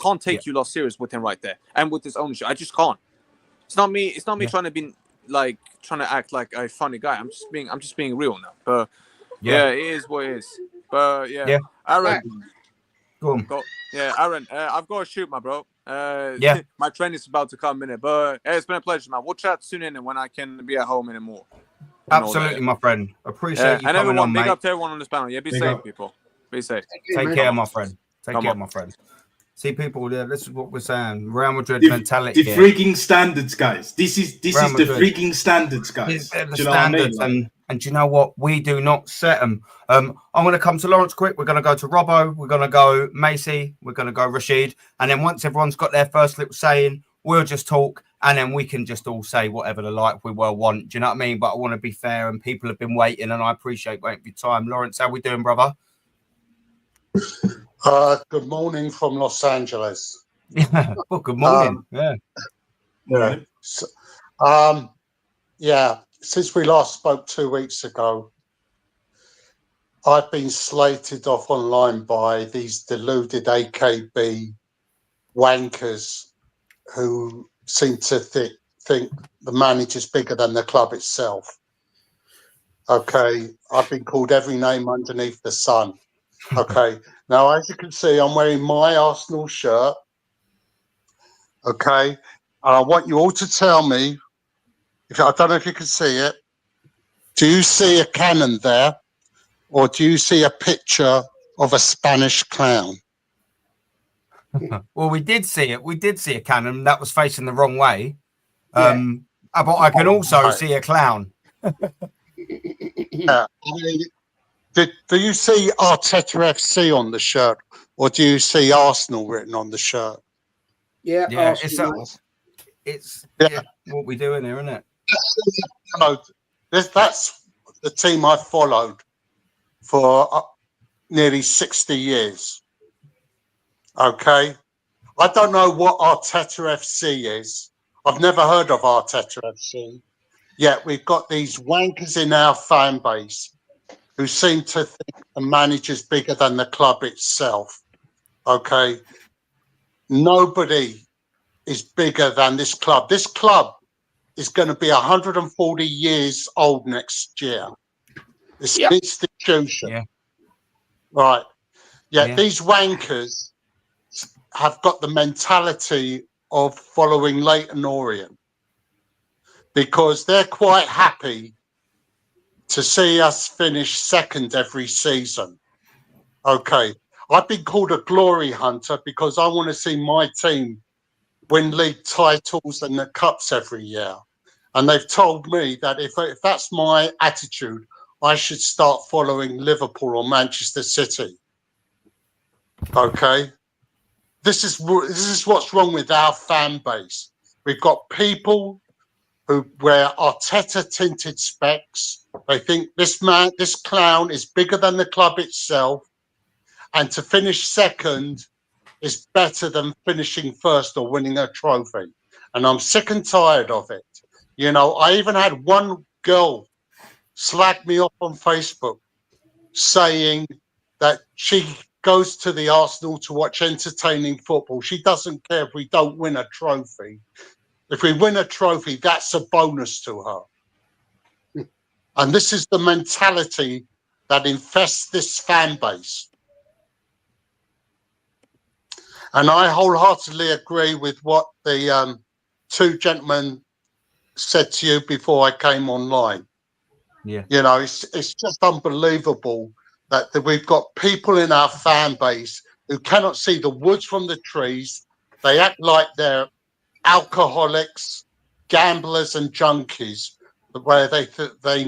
can't take you lot serious with him right there and with his ownership. I just can't. It's not me. It's not me trying to act like a funny guy. I'm just being real now. But yeah, it is what it is. But yeah. Aaron. Go on. Aaron. I've got to shoot, my bro. My train is about to come in it. But it's been a pleasure, man. We'll chat soon and when I can be at home anymore. Absolutely, my friend. Appreciate you and coming everyone, on, big mate. up to everyone on this panel. Yeah, be safe, people. Be safe. Take care, my friend. Take care, my friend. See, people, this is what we're saying. Real Madrid the mentality. The freaking standards, guys. This is the freaking standards, guys. The standards, and do you know what? We do not set them. I'm going to come to Lawrence quick. We're going to go to Robbo. We're going to go Macy. We're going to go Rashid. And then once everyone's got their first little saying, we'll just talk. And then we can just all say whatever the like we well want. Do you know what I mean? But I want to be fair, and people have been waiting, and I appreciate waiting for your time. Lawrence, how we doing, brother? Good morning from Los Angeles. Well, good morning. Since we last spoke 2 weeks ago, I've been slated off online by these deluded AKB wankers who seem to think the manager's bigger than the club itself. Okay, I've been called every name underneath the sun. Okay, now as you can see, I'm wearing my Arsenal shirt. Okay, and I want you all to tell me, I don't know if you can see it, do you see a cannon there, or do you see a picture of a Spanish clown? Well, we did see it. We did see a cannon that was facing the wrong way. But I can also see a clown. Yeah. Do you see Arteta FC on the shirt, or do you see Arsenal written on the shirt? Yeah, it's what we do in here, isn't it? That's the team I followed for nearly 60 years. Okay, I don't know what Arteta FC is. I've never heard of Arteta FC. Yet we've got these wankers in our fan base who seem to think the manager's bigger than the club itself. Okay, nobody is bigger than this club. This club is going to be 140 years old next year. This institution. Right. These wankers have got the mentality of following Leyton Orient because they're quite happy to see us finish second every season. Okay. I've been called a glory hunter because I want to see my team win league titles and the cups every year. And they've told me that if that's my attitude, I should start following Liverpool or Manchester City. Okay? This is what's wrong with our fan base. We've got people who wear Arteta tinted specs. They think this clown is bigger than the club itself, and to finish second is better than finishing first or winning a trophy. And I'm sick and tired of it. You know, I even had one girl slag me off on Facebook saying that she goes to the Arsenal to watch entertaining football. She doesn't care if we don't win a trophy. If we win a trophy, that's a bonus to her. And this is the mentality that infests this fan base. And I wholeheartedly agree with what the two gentlemen said to you before I came online. Yeah. You know, it's just unbelievable that we've got people in our fan base who cannot see the woods from the trees. They act like they're alcoholics, gamblers, and junkies, where they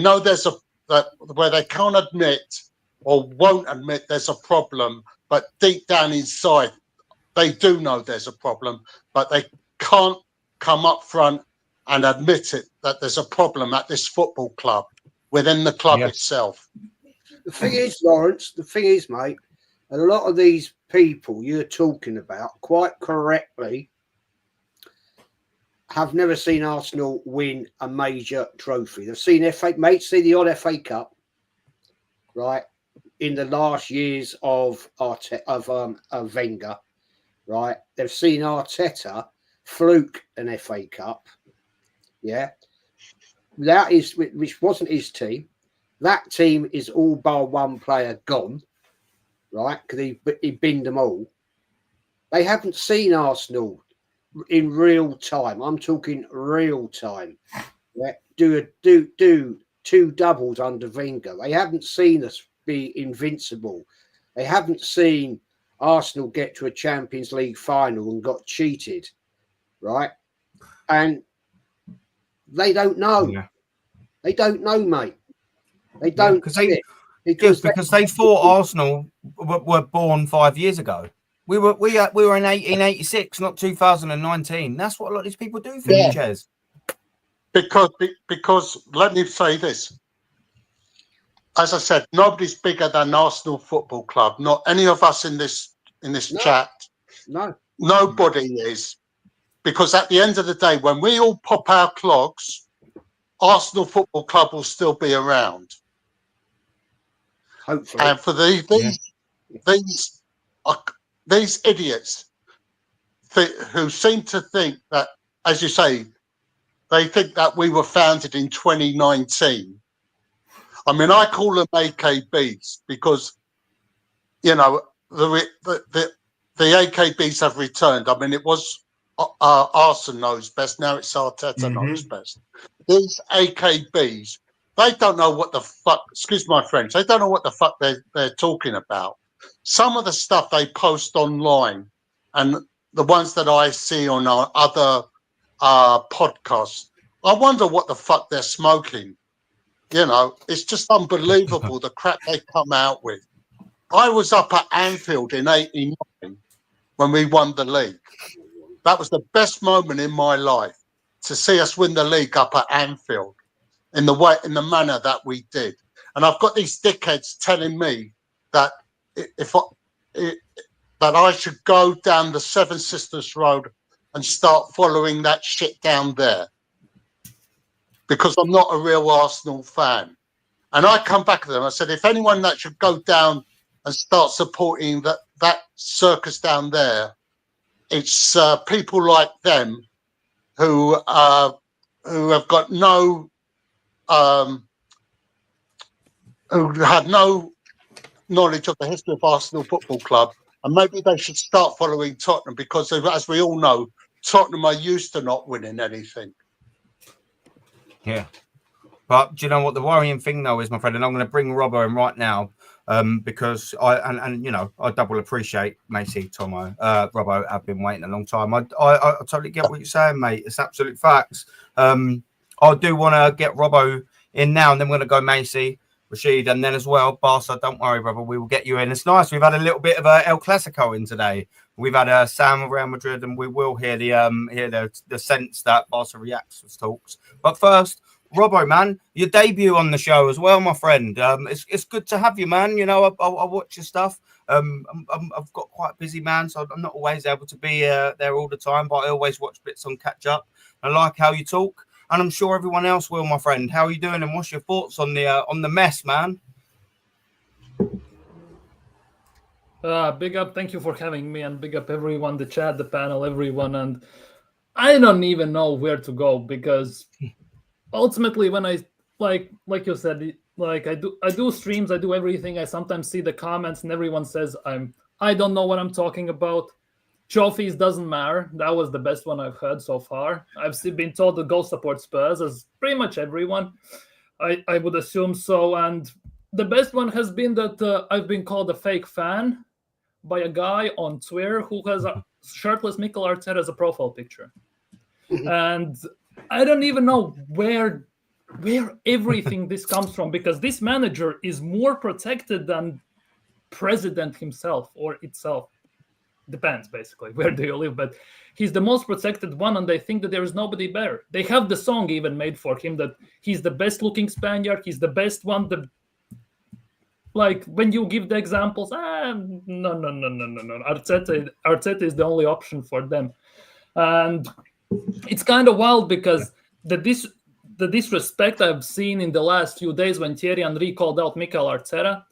know there's where they can't admit or won't admit there's a problem, but deep down inside they do know there's a problem, but they can't come up front and admit it that there's a problem at this football club within the club itself. The thing is, Lawrence, mate, a lot of these people you're talking about, quite correctly, have never seen Arsenal win a major trophy. They've seen see the odd FA Cup, right, in the last years of Wenger. right? They've seen Arteta fluke an FA Cup. Yeah. That is, which wasn't his team. That team is all bar one player gone, right? Because he binned them all. They haven't seen Arsenal in real time. I'm talking real time. Yeah? Do two doubles under Wenger. They haven't seen us be invincible. They haven't seen Arsenal get to a Champions League final and got cheated, right? And they don't know. Yeah. They don't know, mate. They don't because they thought Arsenal were born 5 years ago. We were in 1886, not 2019. That's what a lot of these people do for Chez. Because let me say this. As I said, nobody's bigger than Arsenal Football Club. Not any of us in this chat. No. Nobody is. Because at the end of the day, when we all pop our clogs, Arsenal Football Club will still be around. Hopefully. And for these idiots who seem to think that, as you say, they think that we were founded in 2019. I mean, I call them AKBs because, you know, the AKBs have returned. I mean, it was Arsene knows best. Now it's Arteta knows best. These AKBs, they don't know what the fuck, excuse my French, they don't know what the fuck they're talking about. Some of the stuff they post online and the ones that I see on our other podcasts, I wonder what the fuck they're smoking. You know, it's just unbelievable the crap they come out with. I was up at Anfield in '89 when we won the league. That was the best moment in my life, to see us win the league up at Anfield in the manner that we did. And I've got these dickheads telling me that that I should go down the Seven Sisters Road and start following that shit down there because I'm not a real Arsenal fan. And I come back to them. I said, if anyone that should go down and start supporting that circus down there, it's people like them who have got no who had no knowledge of the history of Arsenal Football Club, and maybe they should start following Tottenham because, as we all know, Tottenham are used to not winning anything. Yeah, but do you know what the worrying thing though is, my friend? And I'm going to bring Robbo in right now because I you know, I double appreciate Macy, Tomo, Robbo. I've been waiting a long time. I totally get what you're saying, mate. It's absolute facts. I do want to get Robbo in now, and then we're going to go Macy, Rashid, and then as well, Barca. Don't worry, brother. We will get you in. It's nice. We've had a little bit of a El Clasico in today. We've had Sam of Real Madrid, and we will hear the sense that Barca reacts to talks. But first, Robbo, man, your debut on the show as well, my friend. It's good to have you, man. You know, I watch your stuff. I've got quite a busy man, so I'm not always able to be there all the time, but I always watch bits on catch up. I like how you talk, and I'm sure everyone else will, my friend. How are you doing, and what's your thoughts on the mess, man? Big up, thank you for having me, and big up everyone, the chat, the panel, everyone. And I don't even know where to go because ultimately, when I like you said, like I do streams, I do everything. I sometimes see the comments, and everyone says I don't know what I'm talking about. Trophies doesn't matter. That was the best one I've heard so far. I've been told to go support Spurs, as pretty much everyone. I would assume so. And the best one has been that I've been called a fake fan by a guy on Twitter who has a shirtless Mikel Arteta as a profile picture. And I don't even know where everything this comes from, because this manager is more protected than president himself or itself. Depends, basically, where do you live, but he's the most protected one, and they think that there is nobody better. They have the song even made for him that he's the best looking Spaniard, he's the best one. Like, when you give the examples, no. Arteta is the only option for them. And it's kind of wild because the disrespect I've seen in the last few days when Thierry Henry called out Mikel Arteta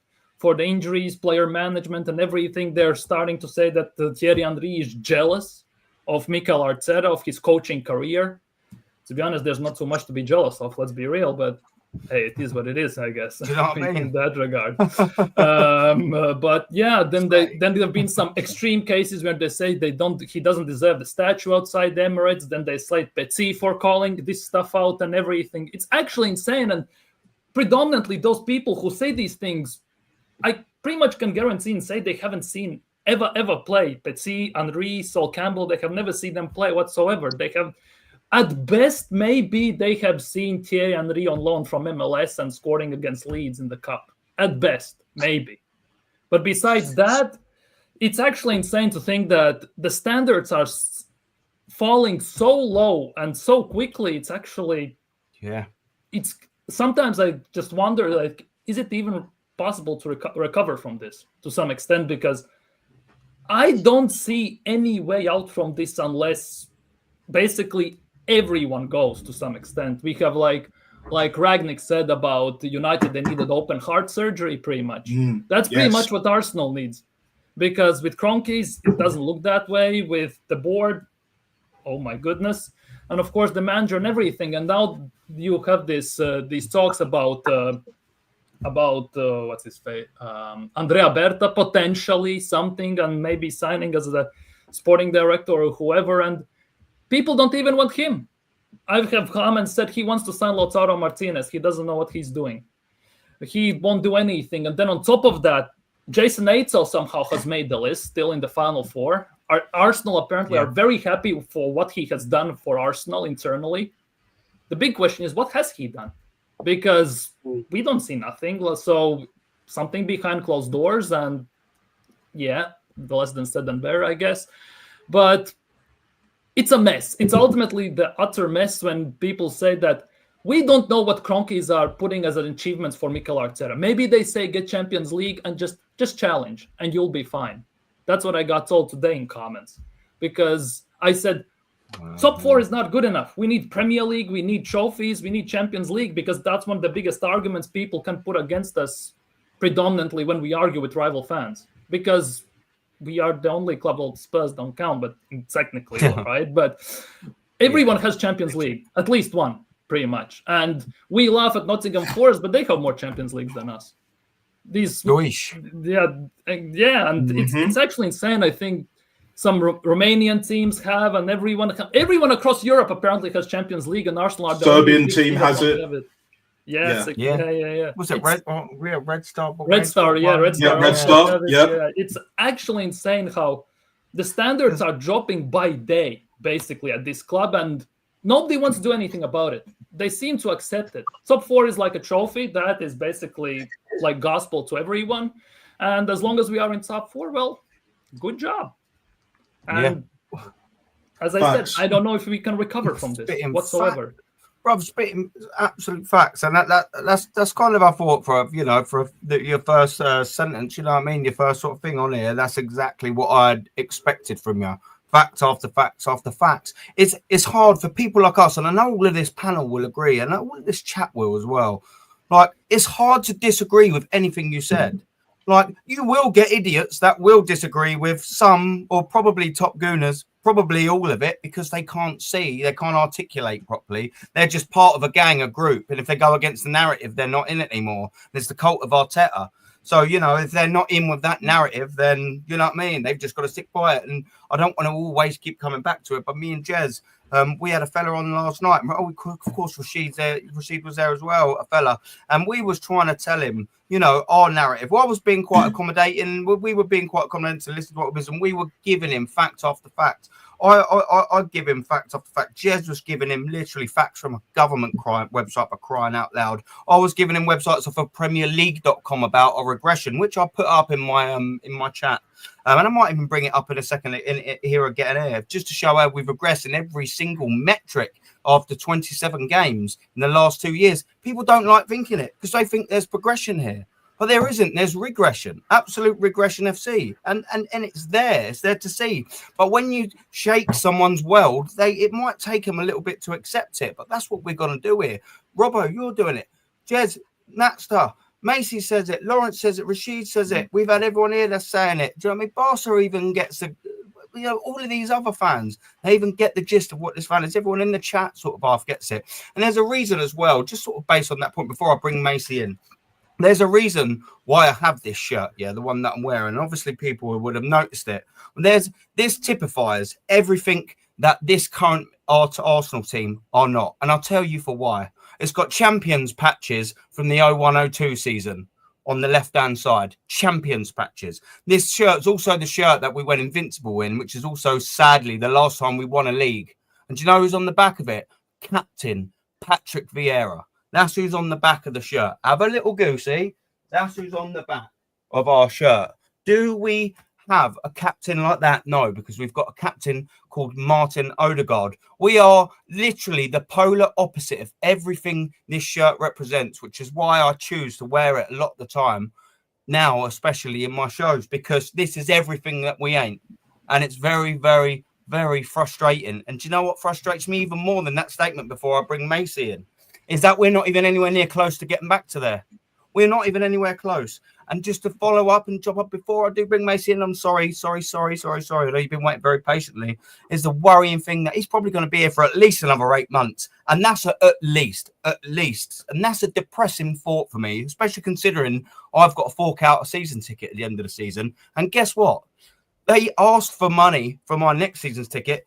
for the injuries, player management, and everything, they're starting to say that Thierry Henry is jealous of Mikel Arteta, of his coaching career. To be honest, there's not so much to be jealous of, let's be real, but hey, it is what it is, I guess. You know what I mean? In that regard. But yeah, then there have been some extreme cases where they say he doesn't deserve the statue outside the Emirates. Then they slate Petit for calling this stuff out and everything. It's actually insane. And predominantly those people who say these things, I pretty much can guarantee and say they haven't seen ever play Petit, Henry, Sol Campbell. They have never seen them play whatsoever. They have, at best, maybe they have seen Thierry Henry on loan from MLS and scoring against Leeds in the Cup. At best, maybe. But besides that, it's actually insane to think that the standards are falling so low and so quickly. It's actually, it's sometimes I just wonder, like, is it even possible to recover from this to some extent? Because I don't see any way out from this unless basically everyone goes to some extent. We have like Ragnick said about United, they needed open heart surgery pretty much. That's pretty much what Arsenal needs. Because with Kroenkes, it doesn't look that way. With the board, oh my goodness. And of course the manager and everything. And now you have these talks about what's his face? Andrea Berta potentially something and maybe signing as a sporting director or whoever. And people don't even want him. I have comments said he wants to sign Lautaro Martinez. He doesn't know what he's doing. He won't do anything. And then on top of that, Jason Eitzel somehow has made the list, still in the Final Four. Arsenal apparently are very happy for what he has done for Arsenal internally. The big question is, what has he done? Because we don't see nothing. So something behind closed doors, and the less than said than better, I guess. But it's a mess. It's ultimately the utter mess when people say that we don't know what Kroenkes are putting as an achievements for Mikel Arteta. Maybe they say get Champions League and just challenge and you'll be fine. That's what I got told today in comments. Because I said, top 4 is not good enough. We need Premier League, we need trophies, we need Champions League, because that's one of the biggest arguments people can put against us predominantly when we argue with rival fans. Because we are the only club, well, Spurs don't count, but technically, right? But everyone has Champions League, at least one, pretty much. And we laugh at Nottingham Forest, but they have more Champions Leagues than us. It's actually insane. I think some Romanian teams have, and everyone across Europe apparently has Champions League, and Arsenal are the Serbian team has it. Yes, yeah. Was it Red Star? Red Star. Red Star. It's actually insane how the standards are dropping by day, basically, at this club, and nobody wants to do anything about it. They seem to accept it. Top 4 is like a trophy. That is basically like gospel to everyone. And as long as we are in top 4, well, good job. And as I said, I don't know if we can recover from this whatsoever. Rob, spitting absolute facts, and that's kind of our thought for your first sentence. You know what I mean? Your first sort of thing on here. That's exactly what I'd expected from you. Fact after facts after facts. It's hard for people like us, and I know all of this panel will agree, and I know all of this chat will as well. Like, it's hard to disagree with anything you said. Like, you will get idiots that will disagree with some, or probably top gooners, probably all of it, because they can't see, they can't articulate properly. They're just part of a gang, a group, and if they go against the narrative, they're not in it anymore. There's the cult of Arteta. So, if they're not in with that narrative, then, you know what I mean? They've just got to stick by it. And I don't want to always keep coming back to it. But me and Jez, we had a fella on last night. Oh, of course, Rashid was there as well, a fella. And we was trying to tell him, our narrative. Well, I was being quite accommodating. We were being quite accommodating to listen to what it was. And we were giving him fact after fact. I'd give him fact after fact. Jez was giving him literally facts from a government website for crying out loud. I was giving him websites off of PremierLeague.com about a regression, which I put up in my chat. And I might even bring it up in a second here at Get an Air, just to show how we've regressed in every single metric after 27 games in the last 2 years. People don't like thinking it because they think there's progression here. But there isn't. There's regression, absolute regression FC. And it's there. It's there to see. But when you shake someone's world, it might take them a little bit to accept it. But that's what we're going to do here. Robbo, you're doing it. Jez, Natster, Macy says it. Lawrence says it. Rashid says it. We've had everyone here that's saying it. Do you know what I mean? Barca even gets the, all of these other fans, they even get the gist of what this fan is. Everyone in the chat sort of half gets it. And there's a reason as well, just sort of based on that point before I bring Macy in. There's a reason why I have this shirt, the one that I'm wearing. Obviously, people would have noticed it. This typifies everything that this current Arsenal team are not. And I'll tell you for why. It's got champions patches from the 01-02 season on the left-hand side. Champions patches. This shirt's also the shirt that we went invincible in, which is also, sadly, the last time we won a league. And do you know who's on the back of it? Captain Patrick Vieira. That's who's on the back of the shirt. Have a little goosey. That's who's on the back of our shirt. Do we have a captain like that? No, because we've got a captain called Martin Odegaard. We are literally the polar opposite of everything this shirt represents, which is why I choose to wear it a lot of the time now, especially in my shows, because this is everything that we ain't. And it's very, very, very frustrating. And do you know what frustrates me even more than that statement before I bring Macy in? Is that we're not even anywhere near close to getting back to there. We're not even anywhere close. And just to follow up and jump up before I do bring Macy in, I'm sorry. I know you've been waiting very patiently. Is the worrying thing that he's probably going to be here for at least another 8 months. And that's at least. And that's a depressing thought for me, especially considering I've got to fork out a season ticket at the end of the season. And guess what? They asked for money for my next season's ticket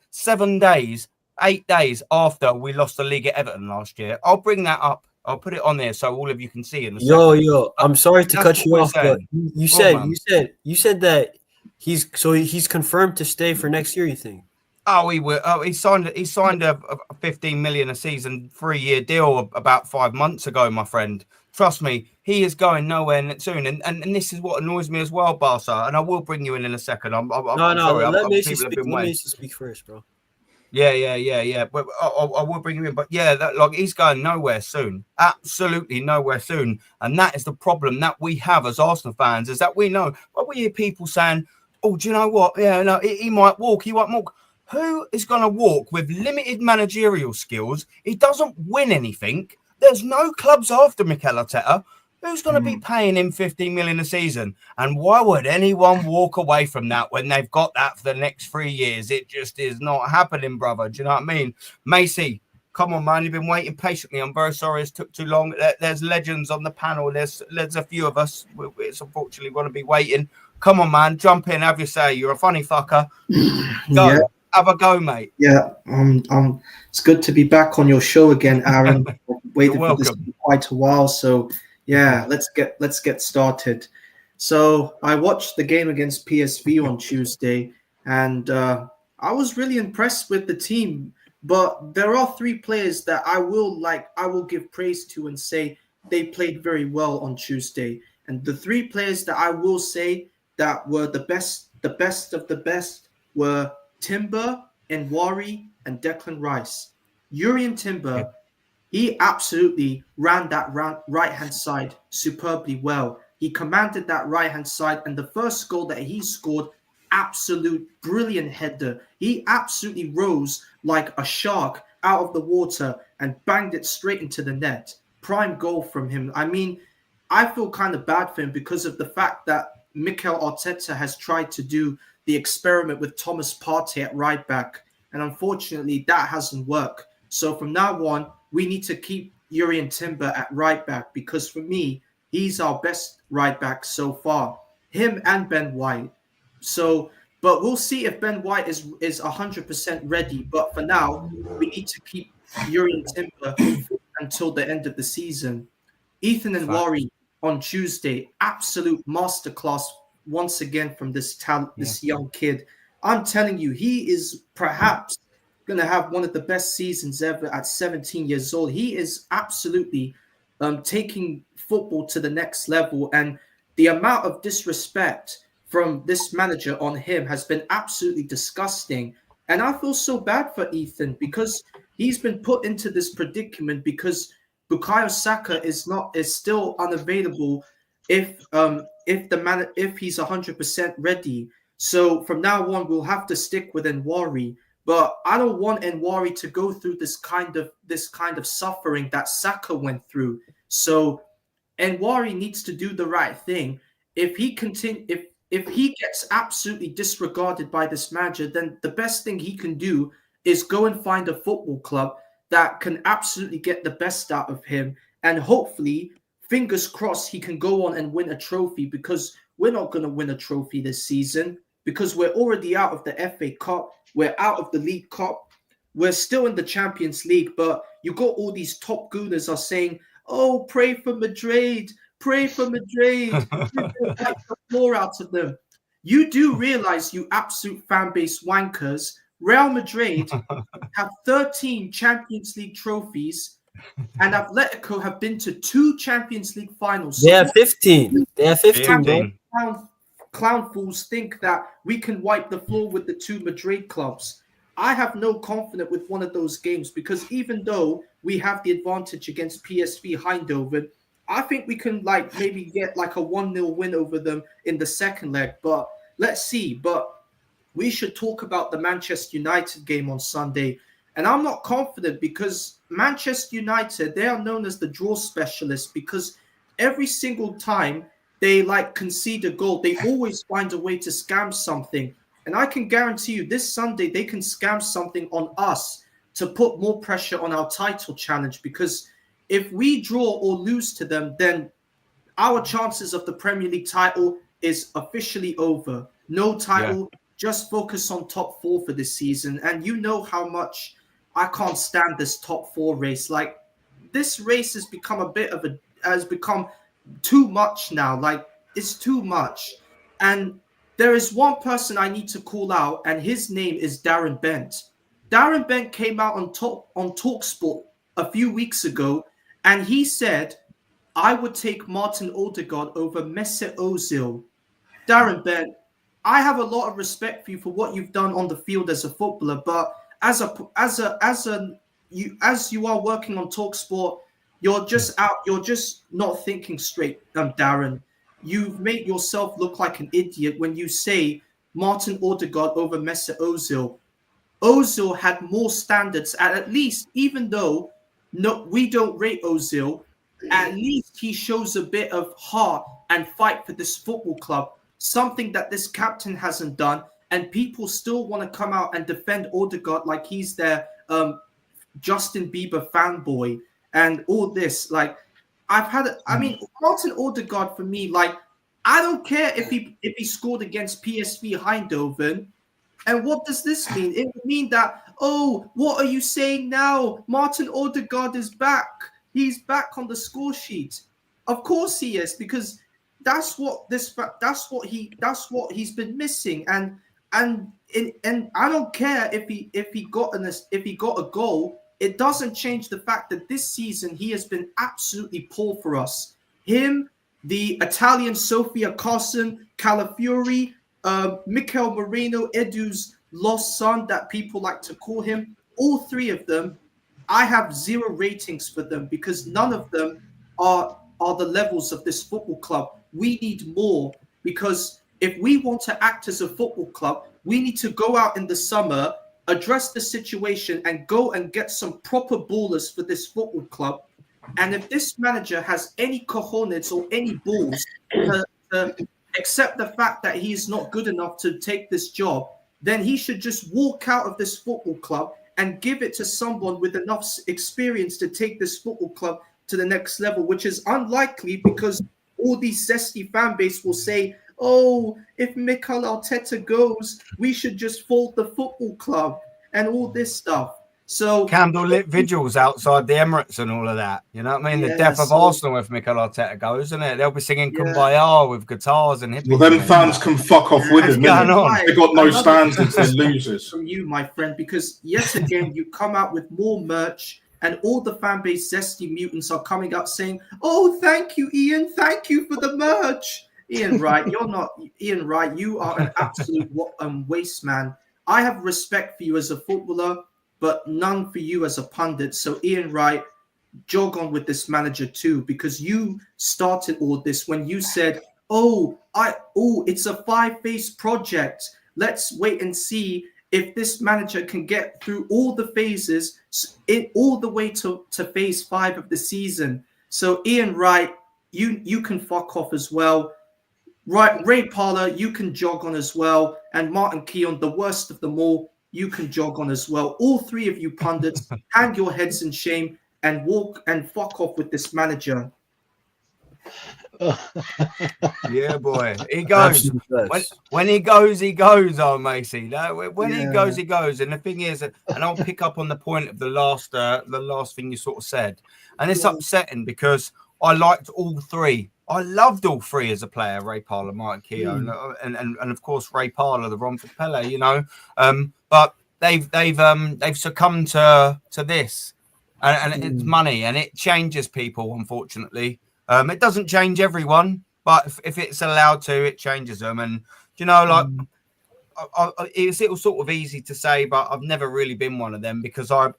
8 days after we lost the league at Everton last year. I'll bring that up. I'll put it on there so all of you can see in the Yo, I'm sorry to cut you off, but you said that he's confirmed to stay for next year, you think? Oh, he will. Oh, he signed a 15 million a season 3-year deal about 5 months ago, my friend. Trust me, he is going nowhere soon. And this is what annoys me as well, Barca. And I will bring you in a second. I'm sorry. Let Macy speak first, bro. Yeah. But I will bring him in. But yeah, he's going nowhere soon. Absolutely nowhere soon. And that is the problem that we have as Arsenal fans, is that we know. But we hear people saying, "Oh, do you know what? Yeah, no, he might walk. He won't walk." Who is going to walk with limited managerial skills? He doesn't win anything. There's no clubs after Mikel Arteta. Who's going to be paying him 15 million a season? And why would anyone walk away from that when they've got that for the next 3 years? It just is not happening, brother. Do you know what I mean? Macy, come on, man. You've been waiting patiently. I'm very sorry it took too long. There's legends on the panel. There's a few of us. It's unfortunately going to be waiting. Come on, man. Jump in. Have your say. You're a funny fucker. Go. Yeah. Have a go, mate. Yeah, it's good to be back on your show again, Aaron. Waited for this for quite a while, so yeah, let's get started. So I watched the game against PSV on Tuesday, and I was really impressed with the team. But there are 3 players that I will give praise to and say they played very well on Tuesday. And the 3 players that I will say that were the best of the best were Timber, Nwari, and Declan Rice. Jurrien Timber, he absolutely ran that right-hand side superbly well. He commanded that right-hand side, and the first goal that he scored, absolute brilliant header. He absolutely rose like a shark out of the water and banged it straight into the net. Prime goal from him. I mean, I feel kind of bad for him because of the fact that Mikel Arteta has tried to do the experiment with Thomas Partey at right back, and unfortunately that hasn't worked. So from now on, we need to keep Jurrien Timber at right back, because for me, he's our best right back so far. Him and Ben White. So, but we'll see if Ben White is 100% ready. But for now, we need to keep Jurrien Timber until the end of the season. Ethan Nwari on Tuesday, absolute masterclass once again from this young kid. I'm telling you, he is perhaps going to have one of the best seasons ever at 17 years old. He is absolutely taking football to the next level, and the amount of disrespect from this manager on him has been absolutely disgusting. And I feel so bad for Ethan because he's been put into this predicament because Bukayo Saka is still unavailable if he's 100% ready. So from now on, we'll have to stick with Nwari. But I don't want Nwari to go through this kind of suffering that Saka went through. So and Wari needs to do the right thing. If he gets absolutely disregarded by this manager, then the best thing he can do is go and find a football club that can absolutely get the best out of him, and hopefully, fingers crossed, he can go on and win a trophy, because we're not going to win a trophy this season because we're already out of the FA Cup, we're out of the League Cup, we're still in the Champions League, but you got all these top gooners are saying, oh, pray for Madrid, pray for Madrid, wipe the floor out of them. You do realize, you absolute fan base wankers, Real Madrid have 13 Champions League trophies, and Atletico have been to 2 Champions League finals. They have 15. They have 15, bro. Clown fools think that we can wipe the floor with the 2 Madrid clubs. I have no confidence with one of those games, because even though we have the advantage against PSV Eindhoven, I think we can maybe get a 1-0 win over them in the second leg. But let's see. But we should talk about the Manchester United game on Sunday. And I'm not confident, because Manchester United, they are known as the draw specialists, because every single time they concede a goal, they always find a way to scam something. And I can guarantee you this Sunday, they can scam something on us to put more pressure on our title challenge, because if we draw or lose to them, then our chances of the Premier League title is officially over. No title, just focus on top 4 for this season. And you know how much I can't stand this top 4 race. This race has become has become too much now. It's too much. And there is one person I need to call out, and his name is Darren Bent. Darren Bent came out on TalkSport a few weeks ago, and he said, I would take Martin Odegaard over Mesut Ozil. Darren Bent, I have a lot of respect for you for what you've done on the field as a footballer, but as you are working on TalkSport, you're just not thinking straight, Darren. You've made yourself look like an idiot when you say Martin Odegaard over Mesut Ozil. Ozil had more standards, at least, even though we don't rate Ozil, at least he shows a bit of heart and fight for this football club, something that this captain hasn't done, and people still want to come out and defend Odegaard like he's their Justin Bieber fanboy and all this. Martin Odegaard, for me, I don't care if he scored against PSV Eindhoven. And what does this mean? It would mean that, oh, what are you saying now? Martin Odegaard is back. He's back on the score sheet. Of course he is, because that's what he's been missing. And I don't care if he got a goal. It doesn't change the fact that this season he has been absolutely poor for us. Him, the Italian Sofia Carson, Calafiori, Mikel Merino, Edu's lost son that people like to call him, all 3 of them, I have 0 ratings for them, because none of them are the levels of this football club. We need more, because if we want to act as a football club, we need to go out in the summer, address the situation, and go and get some proper ballers for this football club. And if this manager has any cojones or any balls to accept the fact that he is not good enough to take this job, then he should just walk out of this football club and give it to someone with enough experience to take this football club to the next level, which is unlikely, because all these zesty fan base will say, oh, if Mikel Arteta goes, we should just fold the football club and all this stuff. So candlelit vigils outside the Emirates and all of that. You know what I mean? The death of Arsenal if Mikel Arteta goes, isn't it? They'll be singing Kumbaya with guitars and hippies. Well, them fans can fuck off with them. They've got no standards. They're losers. From you, my friend, because yet again you come out with more merch, and all the fan base zesty mutants are coming out saying, "Oh, thank you, Ian. Thank you for the merch." Ian Wright, you're not Ian Wright. You are an absolute waste man. I have respect for you as a footballer, but none for you as a pundit. So Ian Wright, jog on with this manager too, because you started all this when you said, it's a 5-phase project. Let's wait and see if this manager can get through all the phases all the way to phase 5 of the season. So Ian Wright, you can fuck off as well. Right, Ray Parlour, you can jog on as well. And Martin Keown, the worst of them all, you can jog on as well. All three of you pundits, hang your heads in shame and walk and fuck off with this manager. Yeah, boy. He goes. When he goes, oh, Macy. When he goes. And the thing is, and I'll pick up on the point of the last thing you sort of said. And it's upsetting because I liked all three. I loved all three as a player, Ray Parlour, Martin Keown, and of course Ray Parlour, the Romford Pele, you know. But they've succumbed to this, and it's money, and it changes people, unfortunately. It doesn't change everyone, but if it's allowed to, it changes them. And you know, like it's sort of easy to say, but I've never really been one of them because I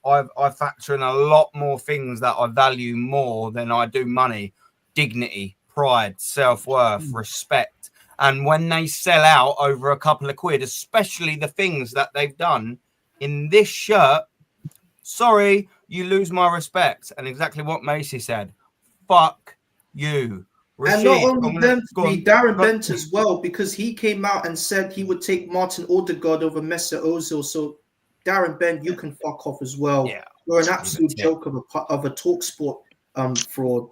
factor in a lot more things that I value more than I do money, dignity, pride, self-worth, respect. And when they sell out over a couple of quid, especially the things that they've done in this shirt, sorry, you lose my respect. And exactly what Macy said, fuck you. Rashid, and not only them, Darren Bent as well, because he came out and said he would take Martin Odegaard over Mesut Ozil. So Darren Bent, you can fuck off as well. Yeah, you're an absolute joke of a TalkSport fraud.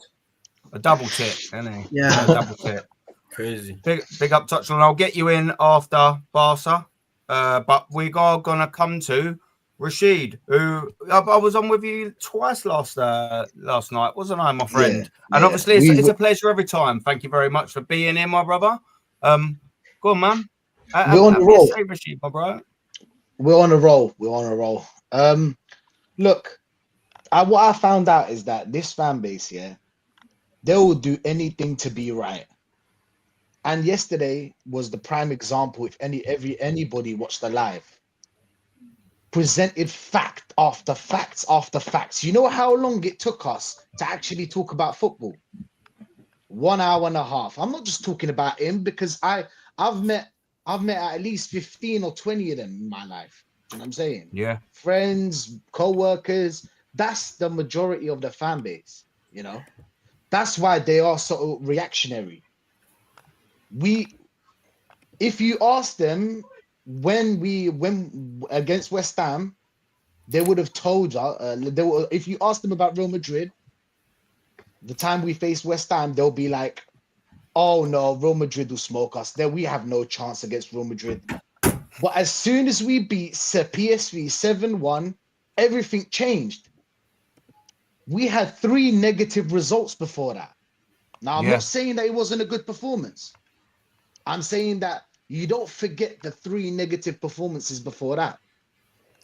A double tip, isn't he? Yeah, a double tip. Crazy. Big up, Touchline. I'll get you in after Barca, but we are gonna come to Rashid, who I was on with you twice last night, wasn't I, my friend? Yeah, and obviously, it's a pleasure every time. Thank you very much for being here, my brother. Go on, man. We're on the roll, Rashid, my bro. We're on a roll. Look, what I found out is that this fan base, they will do anything to be right. And yesterday was the prime example. If anybody watched the live, presented fact after facts after facts. You know how long it took us to actually talk about football? 1 hour and a half. I'm not just talking about him because I've met at least 15 or 20 of them in my life. You know what I'm saying? Yeah. Friends, co-workers. That's the majority of the fan base, you know. That's why they are so reactionary. If you ask them when against West Ham, they would have told you. If you ask them about Real Madrid, the time we faced West Ham, they'll be like, "Oh no, Real Madrid will smoke us. There, we have no chance against Real Madrid." But as soon as we beat PSV 7-1, everything changed. We had 3 negative results before that. Now, I'm not saying that it wasn't a good performance. I'm saying that you don't forget the 3 negative performances before that.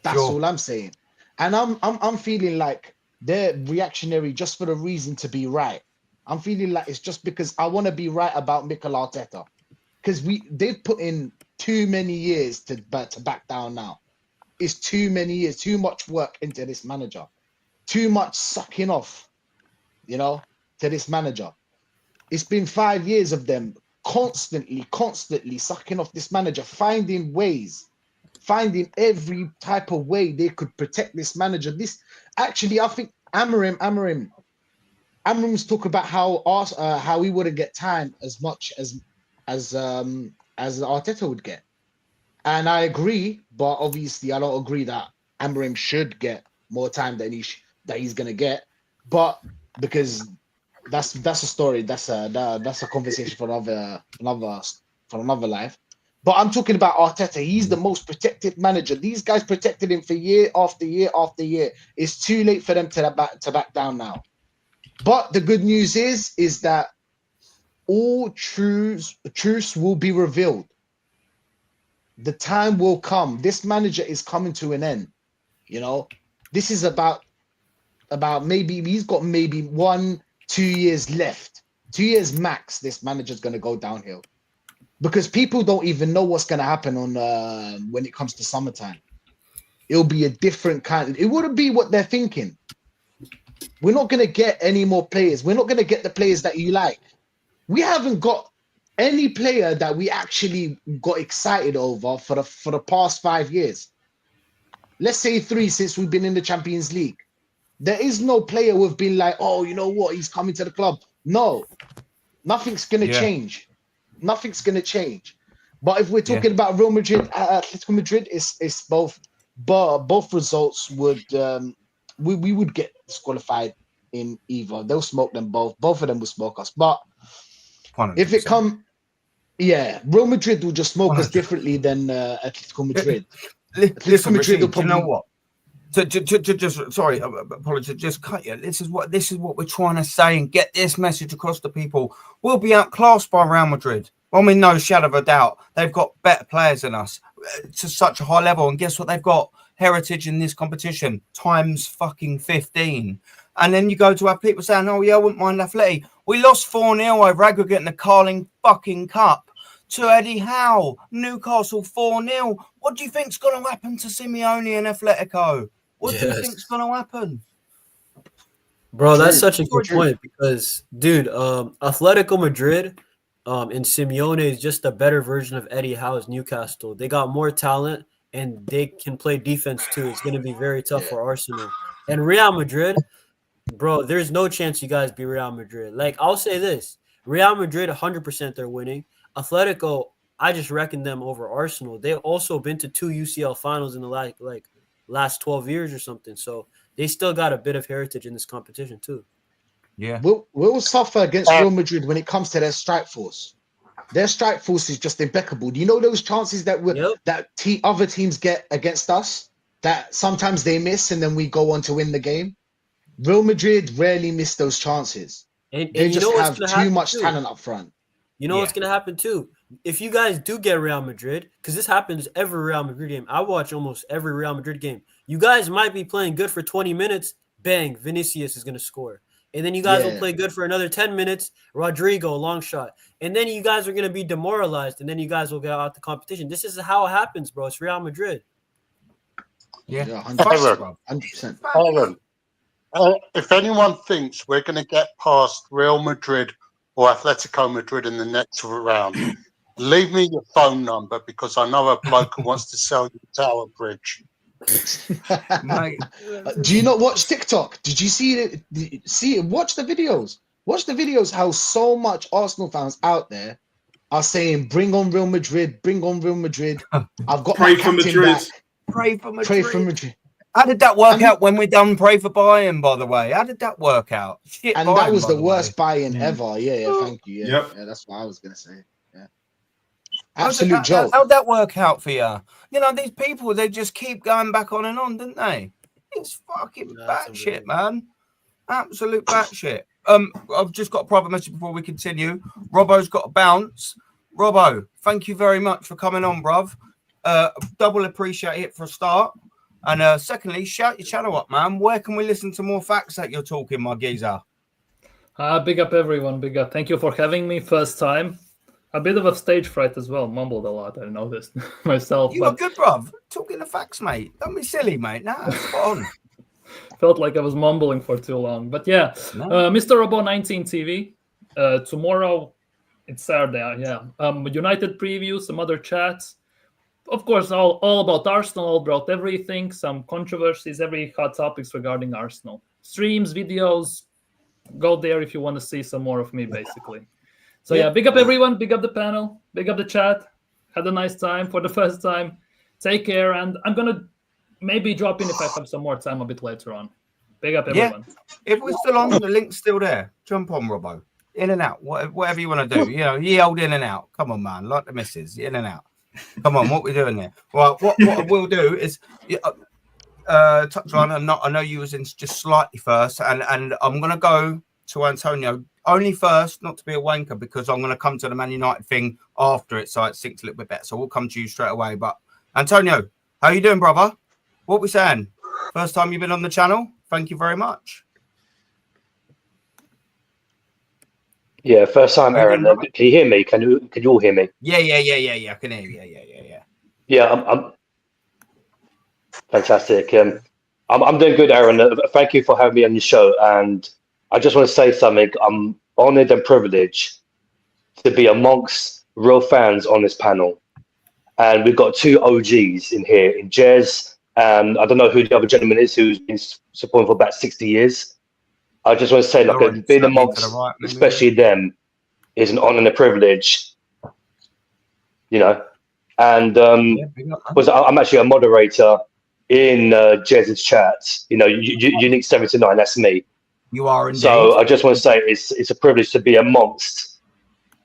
That's all I'm saying. And I'm feeling like they're reactionary just for the reason to be right. I'm feeling like it's just because I want to be right about Mikel Arteta. Because they've put in too many years to back down now. It's too many years, too much work into this manager. Too much sucking off, you know, to this manager. It's been 5 years of them constantly sucking off this manager, finding finding every type of way they could protect this manager. I think Amarim's talk about how he wouldn't get time as much as Arteta would get. And I agree, but obviously I don't agree that Amarim should get more time than he's gonna get. But because that's a story, that's a conversation for another life. But I'm talking about Arteta. He's the most protected manager. These guys protected him for year after year after year. It's too late for them to back down now. But the good news is that all truths will be revealed. The time will come. This manager is coming to an end. You know, this is about maybe he's got maybe 1-2 years left. 2 years max. This manager's going to go downhill because people don't even know what's going to happen on when it comes to summertime. It'll be a different kind. It wouldn't be what they're thinking. We're not going to get any more players. We're not going to get the players that you like. We haven't got any player that we actually got excited over for the past 5 years. Let's say 3 since we've been in the Champions League. There is no player we've been like, oh, you know what? He's coming to the club. No. Nothing's gonna Yeah. change. Nothing's gonna change. But if we're talking about Real Madrid, Atletico Madrid, it's both. But both results would we would get disqualified in either. They'll smoke them both. Both of them will smoke us. But 100%. if it come, yeah, Real Madrid will just smoke us differently than Atletico Madrid. Listen, Madrid will Rashid, do you know probably- what? Just sorry, apologies. Just cut you. This is what we're trying to say and get this message across to people. We'll be outclassed by Real Madrid. I mean, no shadow of a doubt. They've got better players than us to such a high level. And guess what? They've got heritage in this competition times fucking 15. And then you go to have people saying, "Oh yeah, I wouldn't mind Atleti." We lost 4-0 over aggregate in the Carling fucking Cup to Eddie Howe. Newcastle 4-0. What do you think's going to happen to Simeone and Atletico? What do you think's going to happen? Bro, that's such a good point because, dude, Atletico Madrid and Simeone is just a better version of Eddie Howe's Newcastle. They got more talent and they can play defense too. It's going to be very tough for Arsenal. And Real Madrid, bro, there's no chance you guys beat Real Madrid. Like, I'll say this. Real Madrid, 100% they're winning. Atletico, I just reckon them over Arsenal. They've also been to 2 UCL finals in the last 12 years or something. So they still got a bit of heritage in this competition too. Yeah. We'll suffer against Real Madrid when it comes to their strike force. Their strike force is just impeccable. Do you know those chances that other teams get against us that sometimes they miss and then we go on to win the game? Real Madrid rarely miss those chances. And they you just know what's have gonna too happen much too? talent up front. You know what's going to happen too? If you guys do get Real Madrid, because this happens every Real Madrid game. I watch almost every Real Madrid game. You guys might be playing good for 20 minutes. Bang, Vinicius is going to score. And then you guys will play good for another 10 minutes. Rodrigo, long shot. And then you guys are going to be demoralized. And then you guys will get out the competition. This is how it happens, bro. It's Real Madrid. Yeah, 100%. Aaron, if anyone thinks we're going to get past Real Madrid or Atletico Madrid in the next round, leave me your phone number because I know a bloke who wants to sell you Tower Bridge. Mate. Do you not watch TikTok? Did you see it? Watch the videos. Watch the videos how so much Arsenal fans out there are saying, "Bring on Real Madrid, bring on Real Madrid." I've got Pray my for captain Madrid. back. Pray for Madrid. Pray for Madrid. How did that work out when we done Pray for Bayern, by the way? How did that work out? Shit, And Bayern, that was by the worst buy-in ever. Yeah, thank you. Yeah, yeah, that's what I was gonna say. Yeah, absolute joke. How'd that work out for you? You know, these people, they just keep going back on and on, didn't they? It's fucking batshit, man. Absolute batshit. I've just got a private message before we continue. Robbo's got a bounce. Robbo, thank you very much for coming on, bruv. Double appreciate it for a start. And secondly, shout your channel up, man. Where can we listen to more facts that you're talking, my geezer? Big up everyone, big up. Thank you for having me first time. A bit of a stage fright as well. Mumbled a lot, I noticed myself. You were good, bruv. Talking the facts, mate. Don't be silly, mate. Nah, spot on. Felt like I was mumbling for too long. But yeah, Mr. Robo 19 TV. Tomorrow, it's Saturday, yeah. United preview, some other chats. Of course, all about Arsenal, all about everything, some controversies, every hot topics regarding Arsenal. Streams, videos, go there if you want to see some more of me, basically. So yeah, big up everyone, big up the panel, big up the chat. Had a nice time for the first time. Take care, and I'm going to maybe drop in if I have some more time a bit later on. Big up everyone. If we're still on, the link's still there. Jump on, Robbo. In and out, whatever you want to do. You know, ye old in and out. Come on, man, like the missus, in and out. Come on, what we doing there? Well, what I will do is touch on. I know you was in just slightly first, and I'm gonna go to Antonio only first, not to be a wanker, because I'm gonna come to the Man United thing after it, so it sinks a little bit better. So we'll come to you straight away. But Antonio, how you doing, brother? What we saying? First time you've been on the channel. Thank you very much. Yeah, first time, Aaron. Can you hear me? Can you all hear me? Yeah. I can hear you. Yeah. Yeah, I'm fantastic. I'm doing good, Aaron. Thank you for having me on your show. And I just want to say something. I'm honored and privileged to be amongst real fans on this panel. And we've got two OGs in here, in Jez. And I don't know who the other gentleman is who's been supporting for about 60 years. I just want to say, like, being amongst, especially them, is an honor and a privilege, you know. And I'm actually a moderator in Jez's chat. You know, Unique 79. That's me. You are indeed. So I just want to say it's a privilege to be amongst.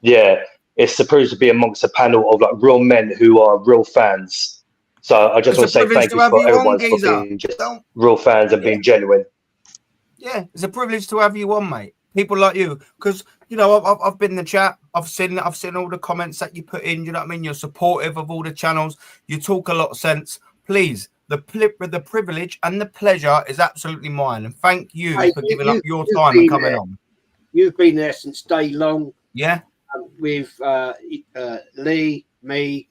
Yeah, it's a privilege to be amongst a panel of like real men who are real fans. So I just want to say thank you for everyone for being just real fans and being genuine. Yeah, it's a privilege to have you on, mate. People like you, because you know I've been in the chat. I've seen all the comments that you put in. You know what I mean? You're supportive of all the channels. You talk a lot of sense. Please, the privilege and the pleasure is absolutely mine. And thank you for giving up your time and coming on. You've been there since day long. Yeah. With Lee, me,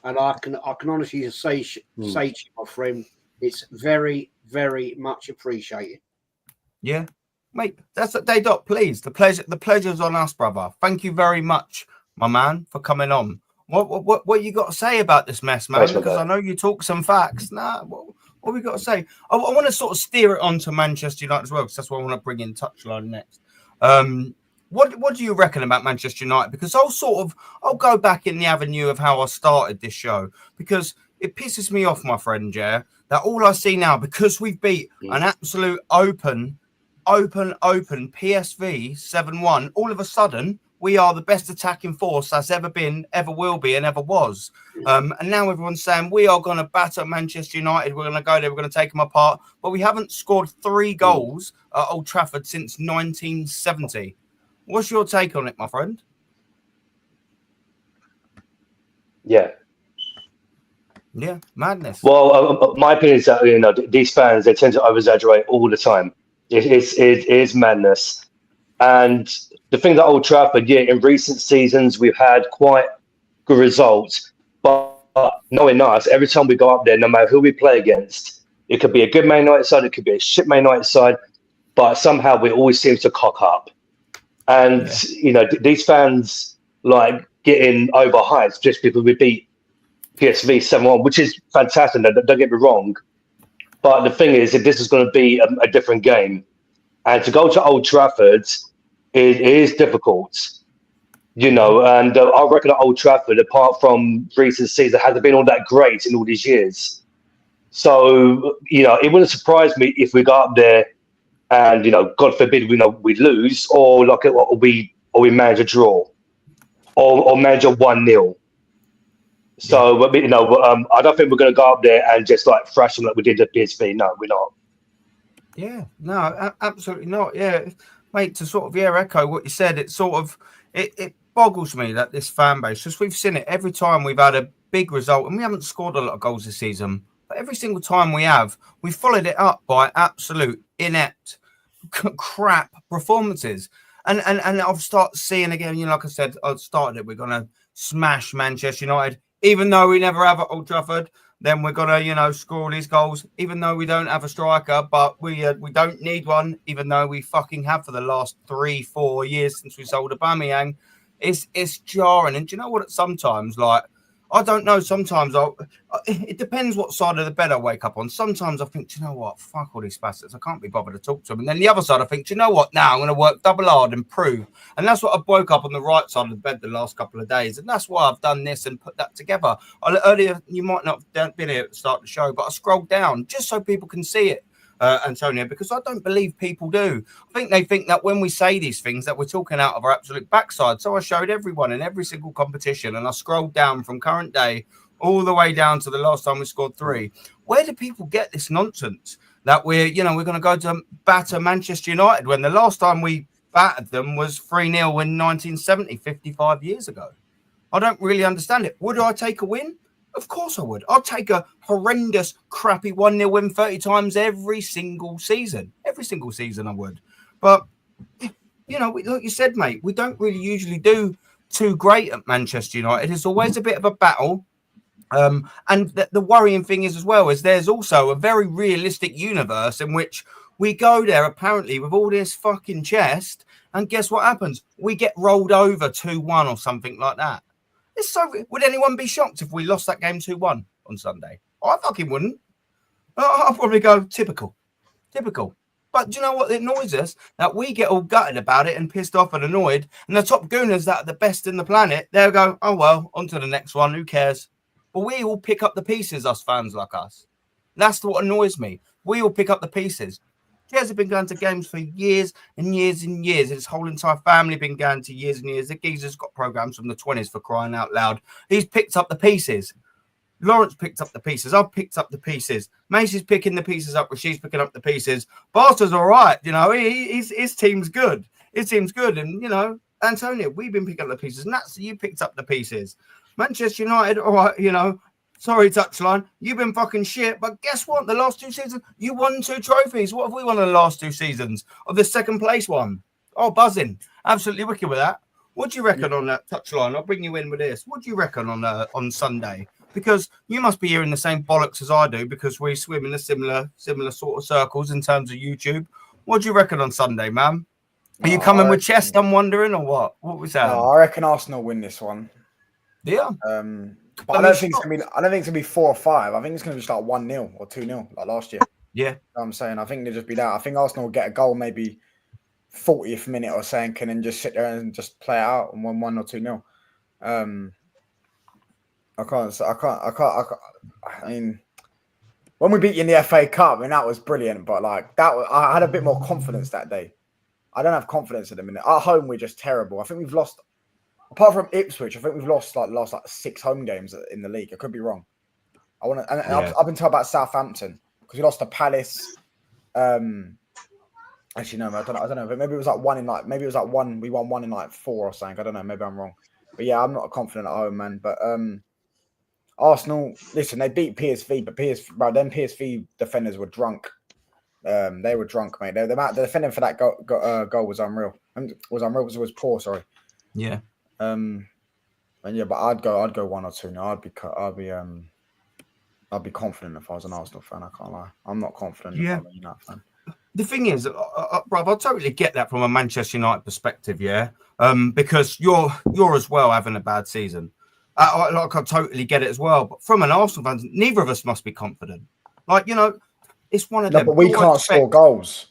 and I can honestly say to you, my friend, it's very, very much appreciated. Yeah. Mate, that's a day dot, please. The pleasure's on us, brother. Thank you very much, my man, for coming on. What you got to say about this mess, man? Because I know you talk some facts. Nah, what we got to say? I want to sort of steer it on to Manchester United as well, because that's what I want to bring in touchline next. What do you reckon about Manchester United? Because I'll go back in the avenue of how I started this show, because it pisses me off, my friend, that all I see now, because we've beat an absolute open PSV 7-1, all of a sudden we are the best attacking force that's ever been, ever will be, and ever was. And now everyone's saying we are going to batter Manchester United. We're going to go there. We're going to take them apart. But we haven't scored 3 goals at Old Trafford since 1970. What's your take on it, my friend? Yeah, madness. Well, my opinion is that, you know, these fans, they tend to over-exaggerate all the time. It is madness. And the thing that Old Trafford, in recent seasons, we've had quite good results. But knowing us, every time we go up there, no matter who we play against, it could be a good Man United side, it could be a shit Man United side, but somehow we always seem to cock up. And, you know, these fans like getting overhyped just because we beat PSV 7-1, which is fantastic. Don't get me wrong. But the thing is, if this is going to be a different game, and to go to Old Trafford, it is difficult, you know. And I reckon at Old Trafford, apart from recent season, hasn't been all that great in all these years. So, you know, it wouldn't surprise me if we got up there and, you know, God forbid, we lose, or like we manage a draw, or manage a 1-0. So, you know, I don't think we're going to go up there and just like thrash them like we did at PSV. No, we're not. Yeah, no, absolutely not. Yeah, mate, to sort of echo what you said, it sort of it boggles me that this fan base, because we've seen it every time we've had a big result, and we haven't scored a lot of goals this season, but every single time we followed it up by absolute inept crap performances. And I've started seeing again, you know, like I said, I started it, we're going to smash Manchester United, even though we never have at Old Trafford. Then we're going to, you know, score all these goals, even though we don't have a striker, but we don't need one, even though we fucking have for the last 3-4 years since we sold Aubameyang. It's jarring. And do you know what? Sometimes, like, I don't know. Sometimes it depends what side of the bed I wake up on. Sometimes I think, do you know what? Fuck all these bastards. I can't be bothered to talk to them. And then the other side, I think, do you know what? Now I'm going to work double hard and prove. And that's what I woke up on the right side of the bed the last couple of days. And that's why I've done this and put that together. Earlier, you might not have been here at the start of the show, but I scrolled down just so people can see it. Antonio, because I don't believe people do. I think they think that when we say these things that we're talking out of our absolute backside. So I showed everyone in every single competition, and I scrolled down from current day all the way down to the last time we scored 3. Where do people get this nonsense that we're going to go to batter Manchester United when the last time we battered them was 3-0 in 1970, 55 years ago? I don't really understand it. Would I take a win? Of course I would. I'd take a horrendous, crappy 1-0 win 30 times every single season. Every single season I would. But, you know, like you said, mate, we don't really usually do too great at Manchester United. It's always a bit of a battle. And the worrying thing is as well is there's also a very realistic universe in which we go there apparently with all this fucking chest, and guess what happens? We get rolled over 2-1 or something like that. Would anyone be shocked if we lost that game 2-1 on Sunday? I fucking wouldn't. I'll probably go typical. But do you know what annoys us? That we get all gutted about it and pissed off and annoyed. And the top gooners that are the best in the planet, they'll go, oh, well, on to the next one. Who cares? But we all pick up the pieces, us fans like us. That's what annoys me. We all pick up the pieces. Jez have been going to games for years and years and years. His whole entire family been going to years and years. The geezer's got programs from the 20s for crying out loud. He's picked up the pieces. Lawrence picked up the pieces. I've picked up the pieces. Macy's picking the pieces up. She's picking up the pieces. Barster's all right. You know, his team's good. His team's good. And, you know, Antonio, we've been picking up the pieces. Nats, you picked up the pieces. Manchester United, all right, you know, sorry, touchline. You've been fucking shit. But guess what? The last 2 seasons, you won 2 trophies. What have we won in the last 2 seasons? Of the second place one. Oh, buzzing. Absolutely wicked with that. What do you reckon on that touchline? I'll bring you in with this. What do you reckon on Sunday? Because you must be hearing the same bollocks as I do because we swim in a similar sort of circles in terms of YouTube. What do you reckon on Sunday, man? Are you coming with chest, I'm wondering, or what? What was that? No, I reckon Arsenal win this one. Yeah. But I don't think it's gonna be 4 or 5. I think it's gonna be just like 1-0 or 2-0 like last year. Yeah. You know what I'm saying. I think it'll just be that. I think Arsenal will get a goal maybe 40th minute or something, and then just sit there and just play it out and 1-1 or 2-0. I mean, when we beat you in the FA Cup, I mean, that was brilliant. But like I had a bit more confidence that day. I don't have confidence at the minute. At home, we're just terrible. I think we've lost, apart from Ipswich, I think we've lost 6 home games in the league. I could be wrong. I've been told about Southampton because we lost to Palace. Actually, no, I don't know. But maybe it was like one. We won 1 in like 4 or something. I don't know. Maybe I'm wrong. But yeah, I'm not confident at home, man. But Arsenal, listen, they beat PSV, but them PSV defenders were drunk. They were drunk, mate. The defending for that goal was unreal. It was poor, sorry. Yeah. And yeah, but I'd go 1 or 2 now. I'd be confident if I was an Arsenal fan. I can't lie. I'm not confident if I'm a United fan. The thing is, bruv, I totally get that from a Manchester United perspective, yeah. Because you're as well having a bad season. I totally get it as well. But from an Arsenal fan, neither of us must be confident. Like, you know, it's one of them. But we can't score goals.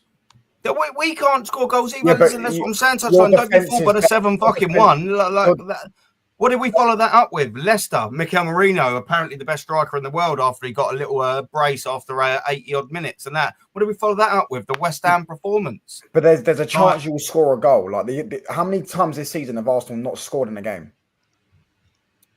We can't score goals either. Yeah, listen, that's what I'm saying. Don't be fooled by the 7-1. Like that. What did we follow that up with? Leicester, Mikel Merino, apparently the best striker in the world after he got a little brace after 80-odd minutes and that. What did we follow that up with? The West Ham performance. But there's a chance you will score a goal. Like how many times this season have Arsenal not scored in a game?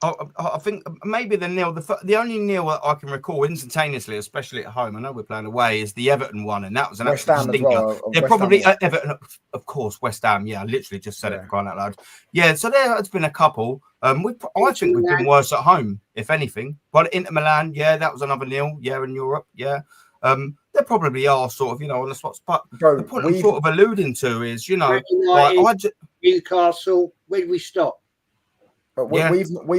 I think maybe the only nil I can recall instantaneously, especially at home, I know we're playing away, is the Everton one, and that was an West Ham as well. They're probably Everton, of course, West Ham. Yeah, I literally just said it, crying out loud. Yeah, so there has been a couple. I think we've been worse at home, if anything. But Inter Milan, yeah, that was another nil. Yeah, in Europe, yeah. There probably are sort of, on the spots. But the point I'm sort of alluding to is, Newcastle. Where did we stop? But we've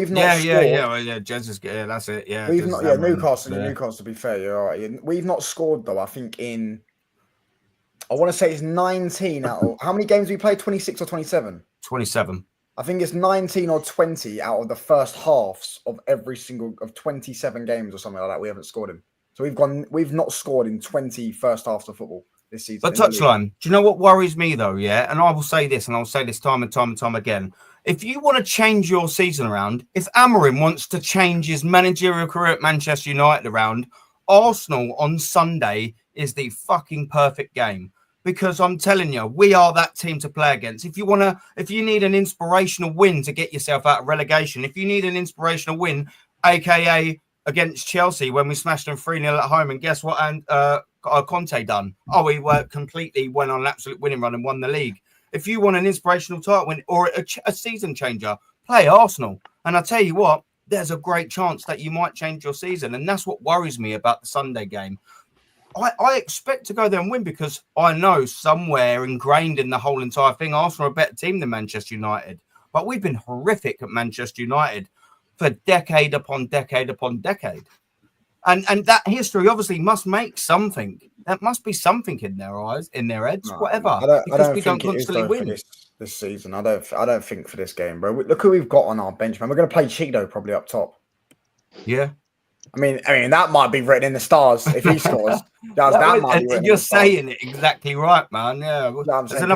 not scored. Yeah. Jesus, that's it. Yeah, we've not. Yeah, Newcastle. To be fair, you're all right. We've not scored though. I think I want to say it's 19 out of how many games we played? 26 or 27? 27. I think it's 19 or 20 out of the first halves of every single of 27 games or something like that. We haven't scored in. So we've not scored in 20 first halves of football this season. But touchline, do you know what worries me though? Yeah, and I will say this, and I'll say this time and time again. If you want to change your season around, if Amorim wants to change his managerial career at Manchester United around, Arsenal on Sunday is the fucking perfect game. Because I'm telling you, we are that team to play against. If you need an inspirational win to get yourself out of relegation, if you need an inspirational win, aka against Chelsea when we smashed them 3-0 at home, and guess what? And Conte done? Oh, he completely went on an absolute winning run and won the league. If you want an inspirational title win or a season changer, play Arsenal. And I tell you what, there's a great chance that you might change your season. And that's what worries me about the Sunday game. I expect to go there and win because I know somewhere ingrained in the whole entire thing, Arsenal are a better team than Manchester United. But we've been horrific at Manchester United for decade upon decade upon decade. And that history obviously must make something. There must be something in their eyes, in their heads, whatever. I don't think it is for this season. I don't think for this game, bro. Look who we've got on our bench, man. We're going to play Cheeto probably up top. Yeah. I mean, that might be written in the stars if he scores. That might be written. You're saying it exactly right, man. Yeah. No, I'm saying,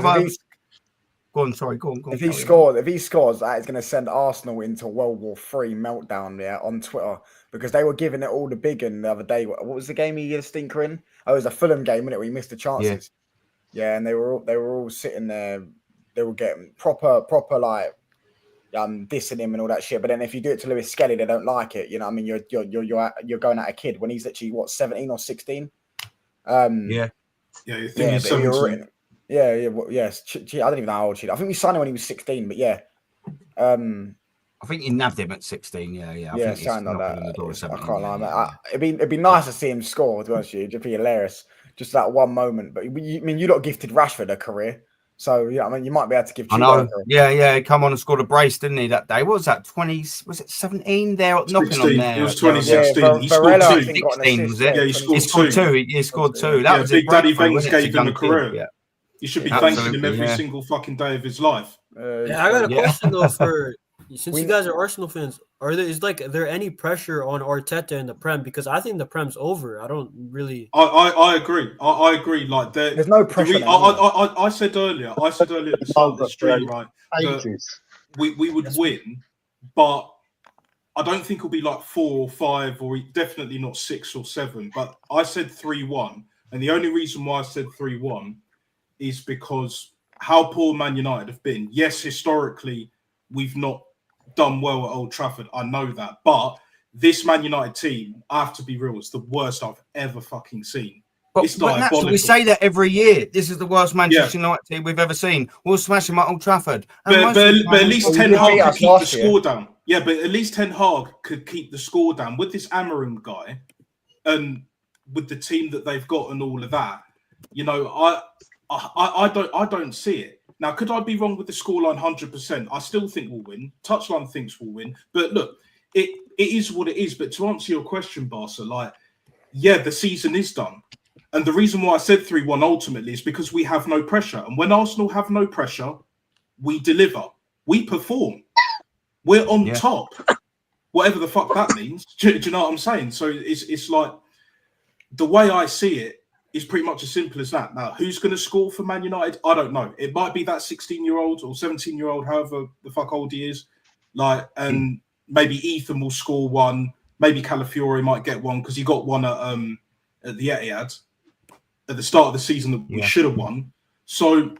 go on. Sorry, go on. If he scores, that is going to send Arsenal into World War III meltdown. Yeah, on Twitter, because they were giving it all the big one the other day. What was the game he had a stinker in? Oh, it was a Fulham game, wasn't it? We missed the chances. Yeah, and they were all sitting there. They were getting proper like dissing him and all that shit. But then if you do it to Lewis Skelly, they don't like it. You know what I mean? You're going at a kid when he's actually 17 or 16. Yeah, you think he's 17. Yeah. I don't even know how old she is. I think we signed him when he was 16, but yeah. I think you nabbed him at 16. Yeah, something like that. I can't lie, mate. It'd be nice to see him score, to be honest with you. It'd be hilarious. Just that one moment. But you lot gifted Rashford a career. So, yeah, I mean, you might be able to give Chuba a career. Yeah, he come on and scored a brace, didn't he, that day? What was that, 20? Was it 17 there? 16, knocking on there. It was 2016. He scored 2. 16, was it? Yeah, he scored 2. He scored 2. That was Big Daddy Veins gave him a career. Yeah. You should be thanking him every single fucking day of his life. I got a question though since you guys are Arsenal fans, is there any pressure on Arteta in the Prem? Because I think the Prem's over. I don't really. I agree. I agree. Like there's no pressure. I said earlier at the start of the stream, right, that we would win, but I don't think it'll be like 4 or 5, or definitely not 6 or 7. But I said 3-1, and the only reason why I said 3-1 is because how poor Man United have been. Yes, historically, we've not done well at Old Trafford. I know that. But this Man United team, I have to be real, it's the worst I've ever fucking seen. It's diabolical. We say that every year. This is the worst Manchester United team we've ever seen. We'll smash them at Old Trafford. But at least Ten Hag could keep the score down. Yeah, but at least Ten Hag could keep the score down. With this Amorim guy and with the team that they've got and all of that, you know, I don't see it. Now, could I be wrong with the scoreline 100%? I still think we'll win. Touchline thinks we'll win. But look, it is what it is. But to answer your question, Barca, the season is done. And the reason why I said 3-1 ultimately is because we have no pressure. And when Arsenal have no pressure, we deliver. We perform. We're on top. Whatever the fuck that means. Do you know what I'm saying? So it's like, the way I see it, is pretty much as simple as that. Now, who's going to score for Man United? I don't know. It might be that 16-year-old or 17-year-old, however the fuck old he is. And maybe Ethan will score one. Maybe Calafiore might get one because he got one at the Etihad at the start of the season that we should have won. So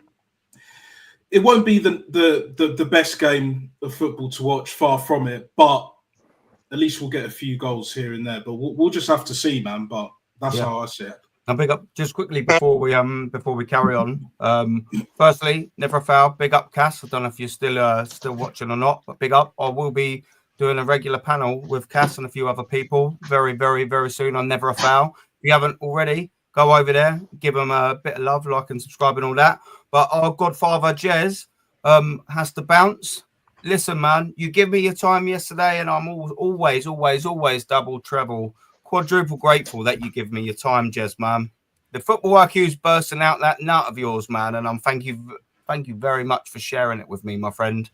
it won't be the best game of football to watch, far from it. But at least we'll get a few goals here and there. But we'll just have to see, man. But that's how I see it. Now, big up just quickly before we carry on. Firstly, never a foul. Big up, Cass. I don't know if you're still watching or not, but big up. I will be doing a regular panel with Cass and a few other people very, very, very soon on Never a Foul. If you haven't already, go over there, give them a bit of love, like and subscribe and all that. But our godfather Jez has to bounce. Listen, man, you give me your time yesterday, and I'm always double, treble, quadruple grateful that you give me your time, Jez, man. The football IQ's bursting out that nut of yours, man, and I'm thank you very much for sharing it with me, my friend.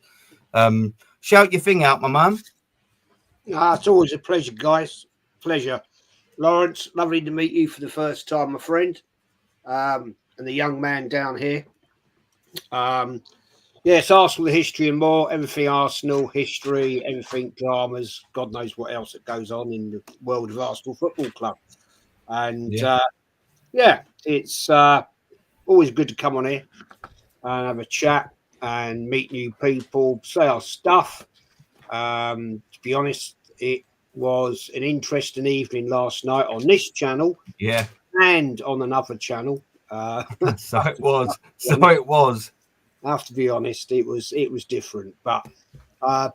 Shout your thing out, my man. It's always a pleasure, guys. Pleasure. Lawrence, lovely to meet you for the first time, my friend. And the young man down here. Yes, Arsenal history and more. Everything Arsenal history, everything dramas. God knows what else that goes on in the world of Arsenal Football Club. And it's always good to come on here and have a chat and meet new people, say our stuff. To be honest, it was an interesting evening last night on this channel. Yeah. And on another channel. So it was. I have to be honest, it was different. But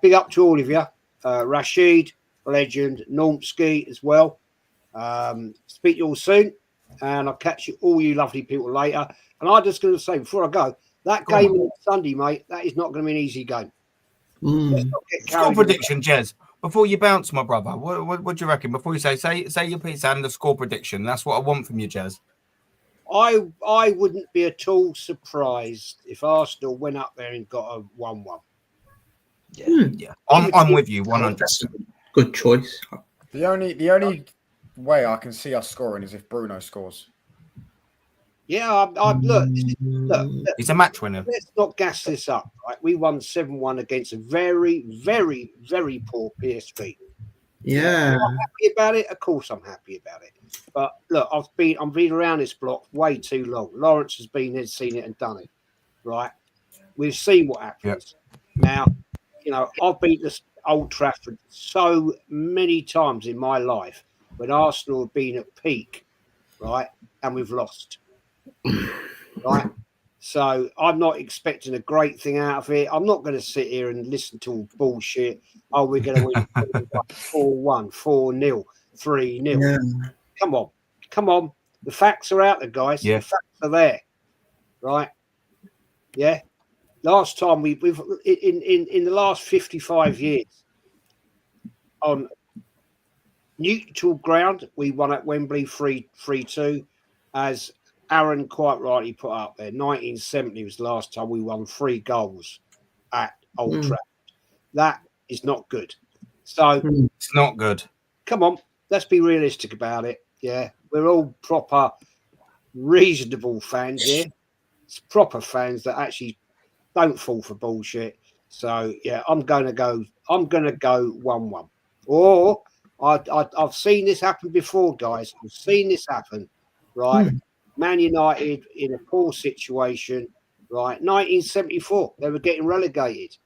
big up to all of you. Rashid, legend, Normski as well. Speak to you all soon. And I'll catch you, all you lovely people, later. And I'm just going to say, before I go, that game on Sunday, mate, that is not going to be an easy game. Score prediction, Jez. Before you bounce, my brother, what do you reckon? Before you say your piece and the score prediction. That's what I want from you, Jez. I wouldn't be at all surprised if Arsenal went up there and got a 1-1. Yeah. I'm with you 100%. Good choice. The only way I can see us scoring is if Bruno scores. Yeah, look, he's a match winner. Let's not gas this up, right? We won 7-1 against a very, very, very poor PSV. Yeah. Am I happy about it? Of course I'm happy about it. But look, I've been around this block way too long. Lawrence has been there, seen it and done it. Right? We've seen what happens. Yep. Now, you know, I've been to Old Trafford so many times in my life when Arsenal have been at peak, right? And we've lost. Right? So I'm not expecting a great thing out of it. I'm not going to sit here and listen to all bullshit. Oh, we're going to win 4-1, 4-0, 3-0. Yeah. Come on. The facts are out there, guys. Yeah. The facts are there. Right? Yeah. Last time we've in the last 55 years on neutral ground, we won at Wembley 3-2, as Aaron quite rightly put up there. 1970 was the last time we won 3 goals at Old Trafford. That is not good. So it's not good. Come on, let's be realistic about it. Yeah, we're all proper, reasonable fans here. It's proper fans that actually don't fall for bullshit. So yeah, I'm gonna go 1-1. Or I've seen this happen before, guys. I've seen this happen, right? Man United in a poor situation, right? 1974, they were getting relegated,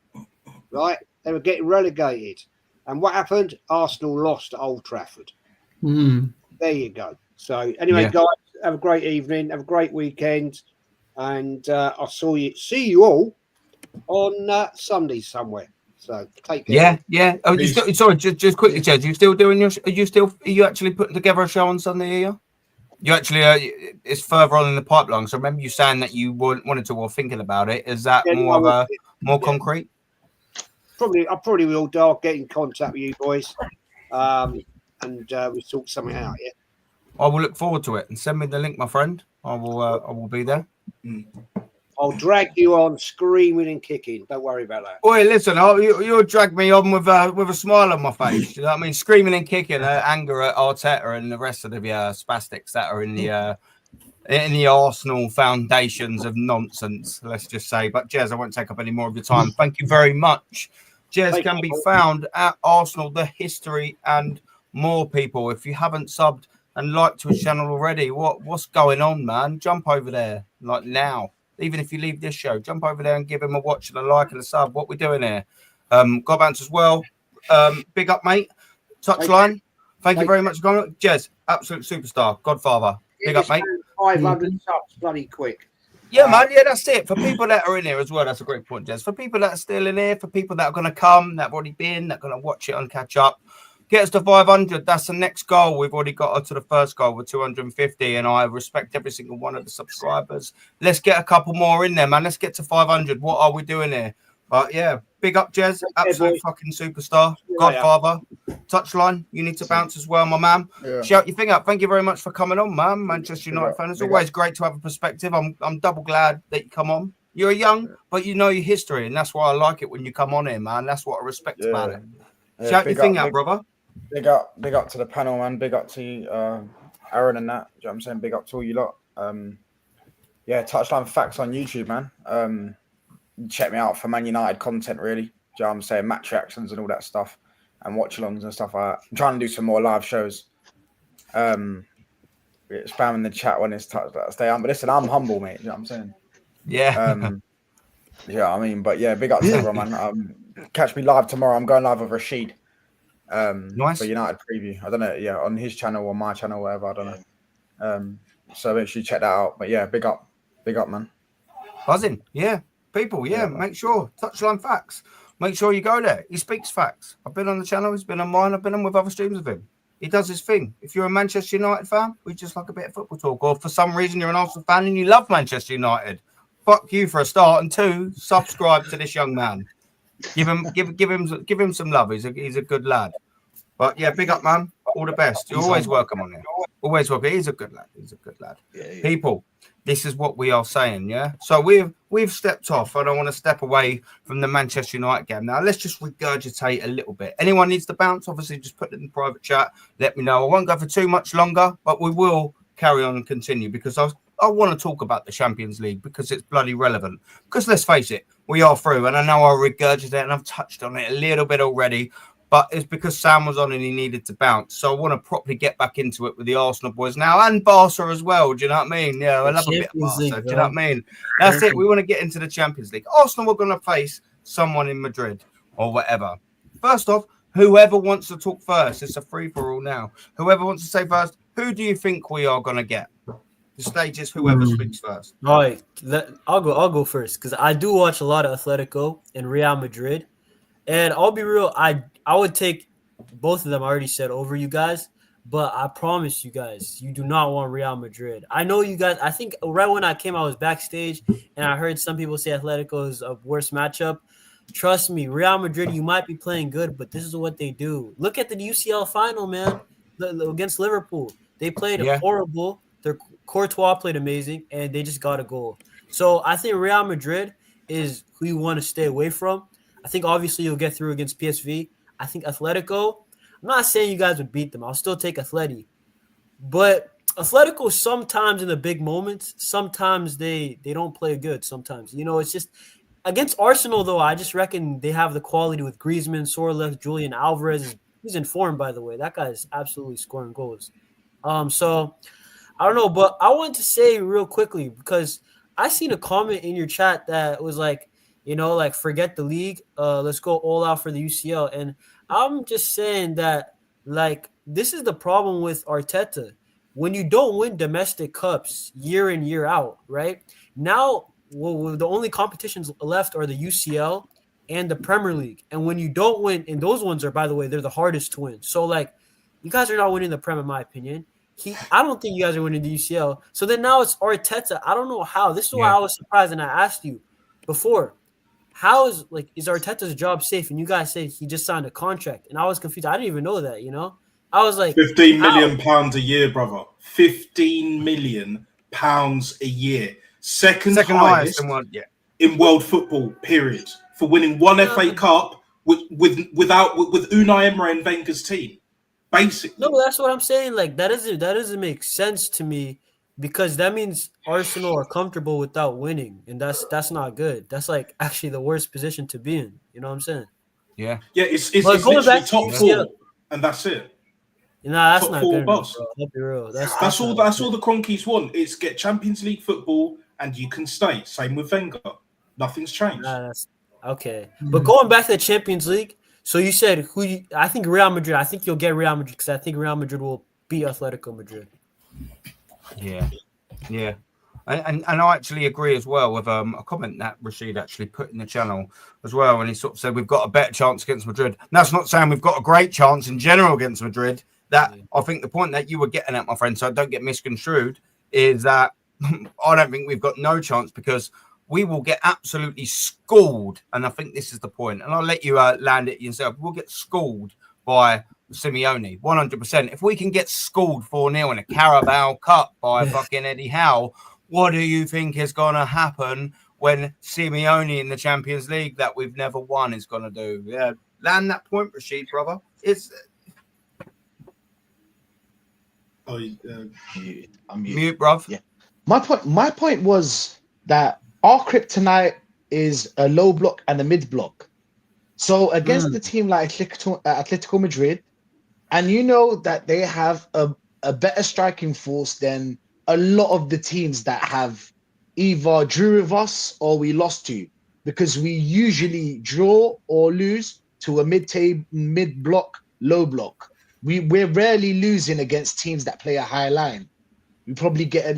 right? They were getting relegated. And what happened? Arsenal lost at Old Trafford. There you go. So anyway, guys, have a great evening. Have a great weekend. And I'll see you all on Sunday somewhere. So take care. Yeah. Oh, sorry, just quickly, Jez. Are you actually putting together a show on Sunday here? You actually, it's further on in the pipeline. So remember you saying that you wanted to or thinking about it. Is that more concrete? I probably will do. I'll get in contact with you boys, and we'll sort something out. Yeah. I will look forward to it, and send me the link, my friend. I will be there. I'll drag you on screaming and kicking. Don't worry about that. Oi, listen, you'll drag me on with a smile on my face. You know what I mean? Screaming and kicking, anger at Arteta and the rest of the spastics that are in the Arsenal foundations of nonsense, let's just say. But Jez, I won't take up any more of your time. Thank you very much. Jez can be found at Arsenal, The History, and more people. If you haven't subbed and liked to his channel already, what's going on, man? Jump over there, like now. Even if you leave this show, jump over there and give him a watch and a like and a sub. What we're doing here. Godbounce as well. Big up, mate. Touchline. Thank you very much. Jez, absolute superstar. Godfather. Big up, mate. 500 subs, bloody quick. Yeah, man. Yeah, that's it. For people that are in here as well, that's a great point, Jez. For people that are still in here, for people that are going to come, that have already been, that are going to watch it and catch up, get us to 500. That's the next goal. We've already got up to the first goal with 250, and I respect every single one of the subscribers. Let's get a couple more in there, man. Let's get to 500. What are we doing here? But yeah, big up, Jez. Absolute fucking superstar. Godfather. Touchline. You need to bounce as well, my man. Yeah. Shout your thing up. Thank you very much for coming on, man. Manchester United fan. It's always great to have a perspective. I'm double glad that you come on. You're young, but you know your history, and that's why I like it when you come on here, man. That's what I respect about it. Shout your thing out, brother. Big up to the panel, man. Big up to Aaron and that. You know what I'm saying? Big up to all you lot. Touchline Facts on YouTube, man. Check me out for Man United content, really. You know what I'm saying? Match reactions and all that stuff, and watch-alongs and stuff like that. I'm trying to do some more live shows. Spamming the chat when it's touched. Stay on, but listen, I'm humble, mate. You know what I'm saying? Yeah. Yeah, I mean, but yeah, big up to everyone, man. Catch me live tomorrow. I'm going live with Rashid. Nice. For United preview. I don't know, on his channel or my channel, whatever. I don't know. So make sure you check that out. But yeah, big up, man. Buzzing, yeah. People, make sure. Touchline Facts. Make sure you go there. He speaks facts. I've been on the channel. He's been on mine. I've been on with other streams of him. He does his thing. If you're a Manchester United fan, we just like a bit of football talk. Or for some reason you're an Arsenal fan and you love Manchester United, fuck you for a start. And 2, subscribe to this young man. Give him some love. He's a good lad. But yeah, big up, man. All the best. You're always welcome on here. Always welcome. He's a good lad. He's a good lad. Yeah. People, this is what we are saying, yeah? So we've stepped off. I don't want to step away from the Manchester United game. Now, let's just regurgitate a little bit. Anyone needs to bounce, obviously, just put it in the private chat. Let me know. I won't go for too much longer, but we will carry on and continue because I want to talk about the Champions League because it's bloody relevant. Because let's face it, we are through. And I know I'll regurgitate and I've touched on it a little bit already. But it's because Sam was on and he needed to bounce. So I want to properly get back into it with the Arsenal boys now and Barca as well. Do you know what I mean? Yeah, I love a bit of Barca. Do you know what I mean? That's it. We want to get into the Champions League. Arsenal are going to face someone in Madrid or whatever. First off, whoever wants to talk first. It's a free-for-all now. Whoever wants to say first, who do you think we are going to get? The stage is whoever speaks first. All right. I'll go first because I do watch a lot of Atletico and Real Madrid. And I'll be real, I would take both of them, I already said, over you guys. But I promise you guys, you do not want Real Madrid. I know you guys, I think right when I came, I was backstage, and I heard some people say Atletico is a worse matchup. Trust me, Real Madrid, you might be playing good, but this is what they do. Look at the UCL final, man, against Liverpool. They played horrible. Their Courtois played amazing, and they just got a goal. So I think Real Madrid is who you want to stay away from. I think obviously you'll get through against PSV. I think Atletico, I'm not saying you guys would beat them. I'll still take Atleti. But Atletico sometimes in the big moments, sometimes they don't play good sometimes. You know, it's just against Arsenal, though, I just reckon they have the quality with Griezmann, Sorloth, Julian Alvarez. He's in form, by the way. That guy is absolutely scoring goals. So I don't know, but I want to say real quickly because I seen a comment in your chat that was like, you know, like forget the league. Let's go all out for the UCL. And I'm just saying that, like, this is the problem with Arteta. When you don't win domestic cups year in, year out, right? Now, the only competitions left are the UCL and the Premier League. And when you don't win, and those ones are, by the way, they're the hardest to win. So, like, you guys are not winning the Prem, in my opinion. I don't think you guys are winning the UCL. So then now it's Arteta. I don't know how. This is why I was surprised, and I asked you before. How is Arteta's job safe? And you guys said he just signed a contract, and I was confused. I didn't even know that. You know, I was like, £15 million a year, brother. £15 million a year, second highest in world football. Period for winning one FA Cup with Unai Emery and Wenger's team. Basically, no, that's what I'm saying. Like that doesn't make sense to me. Because that means Arsenal are comfortable without winning, and that's not good. That's like actually the worst position to be in. You know what I'm saying? Yeah. Yeah, it's literally top four, and that's it. Nah, that's top not four good. boss. Let's be real. That's all the Cronkies want. It's get Champions League football, and you can stay. Same with Wenger. Nothing's changed. Nah, that's okay. But going back to the Champions League, so you said I think Real Madrid. I think you'll get Real Madrid because I think Real Madrid will beat Atletico Madrid. Yeah. And I actually agree as well with a comment that Rashid actually put in the channel as well. And he sort of said, we've got a better chance against Madrid. And that's not saying we've got a great chance in general against Madrid. That I think the point that you were getting at, my friend, so don't get misconstrued, is that I don't think we've got no chance because we will get absolutely schooled. And I think this is the point. And I'll let you land it yourself. We'll get schooled by Simeone, 100%. If we can get schooled 4-0 in a Carabao Cup by fucking Eddie Howe, what do you think is going to happen when Simeone in the Champions League that we've never won is going to do? Yeah, land that point, Rashid, brother. It's I'm mute, bruv. Yeah, my point was that our kryptonite is a low block and a mid block. So against the team like Atletico Madrid, and you know that they have a better striking force than a lot of the teams that have either drew with us or we lost to, because we usually draw or lose to a mid block, low block. We're rarely losing against teams that play a high line. We probably get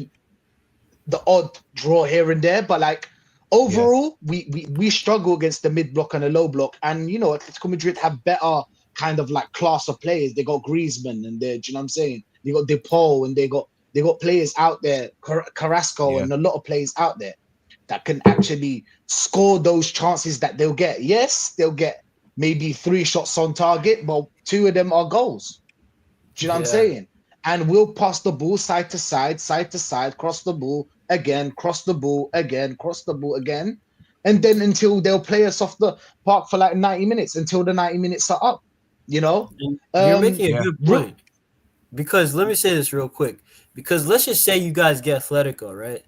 the odd draw here and there, but like overall, we struggle against the mid block and the low block. And you know, Atletico Madrid have better kind of like class of players. They got Griezmann and they, do you know what I'm saying? They got Depol and they got players out there, Carrasco and a lot of players out there that can actually score those chances that they'll get. Yes, they'll get maybe 3 shots on target, but 2 of them are goals. Do you know what I'm saying? and we'll pass the ball side to side, cross the ball again, cross the ball again, cross the ball again, and then until they'll play us off the park for like 90 minutes until the 90 minutes are up. You know, you're making a good point. Because let me say this real quick. Because let's just say you guys get Atletico, right?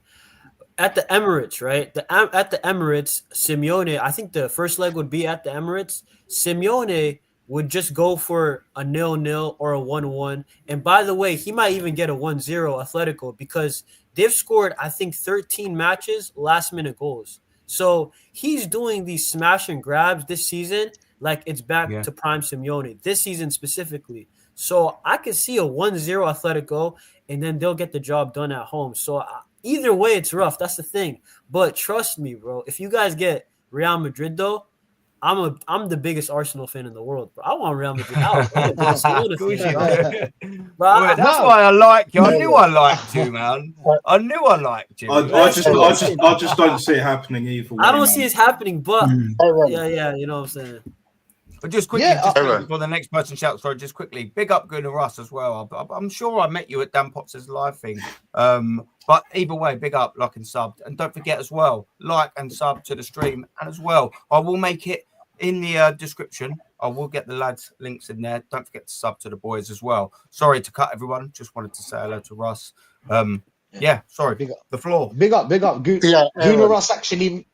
At the Emirates, right? At the Emirates, Simeone, I think the first leg would be at the Emirates. Simeone would just go for a 0-0 or a 1-1. And by the way, he might even get a 1-0 Atletico because they've scored, I think, 13 matches, last-minute goals. So he's doing these smash and grabs this season like it's back to prime Simeone, this season specifically. So I could see a 1-0 Atletico, and then they'll get the job done at home. So either way, it's rough. That's the thing. But trust me, bro, if you guys get Real Madrid, though, I'm the biggest Arsenal fan in the world, bro. I want Real Madrid out. That's why I like you. I knew I liked you, man. I knew I liked you. I just don't see it happening either. I don't see it happening, but yeah, you know what I'm saying. But just quickly, before the next person shouts, sorry, just quickly, big up Gunnar Russ as well. I'm sure I met you at Dan Potts' live thing. But either way, big up, like and sub. And don't forget as well, like and sub to the stream. And as well, I will make it in the description. I will get the lads' links in there. Don't forget to sub to the boys as well. Sorry to cut everyone. Just wanted to say hello to Russ. Sorry. Big up. The floor. Big up. Gunnar Russ actually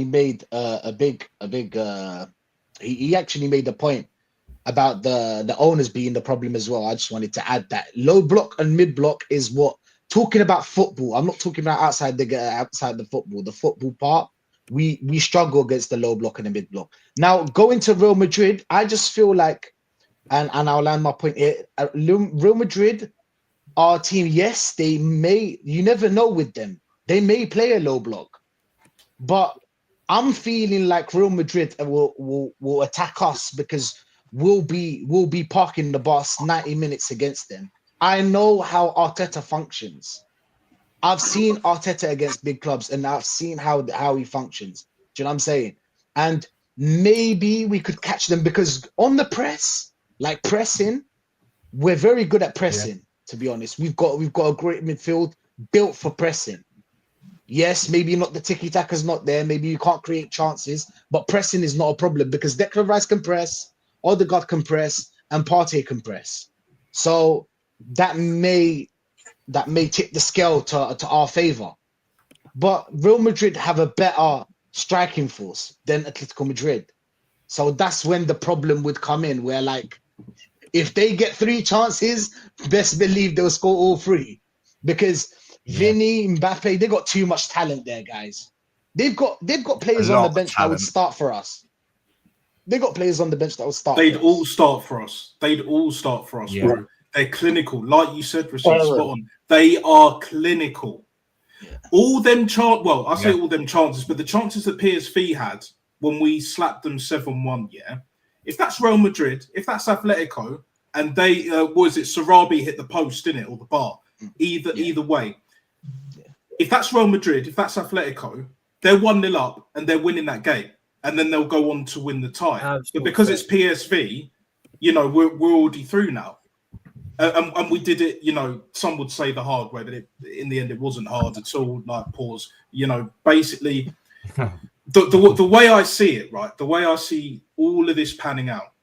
made a big he actually made a point about the owners being the problem as well. I just wanted to add that low block and mid block is what talking about football. I'm not talking about outside the football. The football part, we struggle against the low block and the mid block. Now going to Real Madrid, I just feel like, and I'll land my point here. Real Madrid, our team, yes, they may. You never know with them. They may play a low block, but I'm feeling like Real Madrid will attack us because we'll be parking the bus 90 minutes against them. I know how Arteta functions. I've seen Arteta against big clubs and I've seen how he functions. Do you know what I'm saying? And maybe we could catch them because on the press, like pressing, we're very good at pressing, to be honest. We've got a great midfield built for pressing. Yes, maybe not the tiki-taka's not there. Maybe you can't create chances, but pressing is not a problem because Declan Rice can press, Odegaard can press, and Partey can press. So that may tip the scale to our favor. But Real Madrid have a better striking force than Atletico Madrid. So that's when the problem would come in, where like if they get 3 chances, best believe they'll score all 3. Because Vinny, Mbappe, they got too much talent there, guys. They've got players on the bench that would start for us. They got players on the bench that would start. They'd all start for us. Bro. They're clinical, like you said, Rashid, spot on. They are clinical. Yeah. All them all them chances, but the chances that PSV had when we slapped them 7-1, if that's Real Madrid, if that's Atletico, and they Sarabi hit the post, didn't it, or the bar? Either way. If that's Real Madrid, if that's Atletico, they're 1-0 up and they're winning that game, and then they'll go on to win the tie. Absolutely. But because it's PSV, we're already through now, and we did it. Some would say the hard way, but in the end, it wasn't hard at all. Like pause. Basically, the way I see it, right? The way I see all of this panning out,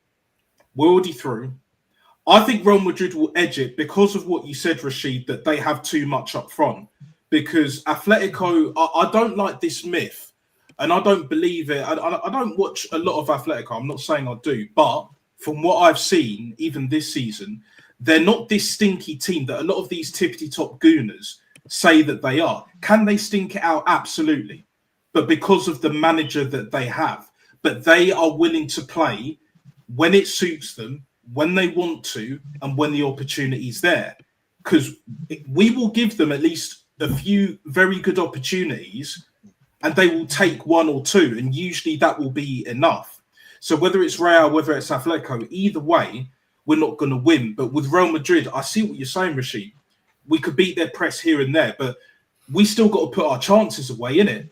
we're already through. I think Real Madrid will edge it because of what you said, Rashid, that they have too much up front. Because Atletico, I don't like this myth, and I don't believe it. I don't watch a lot of Atletico. I'm not saying I do, but from what I've seen, even this season, they're not this stinky team that a lot of these tippity-top gooners say that they are. Can they stink it out? Absolutely. But because of the manager that they have. But they are willing to play when it suits them, when they want to, and when the opportunity is there. Because we will give them at least a few very good opportunities and they will take 1 or 2, and usually that will be enough. So whether it's Real, whether it's Atletico, either way, we're not going to win. But with Real Madrid, I see what you're saying, Rashid. We could beat their press here and there, but we still got to put our chances away, innit?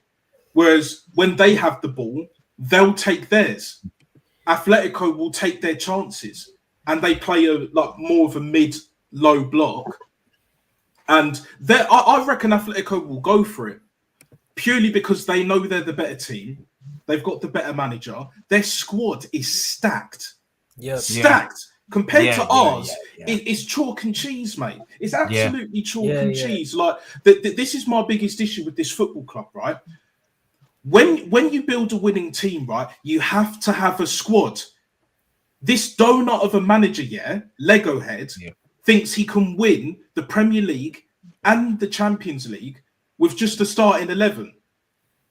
Whereas when they have the ball, they'll take theirs. Atletico will take their chances, and they play more of a low block. And I reckon Atletico will go for it purely because they know they're the better team. They've got the better manager. Their squad is stacked. Stacked. Compared to ours, it's chalk and cheese, mate. It's absolutely chalk and cheese. Like this is my biggest issue with this football club, right? When you build a winning team, right, you have to have a squad. This donut of a manager, Lego head, thinks he can win the Premier League and the Champions League with just a starting 11.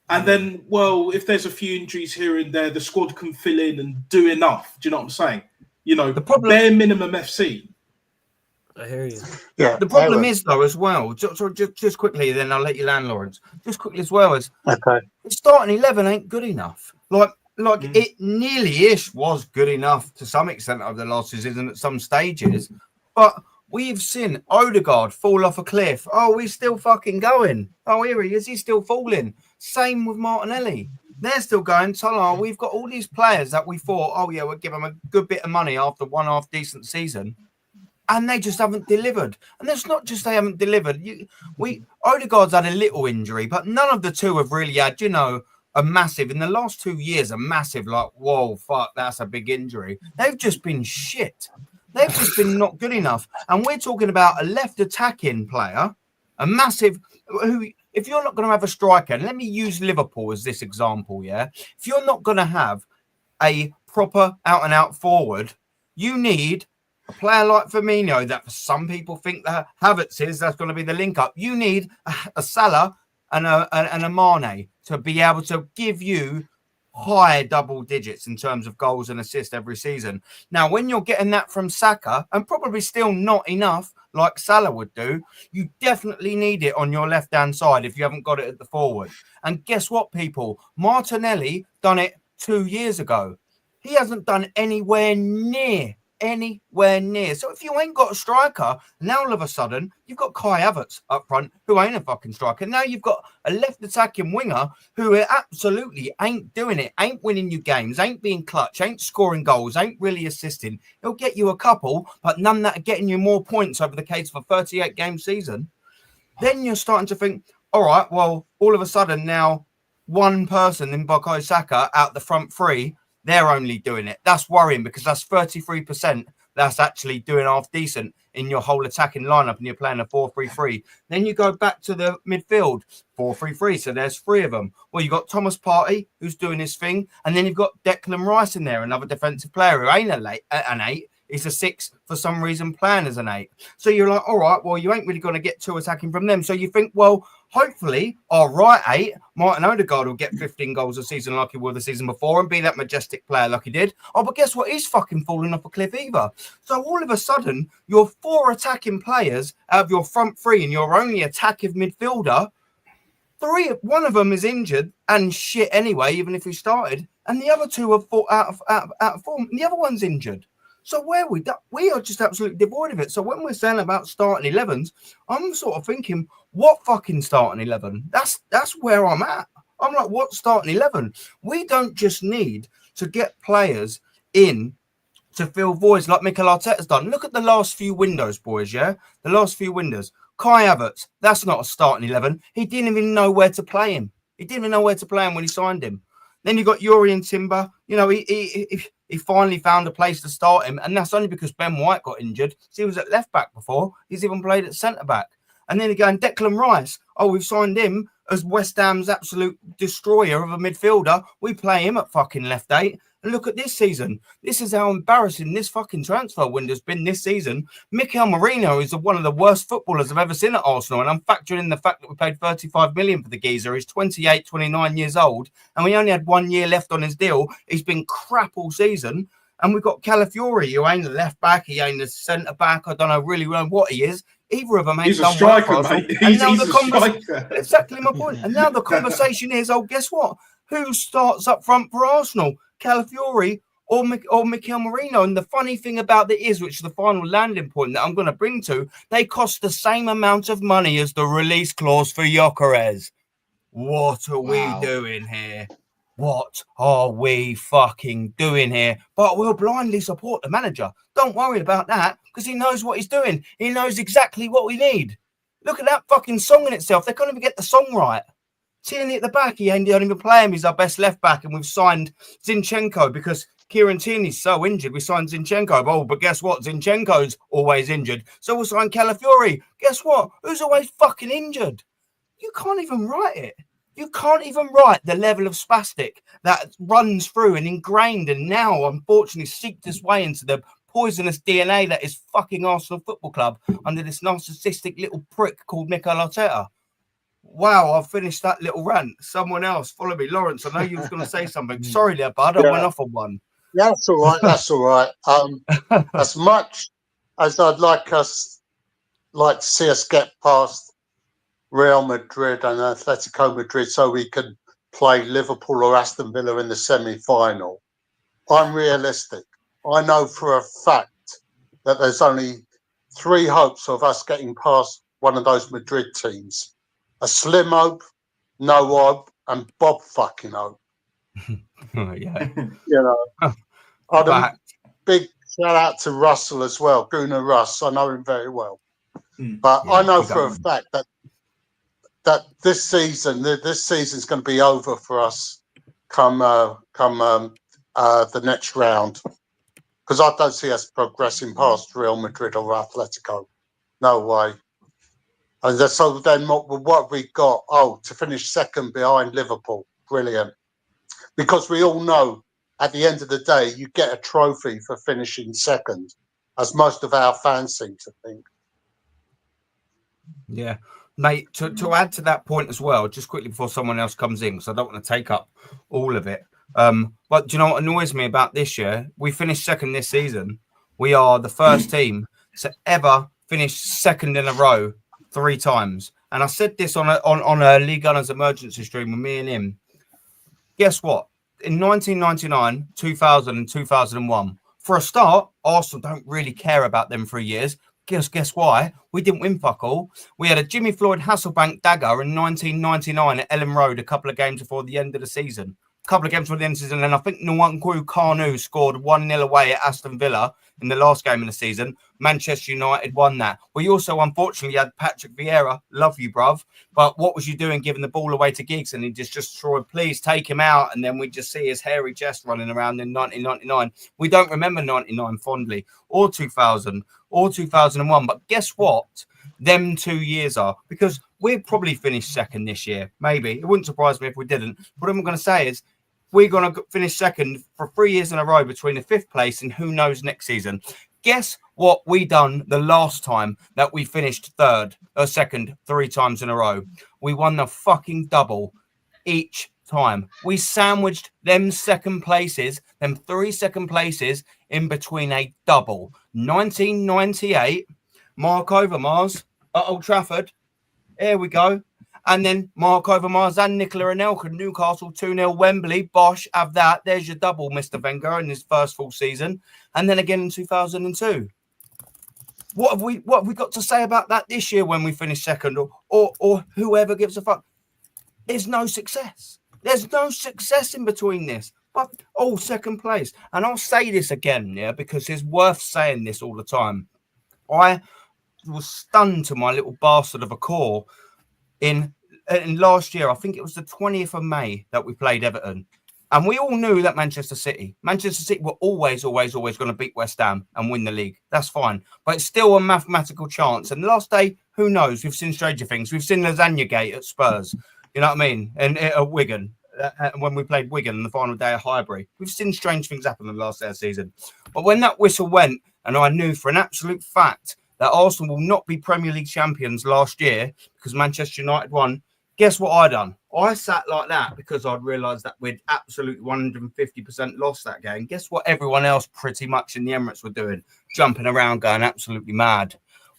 And then, well, if there's a few injuries here and there, the squad can fill in and do enough. Do you know what I'm saying? You know, the bare minimum FC. I hear you. Yeah. The problem is, though, as well, just quickly, then I'll let you land, Lawrence. Just quickly as well as the starting 11 ain't good enough. Like it nearly-ish was good enough to some extent over the last season at some stages, but we've seen Odegaard fall off a cliff. Oh, he's still fucking going. Oh, here he is. He's still falling. Same with Martinelli. They're still going. Salah, we've got all these players that we thought, oh, yeah, we'll give them a good bit of money after one half decent season. And they just haven't delivered. And it's not just they haven't delivered. Odegaard's had a little injury, but none of the two have really had, you know, a massive, in the last 2 years, a massive, like, whoa, fuck, that's a big injury. They've just been shit. They've just been not good enough. And we're talking about a left attacking player, a massive, who, if you're not going to have a striker, and let me use Liverpool as this example, yeah? If you're not going to have a proper out-and-out forward, you need a player like Firmino that for some people think that Havertz is, that's going to be the link-up. You need a Salah and a Mane to be able to give you high double digits in terms of goals and assists every season. Now, when you're getting that from Saka, and probably still not enough like Salah would do, you definitely need it on your left-hand side if you haven't got it at the forward. And guess what, people? Martinelli done it 2 years ago. He hasn't done anywhere near. So if you ain't got a striker, now all of a sudden you've got Kai Havertz up front who ain't a fucking striker. Now you've got a left attacking winger who absolutely ain't doing it, ain't winning you games, ain't being clutch, ain't scoring goals, ain't really assisting. He'll get you a couple, but none that are getting you more points over the case for 38 game season. Then you're starting to think, all right, well, all of a sudden now one person in Bukayo Saka out the front three, they're only doing it. That's worrying because that's 33% that's actually doing half decent in your whole attacking lineup and you're playing a 4-3-3. Then you go back to the midfield, 4-3-3. So there's three of them. Well, you've got Thomas Partey, who's doing his thing. And then you've got Declan Rice in there, another defensive player who ain't an 8. He's a 6 for some reason playing as an 8. So you're like, all right, well, you ain't really going to get 2 attacking from them. So you think, well, hopefully our right 8, Martin Odegaard, will get 15 goals a season like he will the season before and be that majestic player like he did. Oh, but guess what? He's fucking falling off a cliff either. So all of a sudden, your 4 attacking players out of your front 3 and your only attacking midfielder, one of them is injured and shit anyway, even if he started, and the other 2 are out of form, and the other one's injured. So we are just absolutely devoid of it. So when we're saying about starting 11s, I'm sort of thinking, what fucking starting 11? That's where I'm at. I'm like, what starting 11? We don't just need to get players in to fill voids like Mikel Arteta's done. Look at the last few windows, boys, yeah? The last few windows. Kai Havertz, that's not a starting 11. He didn't even know where to play him. He didn't even know where to play him when he signed him. Then you got Yuri and Timber. You know, he finally found a place to start him, and that's only because Ben White got injured. So he was at left back before. He's even played at centre back. And then again, Declan Rice. Oh, we've signed him as West Ham's absolute destroyer of a midfielder. We play him at fucking left 8. And look at this season. This is how embarrassing this fucking transfer window's been this season. Mikel Merino is one of the worst footballers I've ever seen at Arsenal. And I'm factoring in the fact that we paid 35 million for the geezer. He's 28, 29 years old. And we only had 1 year left on his deal. He's been crap all season. And we've got Calafiori, who ain't a left back. He ain't a centre back. I don't know really what he is. Either of them ain't done well for us. He's a striker. Exactly my point. And now the conversation is, oh, guess what? Who starts up front for Arsenal? Calafiori or Mikel Merino? And the funny thing about it is, which is the final landing point that I'm going to bring to, they cost the same amount of money as the release clause for Gyökeres. What are we doing here? what are we fucking doing here? But we'll blindly support the manager. Don't worry about that, because he knows what he's doing. He knows exactly what we need. Look at that fucking song in itself. They can't even get the song right. Tierney at the back, he ain't even play him. He's our best left back, and we've signed Zinchenko because Kieran Tierney's so injured. We signed Zinchenko. Oh, but guess what? Zinchenko's always injured. So we'll sign Calafiori. Guess what? Who's always fucking injured? You can't even write it. You can't even write the level of spastic that runs through and ingrained and now, unfortunately, seeped its way into the poisonous DNA that is fucking Arsenal Football Club under this narcissistic little prick called Mikel Arteta. Wow, I've finished that little rant. Someone else, follow me. Lawrence, I know you was going to say something. Sorry there, bud. I went off on one. That's all right. That's all right. As much as I'd like to see us get past Real Madrid and Atletico Madrid so we can play Liverpool or Aston Villa in the semi-final, I'm realistic. I know for a fact that there's only 3 hopes of us getting past one of those Madrid teams. A slim hope, no hope, and Bob fucking hope. Yeah. Big shout out to Russell as well, Gunnar Russ. I know him very well. But I know for a fact that this season's going to be over for us come the next round, because I don't see us progressing past Real Madrid or Atletico. No way. And so then what we got? Oh, to finish second behind Liverpool. Brilliant. Because we all know at the end of the day, you get a trophy for finishing second, as most of our fans seem to think. Yeah. Mate, to add to that point as well, just quickly before someone else comes in, because I don't want to take up all of it. But do you know what annoys me about this year? We finished second this season. We are the first team to ever finish second in a row 3 times. And I said this on a League Gunners emergency stream with me and him. Guess what? In 1999, 2000 and 2001, for a start, Arsenal don't really care about them 3 years. Guess why? We didn't win fuck all. We had a Jimmy Floyd Hasselbank dagger in 1999 at Ellen Road a couple of games before the end of the season. And I think Nwankwo Kanu scored 1-0 away at Aston Villa in the last game of the season. Manchester United won that. We also, unfortunately, had Patrick Vieira. Love you, bruv. But what was you doing giving the ball away to Giggs? And he just destroyed, please take him out. And then we just see his hairy chest running around in 1999. We don't remember 99 fondly, or 2000, or 2001. But guess what? Them 2 years are, because we'd probably finish second this year. Maybe. It wouldn't surprise me if we didn't. But what I'm going to say is, we're going to finish second for 3 years in a row between the 5th place and who knows next season. Guess what we done the last time that we finished second 3 times in a row? We won the fucking double each time. We sandwiched them 2nd places, them 3 2nd places in between a double. 1998, Mark Overmars at Old Trafford. Here we go. And then Mark Overmars and Nicola Anelka, Newcastle 2-0, Wembley, Bosch, have that. There's your double, Mr. Wenger, in his first full season. And then again in 2002. What have we got to say about that this year when we finish second or whoever gives a fuck? There's no success. There's no success in between this. But, 2nd place. And I'll say this again, yeah, because it's worth saying this all the time. I was stunned to my little bastard of a core in last year. I think it was the 20th of May that we played Everton. And we all knew that Manchester City were always going to beat West Ham and win the league. That's fine. But it's still a mathematical chance. And the last day, who knows? We've seen stranger things. We've seen Lasagna Gate at Spurs. You know what I mean? And at Wigan, when we played Wigan on the final day of Highbury. We've seen strange things happen in the last day of the season. But when that whistle went, and I knew for an absolute fact that Arsenal will not be Premier League champions last year because Manchester United won, guess what I done? I sat like that because I'd realised that we'd absolutely 150% lost that game. Guess what everyone else pretty much in the Emirates were doing? Jumping around, going absolutely mad.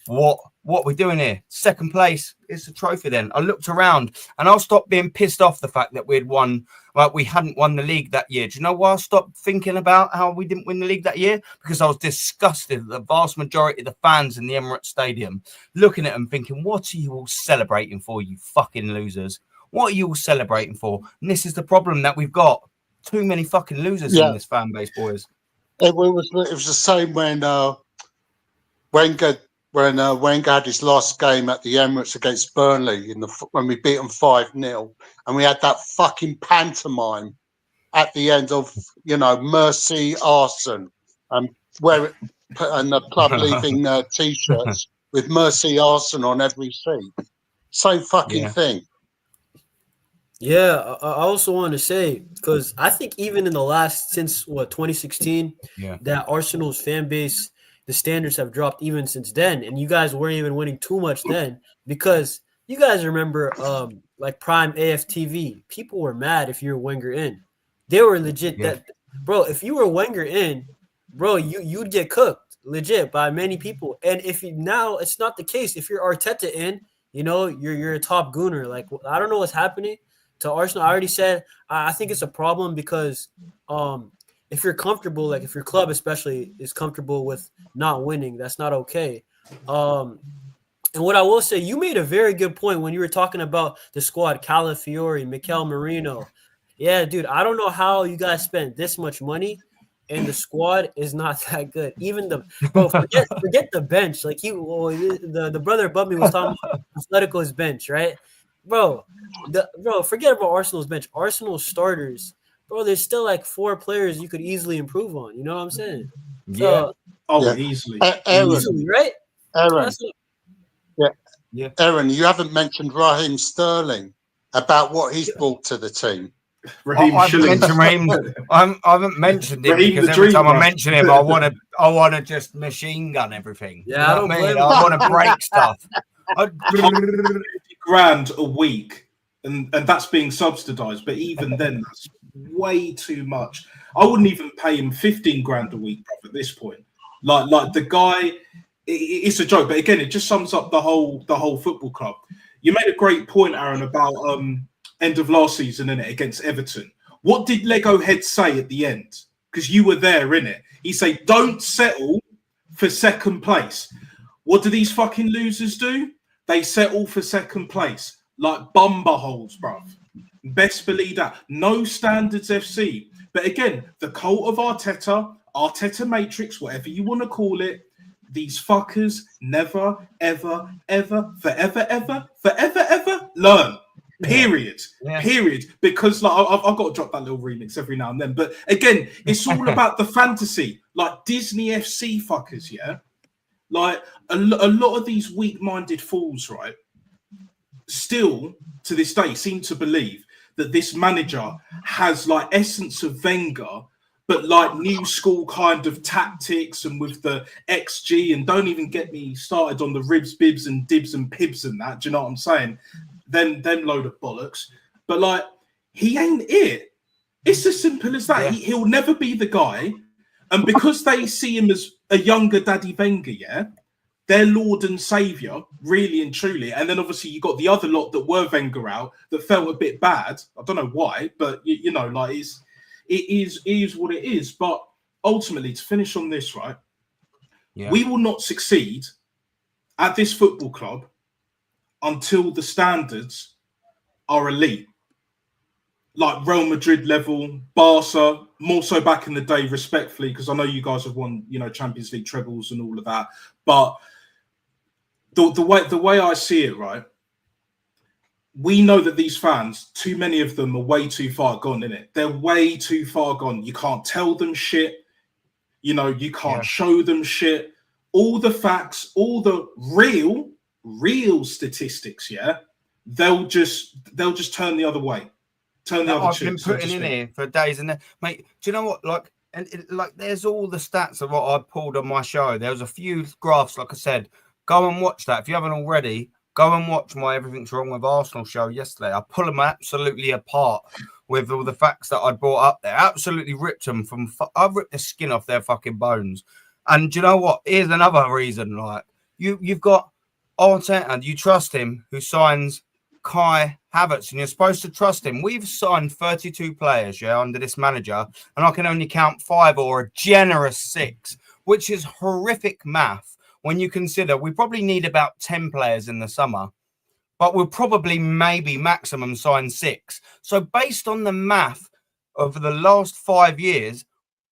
What are we doing here? 2nd place. It's a trophy then. I looked around and I'll stop being pissed off the fact that we hadn't won the league that year. Do you know why I stopped thinking about how we didn't win the league that year? Because I was disgusted at the vast majority of the fans in the Emirates Stadium, looking at them thinking, what are you all celebrating for, you fucking losers? What are you all celebrating for? And this is the problem that we've got. too many fucking losers in this fan base, boys. It was the same when Wenger had his last game at the Emirates against Burnley when we beat them 5-0, and we had that fucking pantomime at the end of Mercy Arson, and the club leaving t-shirts with Mercy Arson on every seat. Same fucking thing. Yeah, I also want to say, because I think even in the last, since 2016, that Arsenal's fan base, the standards have dropped even since then. And you guys weren't even winning too much then, because you guys remember like prime AFTV. People were mad if you were Wenger in. They were legit that, bro, if you were Wenger in, bro, you'd get cooked legit by many people. And if now it's not the case, if you're Arteta in, you're a top gooner. Like, I don't know what's happening to Arsenal. I already said I think it's a problem because if you're comfortable, like if your club especially is comfortable with not winning, that's not okay. And what I will say, you made a very good point when you were talking about the squad, Calafiori, Mikel Merino. Yeah, dude, I don't know how you guys spent this much money and the squad is not that good. Even forget the bench. Like the brother above me was talking about Atletico's bench, right? Bro, forget about Arsenal's bench. Arsenal's starters, bro, there's still like 4 players you could easily improve on. You know what I'm saying? Easily. Easily, right? Aaron. Aaron, you haven't mentioned Raheem Sterling about what he's brought to the team. I haven't mentioned him because every time I mention him, I want to just machine gun everything. Yeah, I want to break stuff. £50,000 a week, and that's being subsidized, but even then that's way too much. I wouldn't even pay him £15,000 a week, bro, at this point. Like the guy, it's a joke, but again, it just sums up the whole football club. You made a great point, Aaron, about end of last season, innit, against Everton. What did Lego Head say at the end? Because you were there, innit? He said, don't settle for second place. What do these fucking losers do? They settle for second place like bumper holes, bruv. Best believe that. No standards FC. But again, the cult of Arteta Matrix, whatever you want to call it, these fuckers never, ever, ever, forever, ever learn. Period. Period. Because like I've got to drop that little remix every now and then. But again, it's all about the fantasy. Like Disney FC fuckers, yeah? Like a lot of these weak-minded fools, right, still to this day seem to believe that this manager has like essence of Wenger, but like new school kind of tactics and with the XG, and don't even get me started on the ribs, bibs and dibs and pibs and that. Do you know what I'm saying? Them load of bollocks. But like, he ain't it. It's as simple as that. He'll never be the guy. And because they see him as a younger Daddy Wenger, their Lord and Saviour, really and truly. And then obviously you got the other lot that were Wenger out that felt a bit bad. I don't know why, but you know, like it is what it is. But ultimately, to finish on this, right? We will not succeed at this football club until the standards are elite. Like Real Madrid level, Barca, more so back in the day, respectfully, because I know you guys have won, Champions League trebles and all of that. But the way I see it, right, we know that these fans, too many of them are way too far gone, innit? They're way too far gone. You can't tell them shit. You can't show them shit. All the facts, all the real statistics, they'll just turn the other way. I've been putting in here for days, and mate, do you know what? Like, there's all the stats of what I pulled on my show. There was a few graphs, like I said. Go and watch that if you haven't already. Go and watch my Everything's Wrong with Arsenal show yesterday. I pull them absolutely apart with all the facts that I brought up there. Absolutely ripped them I've ripped the skin off their fucking bones. And do you know what? Here's another reason. Like, you've got Arteta, and you trust him, who signs Kai Havertz, and you're supposed to trust him. We've signed 32 players, under this manager, and I can only count 5 or a generous 6, which is horrific math when you consider we probably need about 10 players in the summer, but we'll probably maybe maximum sign 6. So based on the math over the last 5 years,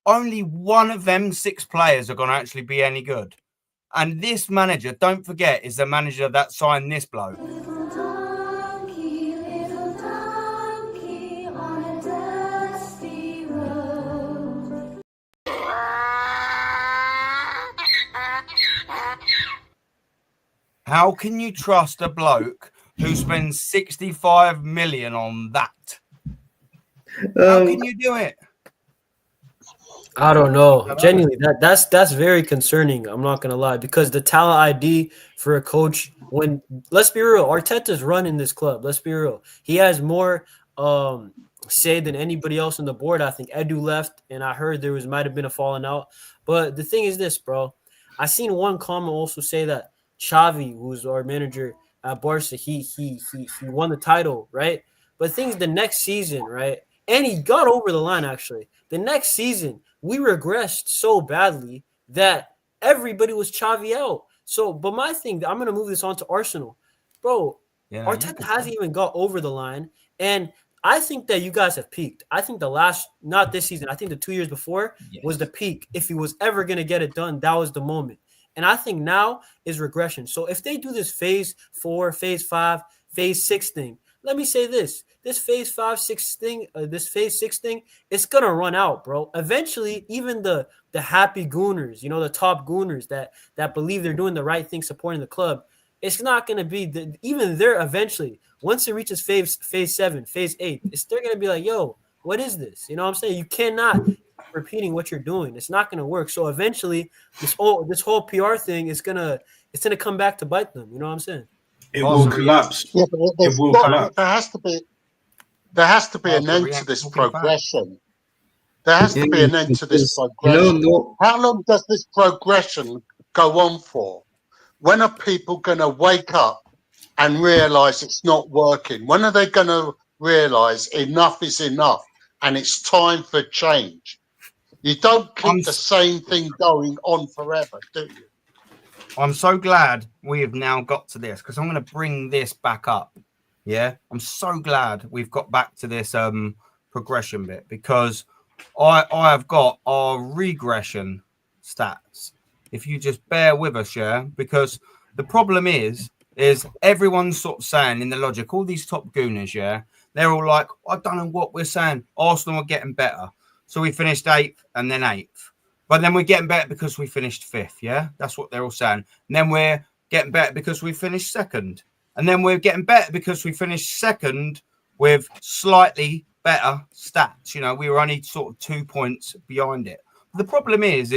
only one of them 6 players are going to actually be any good. And this manager, don't forget, is the manager that signed this bloke. How can you trust a bloke who spends 65 million on that? How can you do it? I don't know. Genuinely, that's very concerning. I'm not gonna lie, because the talent ID for a coach, when let's be real, Arteta's running this club. Let's be real. He has more say than anybody else on the board. I think Edu left, and I heard might have been a falling out. But the thing is this, bro. I seen one comment also say that Xavi, who's our manager at Barca, he won the title, right? But things the next season, right? And he got over the line, actually. The next season, we regressed so badly that everybody was Xavi out. So, but my thing, I'm going to move this on to Arsenal. Bro, Arteta hasn't even got over the line. And I think that you guys have peaked. I think not this season, I think the 2 years before was the peak. If he was ever going to get it done, that was the moment. And I think now is regression. So if they do this phase 4, phase 5, phase 6 thing, let me say this phase 5, 6 thing, this phase 6 thing, it's going to run out, bro. Eventually, even the happy gooners, the top gooners that believe they're doing the right thing, supporting the club, it's not going to be even there eventually. Once it reaches phase 7, phase 8, they're going to be like, yo, what is this? You know what I'm saying? You cannot repeating what you're doing. It's not going to work. So eventually this whole PR thing is going to come back to bite them. You know what I'm saying? It will collapse. Yeah, but it will collapse. There has to be an end to this progression. There has to be an end to this progression. How long does this progression go on for? When are people going to wake up and realize it's not working? When are they going to realize enough is enough and it's time for change? You don't keep the same thing going on forever, do you? I'm so glad we have now got to this, because I'm going to bring this back up. Yeah, I'm so glad we've got back to this progression bit, because I have got our regression stats. If you just bear with us, yeah, because the problem is everyone's sort of saying in the logic, all these top gooners, yeah, they're all like, I don't know what we're saying. Arsenal are getting better. So we finished 8th and then 8th. But then we're getting better because we finished 5th, yeah? That's what they're all saying. And then we're getting better because we finished 2nd. And then we're getting better because we finished 2nd with slightly better stats. We were only sort of 2 points behind it. The problem is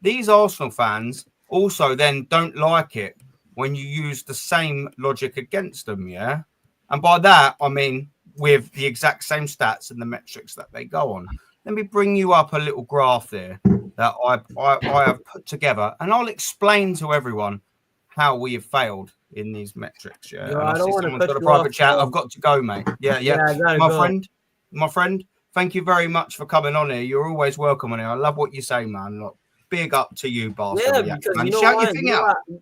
these Arsenal fans also then don't like it when you use the same logic against them, yeah? And by that, I mean with the exact same stats and the metrics that they go on. Let me bring you up a little graph there that I have put together, and I'll explain to everyone how we have failed in these metrics. Yeah, I don't want to cut got a you private off, chat. I've got to go, mate. Yeah. My friend. Thank you very much for coming on here. You're always welcome on here. I love what you say, man. Look, big up to you, Barcelona. Yeah, because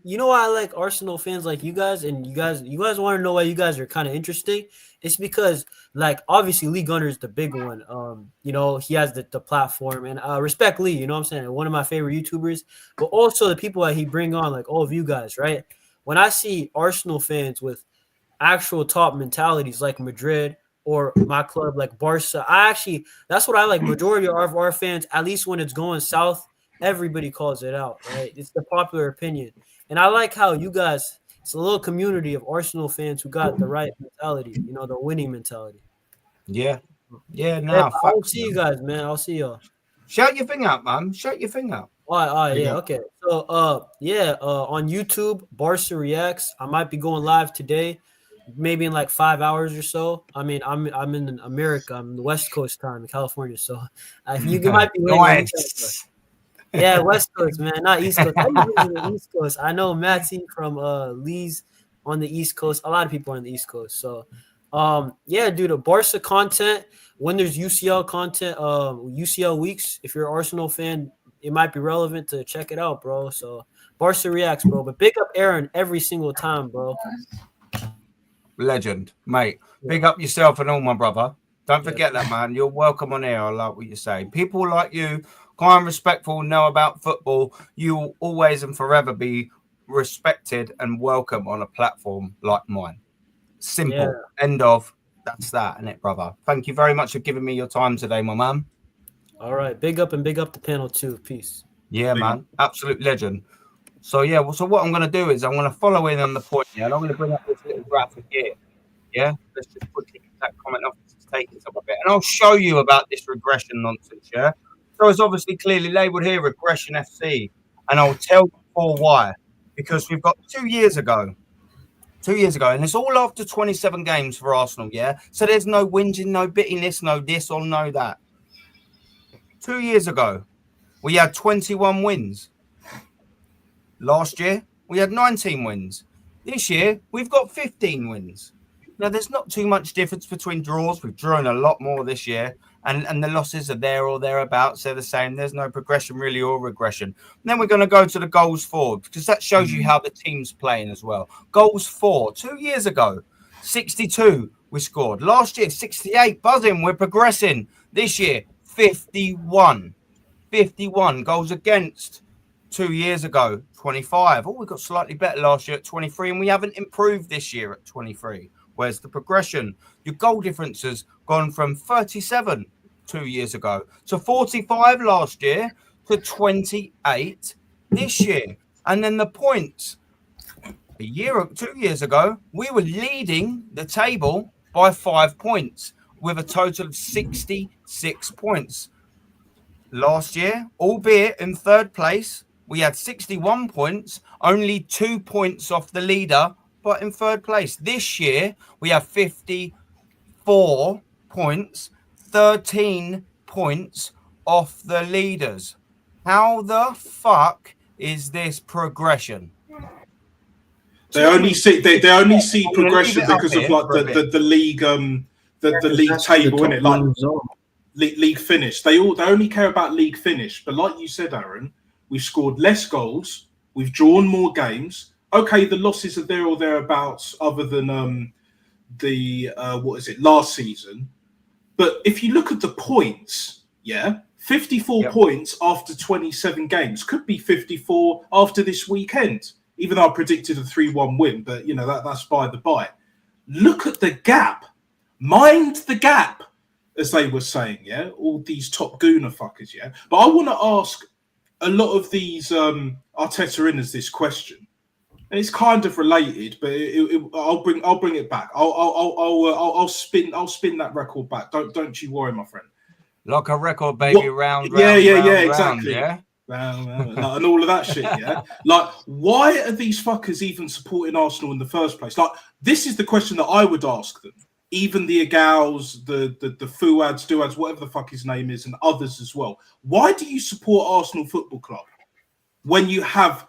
you know why I like Arsenal fans like you guys, and you guys want to know why you guys are kind of interesting. It's because, like, obviously Lee Gunner is the big one. He has the platform, and respect Lee. You know what I'm saying? One of my favorite YouTubers, but also the people that he bring on, like all of you guys, right? When I see Arsenal fans with actual top mentalities like Madrid or my club like Barca, that's what I like. Majority of our fans, at least when it's going south, everybody calls it out, right? It's the popular opinion. And I like how you guys, it's a little community of Arsenal fans who got the right mentality, the winning mentality. Yeah. No, I'll see you guys, man. I'll see y'all. Shout your thing out, man. Shout your thing out. All right, yeah, okay. So, on YouTube, Barca Reacts. I might be going live today, maybe in like 5 hours or so. I mean, I'm in America. I'm in the West Coast time in California, so you might be waiting. Yeah, West Coast, man, not East Coast. I'm on the East Coast. I know Matty from Lee's on the East Coast. A lot of people are on the East Coast. So, dude, the Barca content, when there's UCL content, UCL weeks, if you're an Arsenal fan, it might be relevant to check it out, bro. So, Barca Reacts, bro. But big up Aaron every single time, bro. Legend, mate. Big up yourself and all, my brother. Don't forget that, man. You're welcome on here. I like what you're saying. People like you, kind, respectful, know about football. You will always and forever be respected and welcome on a platform like mine. Simple. Yeah. End of. That's that, innit, brother? Thank you very much for giving me your time today, my man. All right. Big up and big up the panel too. Peace. Yeah, man. Absolute legend. So, yeah, well, so what I'm going to do is I'm going to follow in on the point here, and I'm going to bring up this little graphic here. Yeah? Let's just quickly get that comment off. It's taking some of it. And I'll show you about this regression nonsense, yeah? So it's obviously clearly labelled here, Regression FC. And I'll tell you for why. Because we've got 2 years ago, and it's all after 27 games for Arsenal, yeah? So there's no whinging, no bittiness, no this or no that. 2 years ago, we had 21 wins. Last year, we had 19 wins. This year, we've got 15 wins. Now, there's not too much difference between draws. We've drawn a lot more this year, and the losses are there or thereabouts. They're the same. There's no progression really or regression. And then we're going to go to the goals for, because that shows you how the team's playing as well. Goals for 2 years ago, 62 we scored. Last year, 68. Buzzing. We're progressing. This year, 51. 51 goals against. 2 years ago, 25. Oh, we got slightly better last year at 23, and we haven't improved this year at 23. Where's the progression? Your goal difference has gone from 37 2 years ago to 45 last year to 28 this year. And then the points. 2 years ago, we were leading the table by 5 points with a total of 66 points. Last year, albeit in third place, we had 61 points, only 2 points off the leader, but in third place. This year, we have 54 points, 13 points off the leaders. How the fuck is this progression? They only see progression because of like the league the league table, innit? Like league finish. They only care about league finish. But like you said, Aaron, we've scored less goals, we've drawn more games. Okay, the losses are there or thereabouts, other than last season. But if you look at the points, 54 points after 27 games, could be 54 after this weekend. Even though I predicted a 3-1 win, but that's by the by. Look at the gap. Mind the gap, as they were saying, all these top gooner fuckers, But I want to ask a lot of these Arteta-inners this question, and it's kind of related, but I'll bring it back. I'll spin that record back. Don't you worry, my friend. Like a record, baby, round, exactly. Yeah. And all of that shit, Like, why are these fuckers even supporting Arsenal in the first place? Like, this is the question that I would ask them. Even the Agaus, the Fuads, Duads, whatever the fuck his name is, and others as well. Why do you support Arsenal Football Club when you have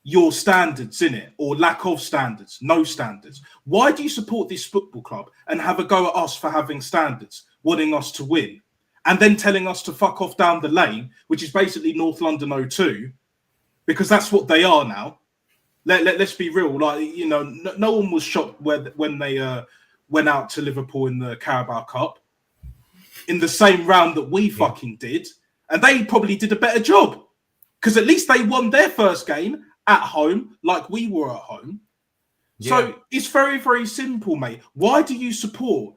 your standards in it, or lack of standards, no standards? Why do you support this football club and have a go at us for having standards, wanting us to win, and then telling us to fuck off down the lane, which is basically North London O2, because that's what they are now. Let's be real. Like, no one was shocked when they went out to Liverpool in the Carabao Cup in the same round that we fucking did, and they probably did a better job because at least they won their first game at home, like we were at home. So it's very, very simple, mate. Why do you support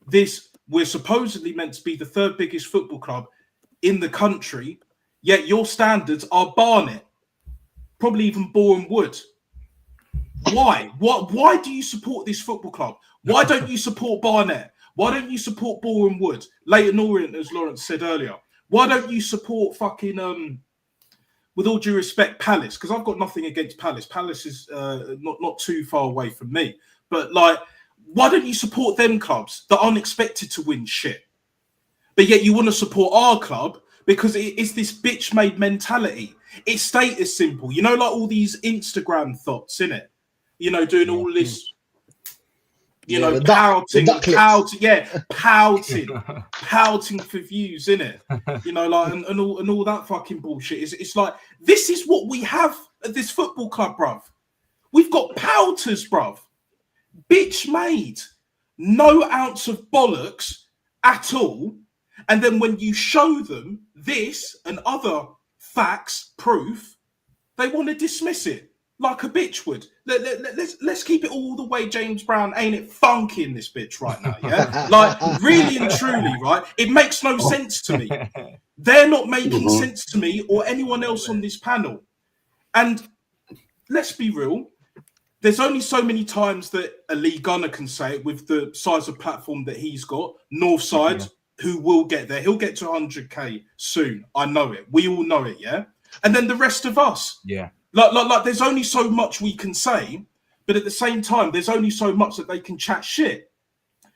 this? We're supposedly meant to be the third biggest football club in the country, yet your standards are Barnet, probably even Boreham Wood. Why? Why do you support this football club? Why don't you support Barnet? Why don't you support Boreham Wood, Leyton Orient, as Lawrence said earlier? Why don't you support fucking with all due respect, Palace? Because I've got nothing against Palace. Palace is not too far away from me, but like, why don't you support them clubs that aren't expected to win shit? But yet you want to support our club because it's this bitch-made mentality. It's status simple. Like all these Instagram thoughts, innit? Doing all this, pouting for views, innit? Like, and all that fucking bullshit. It's like, this is what we have at this football club, bruv. We've got pouters, bruv. Bitch made, no ounce of bollocks, at all. And then when you show them this and other facts, proof, they want to dismiss it like a bitch would. Let's keep it all the way James Brown, ain't it funky in this bitch right now, yeah? Like, really and truly, right? It makes no sense to me. They're not making sense to me or anyone else on this panel. And let's be real, there's only so many times that a Lee Gunner can say it with the size of platform that he's got. Northside, who will get there. He'll get to 100K soon. I know it. We all know it, yeah? And then the rest of us. Yeah. Like there's only so much we can say, but at the same time, there's only so much that they can chat shit.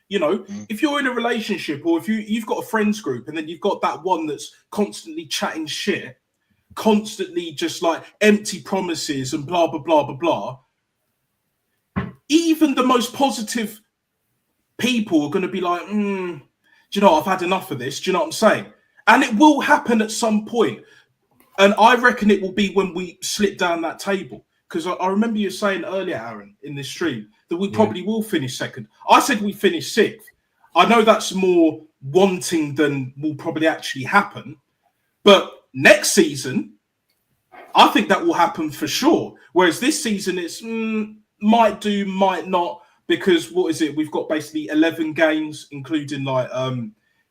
You know, if you're in a relationship or if you've got a friends group and then you've got that one that's constantly chatting shit, constantly just like empty promises and blah, blah, blah, blah, blah, even the most positive people are going to be like, do you know, I've had enough of this. Do you know what I'm saying? And it will happen at some point. And I reckon it will be when we slip down that table. Because I remember you saying earlier, Aaron, in this stream, that we probably will finish second. I said we finish sixth. I know that's more wanting than will probably actually happen. But next season, I think that will happen for sure. Whereas this season, it's might do, might not. Because what is it? We've got basically 11 games, including like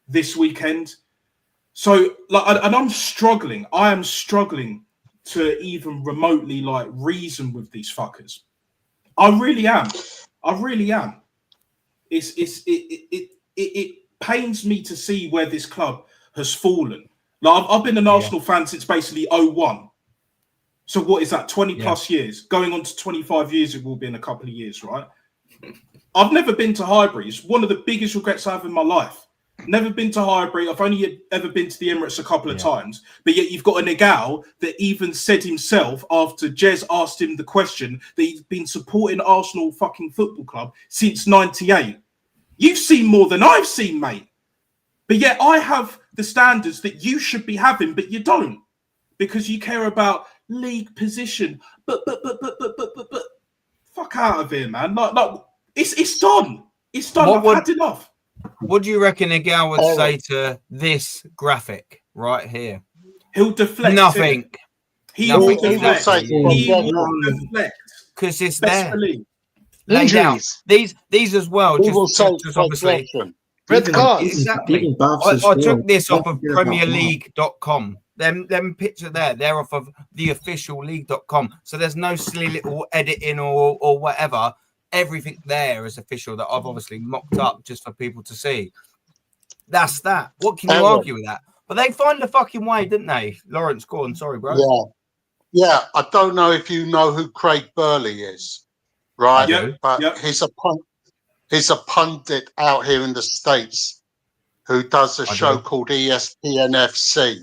this weekend. So, like, and I'm struggling. I am struggling to even remotely like reason with these fuckers. I really am. I really am. It pains me to see where this club has fallen. Like, I've been an Arsenal fan since basically 01. So what is that? 20 plus years, going on to 25 years. It will be in a couple of years, right? I've never been to Highbury. It's one of the biggest regrets I have in my life. Never been to Highbury. I've only ever been to the Emirates a couple of times. But yet you've got a Nagao that even said himself after Jez asked him the question that he's been supporting Arsenal fucking football club since 98. You've seen more than I've seen, mate. But yet I have the standards that you should be having, but you don't. Because you care about league position. But fuck out of here, man. Like it's done. It's done. I've had enough. What do you reckon Nagao would say to this graphic right here? He'll deflect. Nothing. He will deflect. Because it's there. Laid out. These as well. Just obviously. Red cards. Exactly. I took this off of PremierLeague.com. Them picture there, they're off of the official league.com. So there's no silly little editing or whatever. Everything there is official that I've obviously mocked up just for people to see. That's that. What can you argue with that? But they find a fucking way, didn't they? Lawrence, go on. Sorry, bro. Yeah. I don't know if you know who Craig Burley is, right? But he's a pundit out here in the States who does a show called ESPN FC.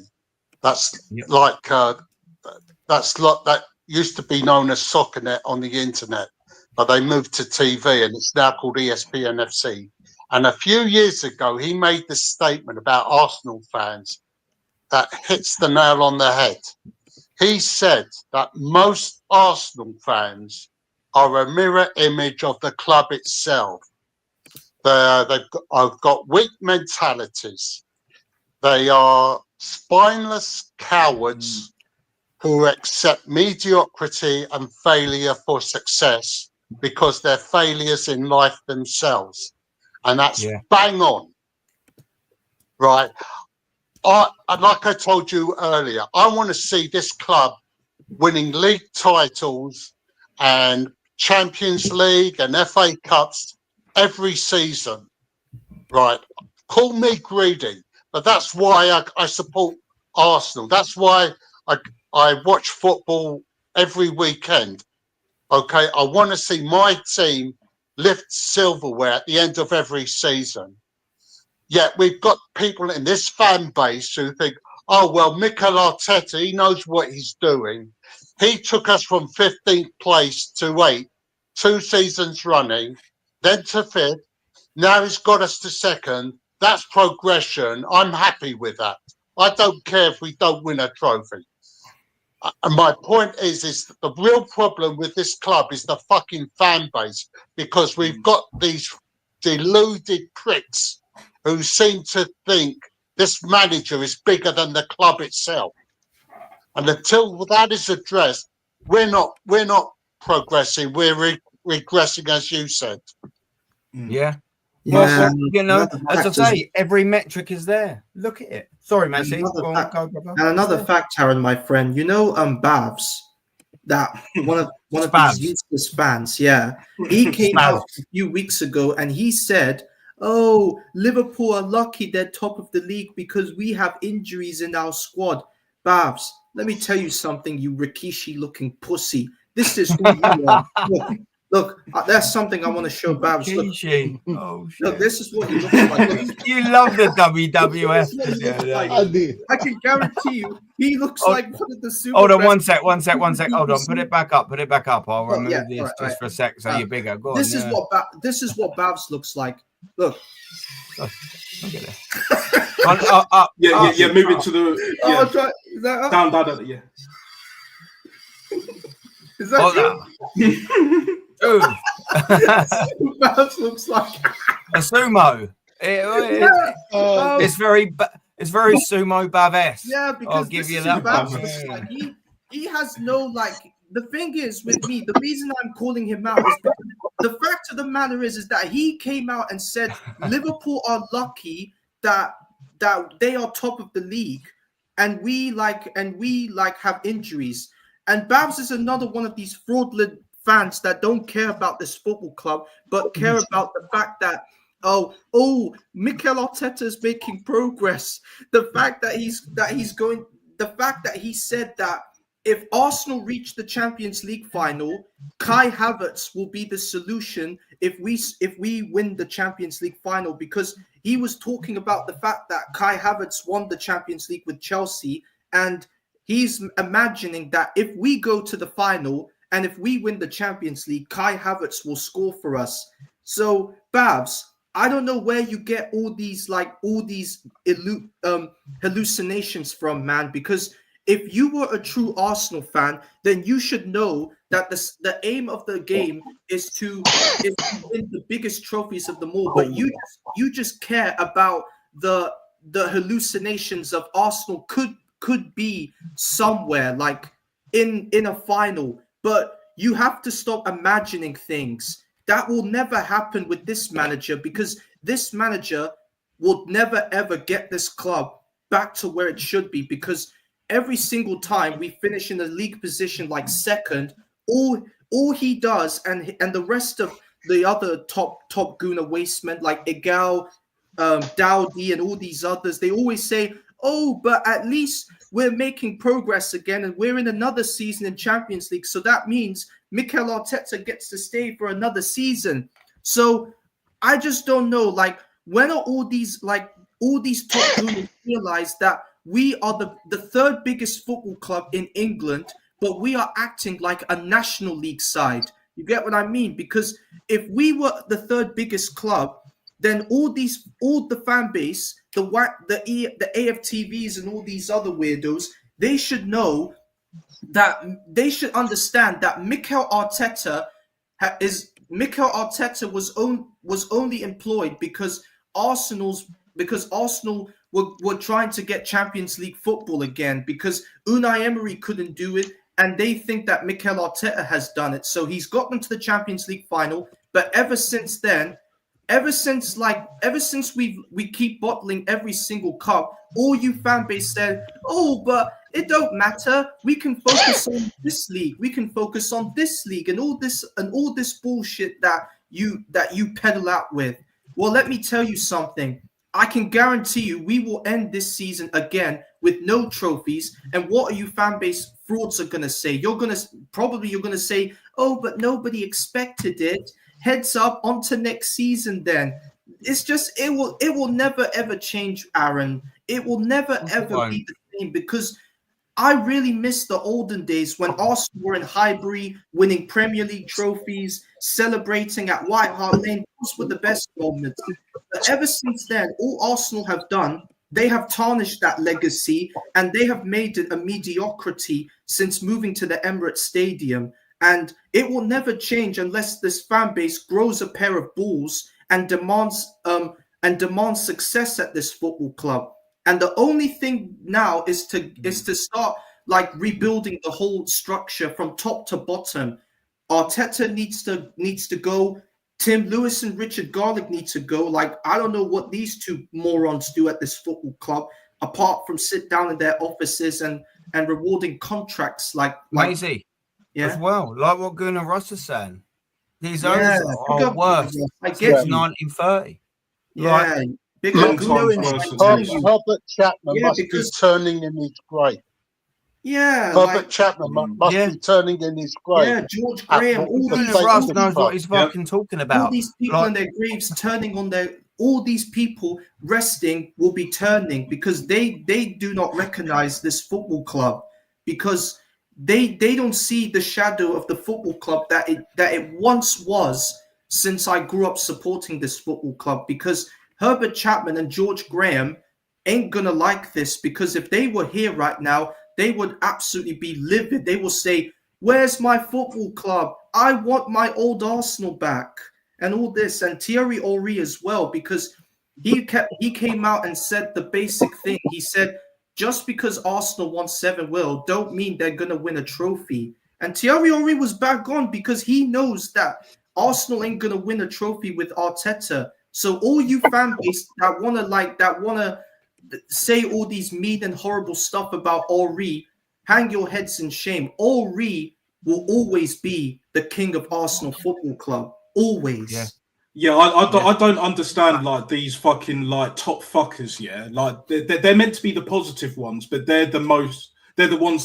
That's like that used to be known as SoccerNet on the internet. But they moved to TV and it's now called ESPN FC. And a few years ago, he made this statement about Arsenal fans that hits the nail on the head. He said that most Arsenal fans are a mirror image of the club itself. They've got weak mentalities. They are spineless cowards who accept mediocrity and failure for success because they're failures in life themselves. And that's bang on. Right. Like I told you earlier, I want to see this club winning league titles and Champions League and FA Cups every season. Right. Call me greedy, but that's why I support Arsenal. That's why I watch football every weekend. Okay, I want to see my team lift silverware at the end of every season. Yet we've got people in this fan base who think, oh, well, Mikel Arteta, he knows what he's doing. He took us from 15th place to 8th, 2 seasons running, then to 5th. Now he's got us to 2nd. That's progression. I'm happy with that. I don't care if we don't win a trophy. And my point is the real problem with this club is the fucking fan base, because we've got these deluded pricks who seem to think this manager is bigger than the club itself. And until that is addressed, we're not progressing. We're regressing, as you said. Yeah. Yeah, Well, you know, another as I fact say, every metric is there. Look at it. Sorry, Messi. And another fact, Aaron, my friend, you know, Babs, that one of these useless fans, yeah, he came out a few weeks ago and he said, "Oh, Liverpool are lucky they're top of the league because we have injuries in our squad." Babs, let me tell you something, you Rikishi-looking pussy. This is who you are. Look, that's something I want to show Babs. Look, look, this is what he looks like. Look. You love the WWF. I can guarantee you, he looks like one of the super. Hold on, one sec. Hold on, put it back up. I'll remove this right, just for a sec, so you're bigger. Go this on. This is what Babs looks like. Look. Look at it. Yeah, move it to the. Yeah. Try, is that up? Down, yeah. Is that Dude. Babs looks like a sumo. It's very sumo Bav-esque. Yeah, because I'll give you that. Babs looks like he has no like. The thing is with me, the reason I'm calling him out is because the fact of the matter is that he came out and said Liverpool are lucky that they are top of the league, and we have injuries. And Babs is another one of these fraudulent fans that don't care about this football club, but care about the fact that Mikel Arteta is making progress. The fact that he said that if Arsenal reach the Champions League final, Kai Havertz will be the solution if we win the Champions League final, because he was talking about the fact that Kai Havertz won the Champions League with Chelsea, and he's imagining that if we go to the final and if we win the Champions League, Kai Havertz will score for us. So, Babs, I don't know where you get all these hallucinations from, man, because if you were a true Arsenal fan, then you should know that the aim of the game is to win the biggest trophies of them all. But you just care about the hallucinations of Arsenal could be somewhere like in a final. But you have to stop imagining things. That will never happen with this manager, because this manager will never ever get this club back to where it should be, because every single time we finish in a league position like second, all he does and the rest of the other top Guna wastemen like Egal, Dowdy and all these others, they always say, "Oh, but at least we're making progress again and we're in another season in Champions League. So that means Mikel Arteta gets to stay for another season." So I just don't know, like, when are all these top Gunas realize that we are the third biggest football club in England, but we are acting like a National League side. You get what I mean? Because if we were the third biggest club, then all the fan base, the AFTVs and all these other weirdos, they should know that they should understand that Mikel Arteta was only employed because Arsenal were trying to get Champions League football again, because Unai Emery couldn't do it, and they think that Mikel Arteta has done it. So he's got them to the Champions League final. But ever since then, ever since we keep bottling every single cup, all you fan base said, "Oh, but it don't matter. We can focus on this league. We can focus on this league," and all this bullshit that you peddle out with. Well, let me tell you something. I can guarantee you we will end this season again with no trophies. And what are you fan base frauds are going to say? You're going to say, "Oh, but nobody expected it. Heads up, on to next season then." It's just, it will never ever change, Aaron. It will never ever be the same, because I really miss the olden days when Arsenal were in Highbury, winning Premier League trophies, celebrating at White Hart Lane. Those were the best moments. But ever since then, all Arsenal have done, they have tarnished that legacy, and they have made it a mediocrity since moving to the Emirates Stadium. And it will never change unless this fan base grows a pair of balls and demands and demand success at this football club. And the only thing now is to start like rebuilding the whole structure from top to bottom. Arteta needs to go. Tim Lewis and Richard Garlick need to go. Like, I don't know what these two morons do at this football club apart from sit down in their offices and rewarding contracts like Maisie, as well, like what Gunnar Ross is saying. These owners are worse since 1930. Yeah, Herbert Chapman must be turning in his grave. Yeah, Herbert Chapman must be turning in his grave. Yeah, George Graham. All these Ross knows what he's fucking talking about. All these people in their graves turning on their. All these people resting will be turning because they do not recognize this football club because they don't see the shadow of the football club that it once was since I grew up supporting this football club, because Herbert Chapman and George Graham ain't gonna like this, because if they were here right now, they would absolutely be livid. They will say, "Where's my football club? I want my old Arsenal back," and all this. And Thierry Henry as well, because he came out and said the basic thing. He said, just because Arsenal won 7-0 don't mean they're gonna win a trophy. And Thierry Henry was back on because he knows that Arsenal ain't gonna win a trophy with Arteta. So all you fan base that wanna say all these mean and horrible stuff about Henry, hang your heads in shame. Henry will always be the king of Arsenal Football Club. Always. Yeah, I don't understand like these fucking like top fuckers. Yeah, like they're meant to be the positive ones, but they're the ones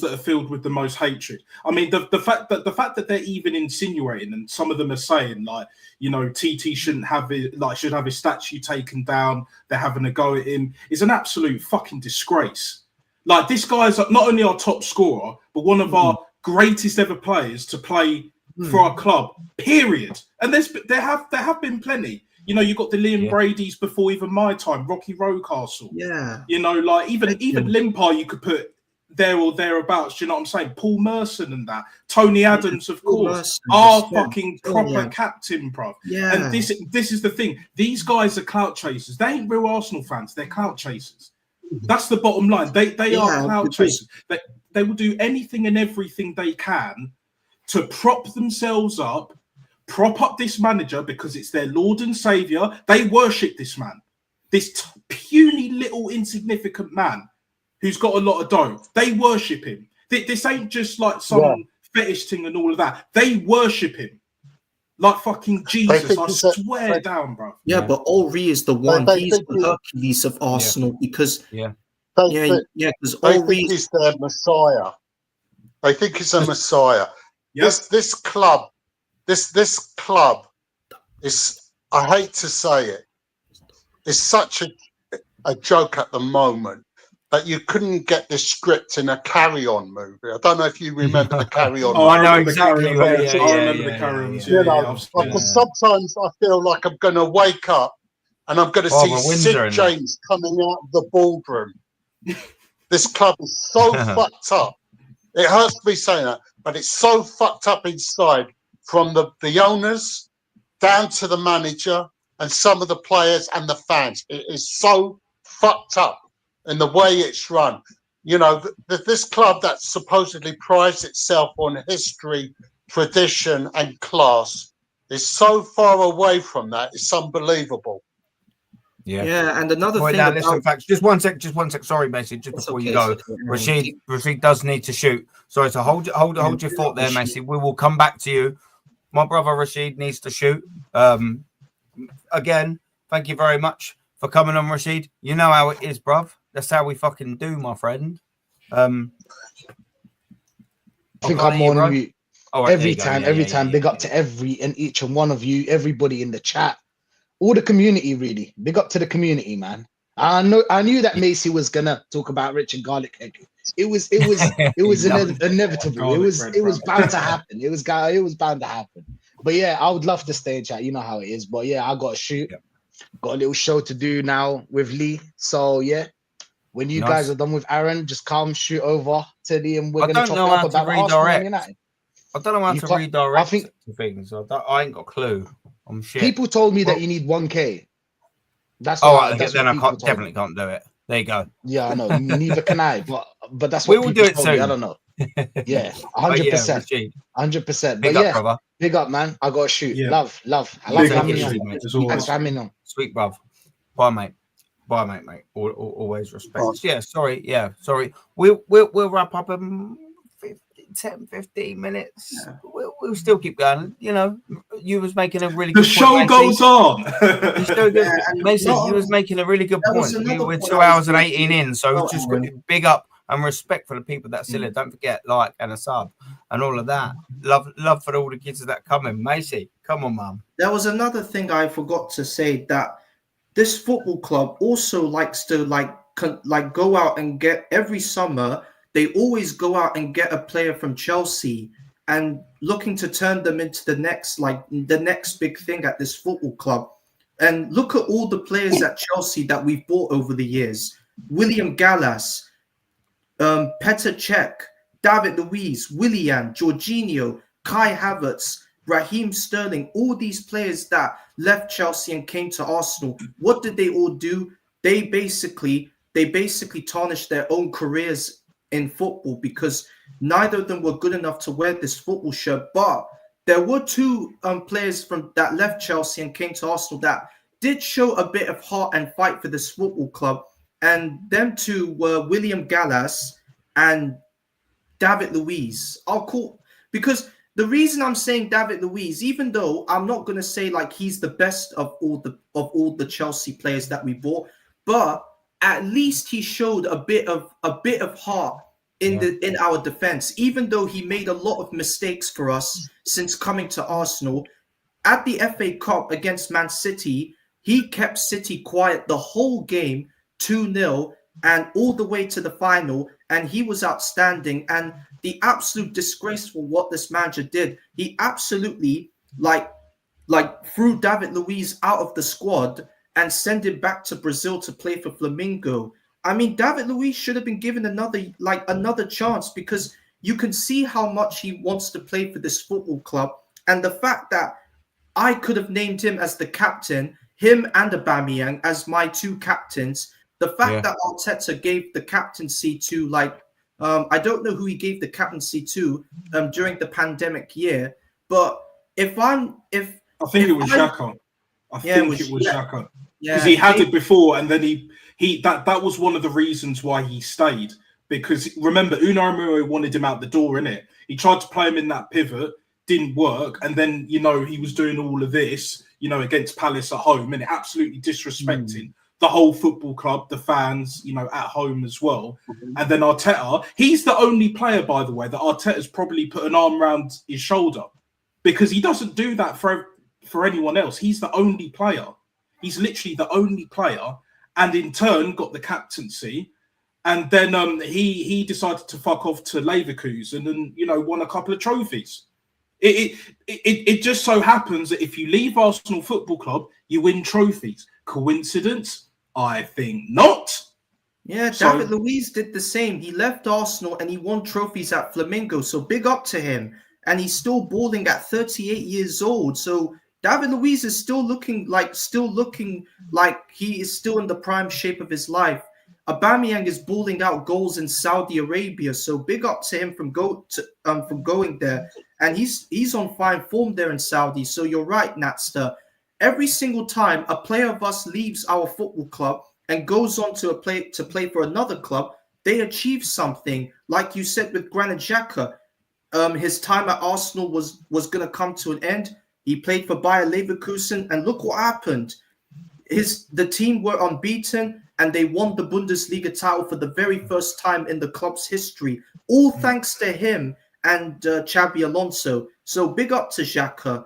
that are filled with the most hatred. I mean, the fact that they're even insinuating, and some of them are saying like, you know, TT shouldn't have it, like should have his statue taken down. They're having a go at him. Is an absolute fucking disgrace. Like, this guy's not only our top scorer, but one of our greatest ever players to play for our club. Period. And there have been plenty. You know, you got the Liam Brady's before even my time, Rocky Rocastle. Yeah. You know, like even Limpar you could put there or thereabouts. Do you know what I'm saying? Paul Merson and that. Tony Adams, of course, our fucking proper captain, bro. Yeah. And this is the thing. These guys are clout chasers. They ain't real Arsenal fans. They're clout chasers. That's the bottom line. They are clout chasers. They will do anything and everything they can to prop themselves up, prop up this manager because it's their Lord and Savior. They worship this man, this puny little insignificant man who's got a lot of dough. They worship him. This ain't just like some fetish thing and all of that. They worship him like fucking Jesus. I swear down, bro. Yeah, but Henry is the one. He's the Hercules of Arsenal because because Henry is their Messiah. They think it's a Messiah. This club is, I hate to say it, is such a joke at the moment that you couldn't get this script in a Carry On movie. I don't know if you remember the Carry On. I know exactly. I remember the Carry Ons. Because sometimes I feel like I'm going to wake up and I'm going to see Sid James coming out of the ballroom. This club is so fucked up. It hurts me saying that, but it's so fucked up inside, from the owners down to the manager and some of the players and the fans. It is so fucked up in the way it's run. You know, this club that supposedly prides itself on history, tradition, and class is so far away from that. It's unbelievable. Yeah, and another thing. Now, listen, facts. Just one sec. Sorry, Macy. Just before you go, Rashid does need to shoot. Sorry, so hold your thought there, Macy. We will come back to you. My brother Rashid needs to shoot. Again, thank you very much for coming on, Rashid. You know how it is, bruv. That's how we fucking do, my friend. I think I'm on you every time. Big up to every and each and one of you, everybody in the chat. All the community, really. Big up to the community, man. I knew that Macy was gonna talk about Richard Garlick. It was inevitable. It was bound to happen. It was bound to happen. But yeah, I would love to stay in chat. You know how it is. But yeah, I got to shoot. Got a little show to do now with Lee. So yeah, when you guys are done with Aaron, just come shoot over to Lee, and we're gonna talk about redirect. I don't know how to redirect to things. I ain't got a clue. I'm shit. People told me that you need 1K. That's Oh, what, right, that's then what I people can't, told definitely me. can't do it. There you go. Yeah, I know. Neither can I. But that's We what will people do it told me. I soon. don't know. Yeah, But yeah, 100%. Rashid, 100%. But big up, yeah, brother. big up, man. I gotta shoot. Yeah. Love. I love Big up, having me Rashid, on. as Thanks always. for having me on. Sweet, bruv. Bye, mate. Bye, mate. Always respect. Yeah, sorry. Yeah, sorry. We'll wrap up in 10-15 minutes. We'll still keep going. You know, you was making a really The good show point, goes on. You still good. Macy, you was making a really good point. We're 2 hours and 18 in, so just big up and respect for the people that are still here. Don't forget, like and a sub and all of that. Love for all the kids that come in. Macy, come on, mum. There was another thing I forgot to say, that this football club also likes to go out and get, every summer they always go out and get a player from Chelsea and looking to turn them into the next big thing at this football club. And look at all the players at Chelsea that we've bought over the years: William Gallas, Petr Cech, David Luiz, Willian, Jorginho, Kai Havertz, Raheem Sterling. All these players that left Chelsea and came to Arsenal, what did they all do? They basically tarnished their own careers in football, because neither of them were good enough to wear this football shirt. But there were two players that left Chelsea and came to Arsenal that did show a bit of heart and fight for this football club. And them two were William Gallas and David Luiz. Because the reason I'm saying David Luiz, even though I'm not going to say like he's the best of all the Chelsea players that we bought, but at least he showed a bit of heart in our defense, even though he made a lot of mistakes for us since coming to Arsenal. At the FA Cup against Man City, he kept City quiet the whole game, 2-0, and all the way to the final, and he was outstanding. And the absolute disgrace for what this manager did, he absolutely like threw David Luiz out of the squad and send him back to Brazil to play for Flamengo. I mean, David Luiz should have been given another chance, because you can see how much he wants to play for this football club. And the fact that I could have named him as the captain, him and Aubameyang as my two captains. The fact that Arteta gave the captaincy to I don't know who he gave the captaincy to during the pandemic year, but I think it was Xhaka. I think it was Xhaka. Because he had it before, and then that was one of the reasons why he stayed. Because remember, Unai Emery wanted him out the door, innit? He tried to play him in that pivot, didn't work, and then he was doing all of this, against Palace at home, and absolutely disrespecting the whole football club, the fans, at home as well. And then Arteta, he's the only player, by the way, that Arteta's probably put an arm around his shoulder, because he doesn't do that for anyone else. He's the only player. He's literally the only player, and in turn got the captaincy. And then he decided to fuck off to Leverkusen and won a couple of trophies. It just so happens that if you leave Arsenal Football Club, you win trophies. Coincidence? I think not. Yeah, David Luiz did the same. He left Arsenal and he won trophies at Flamengo. So big up to him. And he's still balling at 38 years old. So David Luiz is still looking like he is still in the prime shape of his life. Aubameyang is balling out goals in Saudi Arabia, so big up to him from going there, and he's on fine form there in Saudi. So you're right, Natster. Every single time a player of us leaves our football club and goes on to play for another club, they achieve something. Like you said with Granit Xhaka, his time at Arsenal was going to come to an end. He played for Bayer Leverkusen, and look what happened. The team were unbeaten, and they won the Bundesliga title for the very first time in the club's history, all thanks to him and Xabi Alonso. So big up to Xhaka.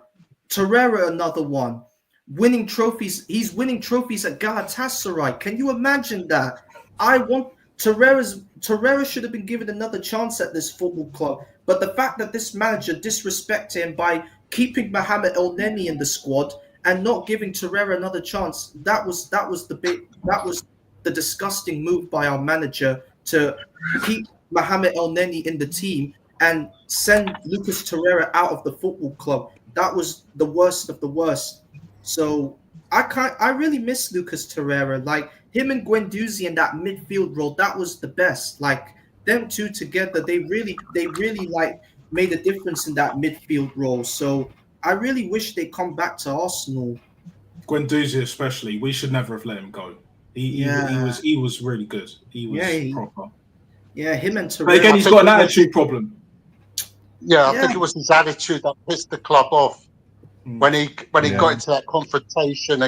Torreira, another one. Winning trophies. He's winning trophies at Galatasaray. Can you imagine that? Torreira should have been given another chance at this football club. But the fact that this manager disrespected him by keeping Mohamed Elneny in the squad and not giving Torreira another chance, that was the disgusting move by our manager to keep Mohamed Elneny in the team and send Lucas Torreira out of the football club. That was the worst of the worst. So I really miss Lucas Torreira. Like him and Guendouzi in that midfield role, that was the best. Like them two together, they really like made a difference in that midfield role. So I really wish they come back to Arsenal. Guendouzi especially, we should never have let him go. He was really good. He was proper. Yeah, him and Torreira. But again, he's got an attitude problem. Yeah, I think it was his attitude that pissed the club off when he got into that confrontation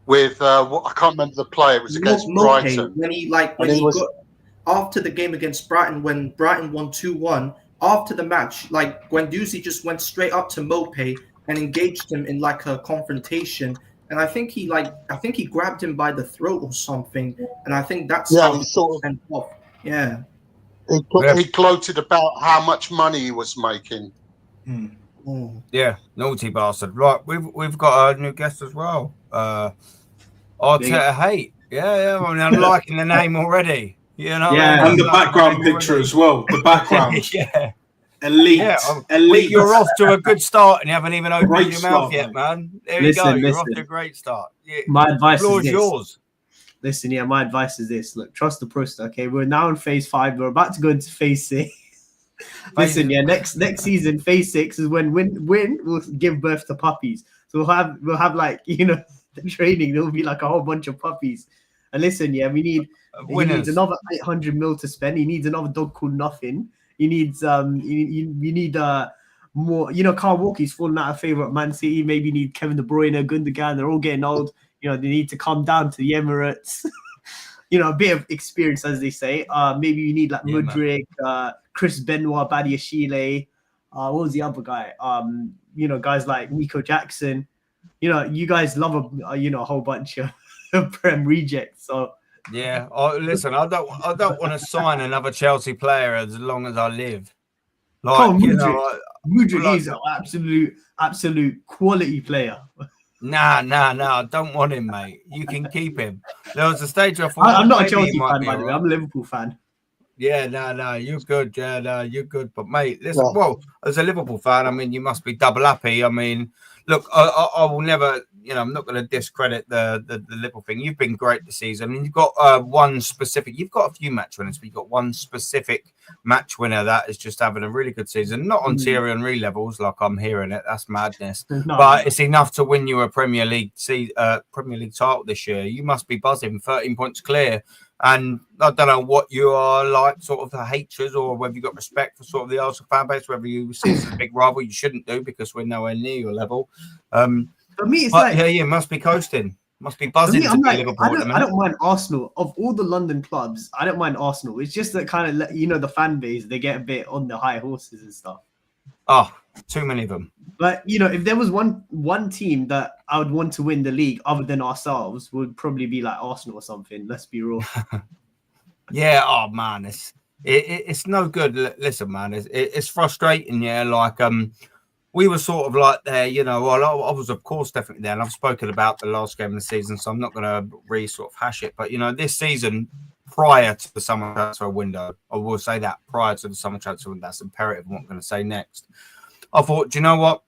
with I can't remember the player. It was against Brighton. When he got after the game against Brighton, when Brighton won 2-1, after the match, like Guendouzi just went straight up to Mopé and engaged him in like a confrontation. And I think he grabbed him by the throat or something. And I think that's how he sort of went off. Yeah. He gloated about how much money he was making. Yeah, naughty bastard. Right, we've got a new guest as well. Arteta Hate. Yeah. I mean, I'm liking the name already. You know, and the background picture as well. The background. Yeah. Elite. Elite. You're off to a good start and you haven't even opened your mouth yet, man. There you go. You're off to a great start. Yeah. My advice is yours. Listen, my advice is this. Look, trust the process. Okay, we're now in phase 5. We're about to go into phase 6. Listen, next season, phase 6 is when win will give birth to puppies. So we'll have like, the training. There'll be like a whole bunch of puppies. And listen, he needs another 800 mil to spend. He needs another dog called Nothing. He needs you need more. Kyle Walker's fallen out of favor at Man City. Maybe you need Kevin De Bruyne, Gundogan. They're all getting old. They need to come down to the Emirates. A bit of experience, as they say. Maybe you need like Mudryk, Chris Benoit, Badiashile. What was the other guy? Guys like Nico Jackson. You guys love a whole bunch of Prem rejects. So yeah. Listen, I don't want to sign another Chelsea player as long as I live. Like, Mudryk is an absolute quality player. Nah, I don't want him, mate. You can keep him. There was a stage where I'm not a Chelsea fan, by the way. I'm a Liverpool fan. Yeah, no, you're good. Yeah, no, you're good. But mate, listen, well, as a Liverpool fan, I mean, you must be double happy. I mean, look, I will never, I'm not going to discredit the Liverpool thing. You've been great this season. I mean, you've got you've got a few match winners, but you've got one specific match winner that is just having a really good season. Not on Thierry Henry levels, like I'm hearing it. That's madness. But it's enough to win you a Premier League title this year. You must be buzzing, 13 points clear. And I don't know what you are like, sort of the hatreds, or whether you've got respect for sort of the Arsenal fan base, whether you see it as a big rival. You shouldn't do, because we're nowhere near your level. For me, it's you must be coasting. Must be buzzing. Me, I don't mind Arsenal. Of all the London clubs, I don't mind Arsenal. It's just that kind of, the fan base, they get a bit on the high horses and stuff. Oh, too many of them. But, if there was one team that I would want to win the league other than ourselves, would probably be like Arsenal or something. Let's be real. Yeah. Oh, man. It's no good. Listen, man, it's frustrating. Yeah. Like, we were sort of like there, well, I was, of course, definitely there. And I've spoken about the last game of the season, so I'm not going to sort of hash it. But, this season, prior to the summer transfer window, I will say that prior to the summer transfer window, that's imperative what I'm going to say next. I thought, do you know what?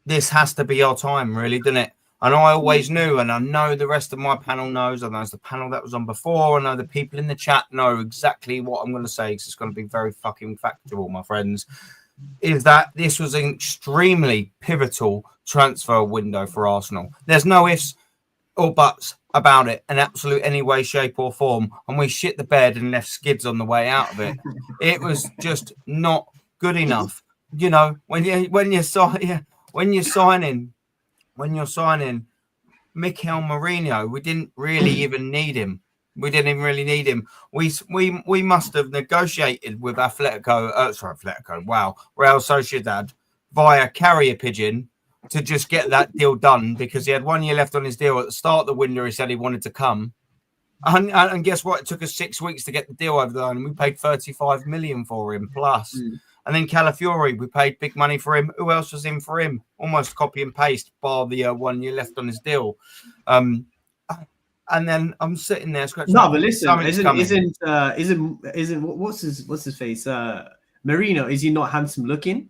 This has to be our time, really, didn't it? And I always knew, and I know the rest of my panel knows, I know the panel that was on before, I know the people in the chat know exactly what I'm going to say, because it's going to be very fucking factual, my friends, is that this was an extremely pivotal transfer window for Arsenal. There's no ifs or buts about it in absolute any way, shape or form. And we shit the bed and left skids on the way out of it. It was just not good enough. When you're signing Mikel Merino, we didn't really even need him. We didn't even really need him. We must have negotiated with Real Sociedad via carrier pigeon to just get that deal done, because he had 1 year left on his deal. At the start of the window, he said he wanted to come. And guess what? It took us 6 weeks to get the deal over the line, and we paid 35 million for him plus. And then Calafiori, we paid big money for him. Who else was in for him? Almost copy and paste, bar the 1 year left on his deal. And then I'm sitting there scratching. No, but listen, isn't what's his face? Marino, is he not handsome looking?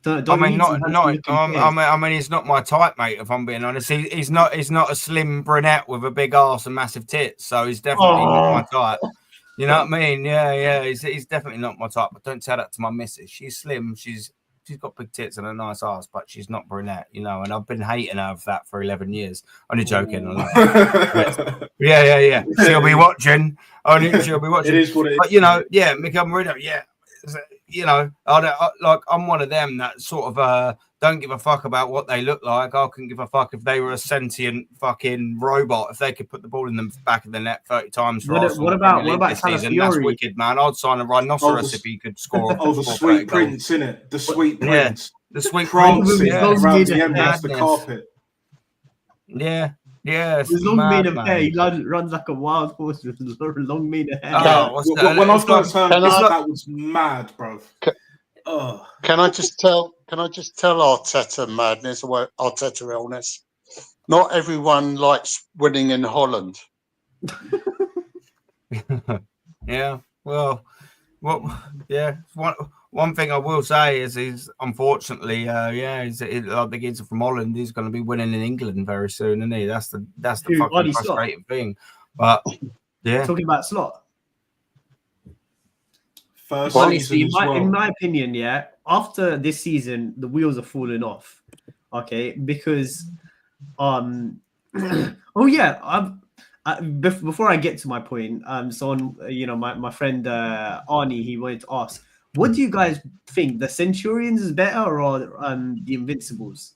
I mean, I mean, he's not my type, mate. If I'm being honest, he's not a slim brunette with a big ass and massive tits. So he's definitely not my type. You know what I mean? Yeah. He's definitely not my type. But don't tell that to my missus. She's slim. She's got big tits and a nice ass, but she's not brunette. You know, and I've been hating her for that for 11 years. Only joking. Yeah. She'll be watching. She'll be watching. It is what it is. But you know, yeah, Mika Marino, yeah. You know, I'm one of them that sort of don't give a fuck about what they look like. I couldn't give a fuck if they were a sentient fucking robot. If they could put the ball in the back of the net 30 times for us. What about this season? That's wicked, man. I'd sign a rhinoceros if he could score. The sweet prince, innit? The sweet prince. The sweet prince around the the carpet. Yeah. His long mane of hair, he runs like a wild horse with long mane of hair. When I first heard that was mad, bro. Can I just tell Arteta madness or Arteta illness? Not everyone likes winning in Holland. Yeah. Well, yeah. One thing I will say is he's unfortunately, he's like the kids from Holland. He's going to be winning in England very soon, isn't he? That's the fucking frustrating thing. But yeah, talking about Slot. Honestly, in my opinion, yeah, after this season, the wheels are falling off. Okay, because before I get to my point, my friend Arnie, he wanted to ask, what do you guys think? The Centurions is better or the Invincibles?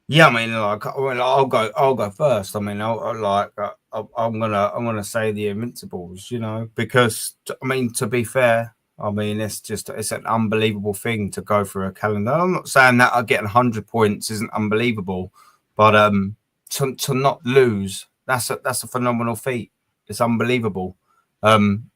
Yeah, I mean, like, I'll go first. I mean, I'm gonna say the Invincibles, you know, because I mean, to be fair, I mean, it's an unbelievable thing to go through a calendar. I'm not saying that getting 100 points isn't unbelievable, but to not lose, that's a phenomenal feat. It's unbelievable.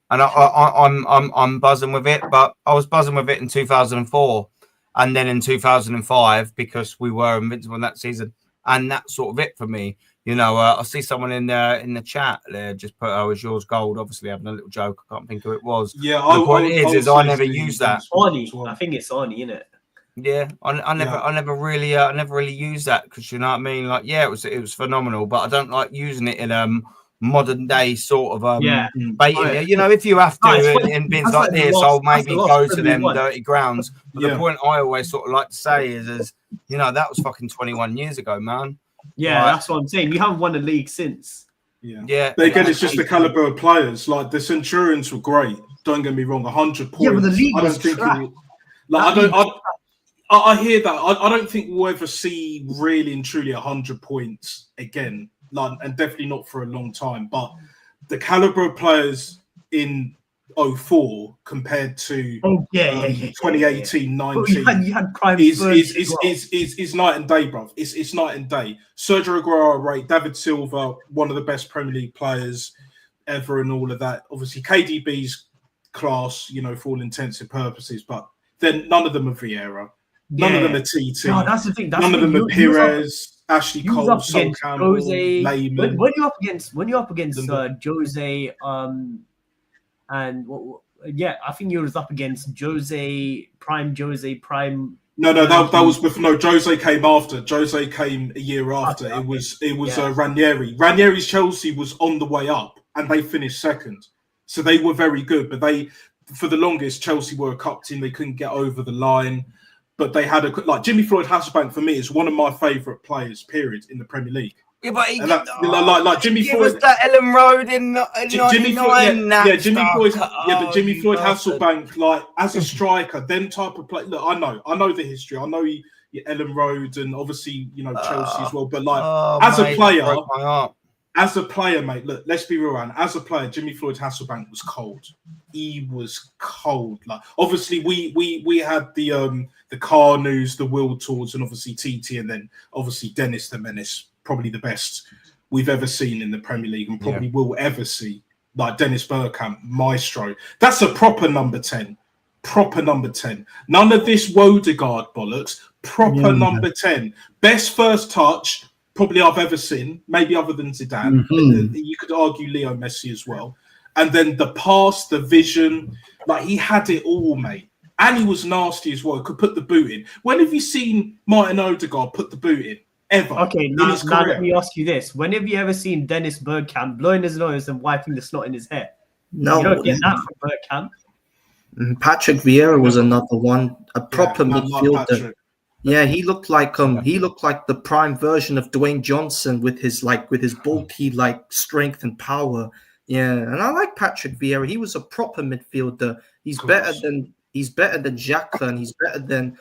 And I'm buzzing with it, but I was buzzing with it in 2004, and then in 2005 because we were invincible in that season, and that's sort of it for me. You know, I see someone in the chat there just put, "Oh, is yours gold?" Obviously, having a little joke. I can't think who it was. Yeah, the point is I never use that. Arnie, I think it's Arnie, isn't it? Yeah, I never really used that because you know what I mean. Like, yeah, it was phenomenal, but I don't like using it in modern day sort of baiting. You know, if you have to in bins like this, I'll maybe go to them dirty grounds. But the point I always sort of like to say is you know, that was fucking 21 years ago, man. Yeah, that's what I'm saying. You haven't won a league since. Yeah. But again, it's just the caliber of players. Like the Centurions were great. Don't get me wrong, 100 points. Yeah, but the league was trash. I hear that. I don't think we'll ever see really and truly 100 points again. Like, and definitely not for a long time. But the caliber of players in 04 compared to 2018, 19 you had prime is night and day, bro. It's night and day. Sergio Aguero, right? David Silva, one of the best Premier League players ever, and all of that. Obviously, KDB's class, you know, for all intents and purposes, but then none of them are Vieira. None of them are TT. No, that's the thing. None of them are Perez, Ashley Cole, Sol Campbell, Lehman. When you're up against Jose, and I think you was up against Jose Prime. No, that was before. No, Jose came after. Jose came a year after. It was Ranieri. Ranieri's Chelsea was on the way up, and they finished second. So they were very good, but for the longest, Chelsea were a cup team. They couldn't get over the line. But they had Jimmy Floyd Hasselbank for me is one of my favourite players, period, in the Premier League. Yeah, but Jimmy Floyd was that Ellen Road in Jimmy Floyd Hasselbank, like as a striker, then type of play. Look, I know the history. I know Ellen Road and obviously Chelsea as well. But as a player, mate, look, let's be real, man. As a player, Jimmy Floyd Hasselbank was cold. He was cold. Like obviously, we had the car news, the World Tours, and obviously TT, and then obviously Dennis the Menace, probably the best we've ever seen in the Premier League, and probably will ever see. Like Dennis Bergkamp, maestro. That's a proper number 10. Proper number 10. None of this Wodegaard bollocks. Proper number 10. Best first touch probably I've ever seen, maybe other than Zidane. You could argue Leo Messi as well. And then the pass, the vision, like he had it all, mate. and he was nasty as well. Could put the boot in. When have you seen Martin Odegaard put the boot in? Ever? Okay, now let me ask you this: when have you ever seen Dennis Bergkamp blowing his nose and wiping the snot in his hair? No, you don't get that from Bergkamp. Patrick Vieira was another one, a proper midfielder. Yeah, he looked like the prime version of Dwayne Johnson with his bulky strength and power. Yeah, and I like Patrick Vieira. He was a proper midfielder. He's better than Xhaka, and he's better than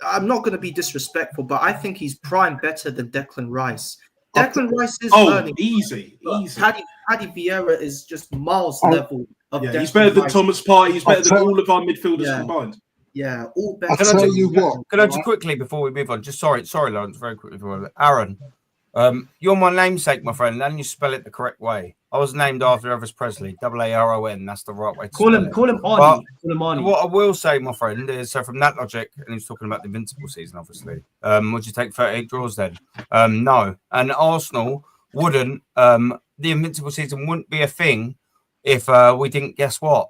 I'm not going to be disrespectful, but I think he's prime better than Declan Rice. Declan Rice is learning. Easy. Paddy Vieira is just miles level of Declan he's better than Rice. Thomas Partey. He's better than all of our midfielders combined. Yeah, all better. Can I just quickly before we move on? Just sorry, Lawrence, very quickly. Aaron, you're my namesake, my friend, and you spell it the correct way. I was named after Elvis Presley, Aaron. That's the right way to call him. Call him Arnie. What I will say, my friend, is so from that logic, and he's talking about the Invincible season, obviously. Would you take 38 draws then? No, and Arsenal wouldn't. The Invincible season wouldn't be a thing if we didn't. Guess what?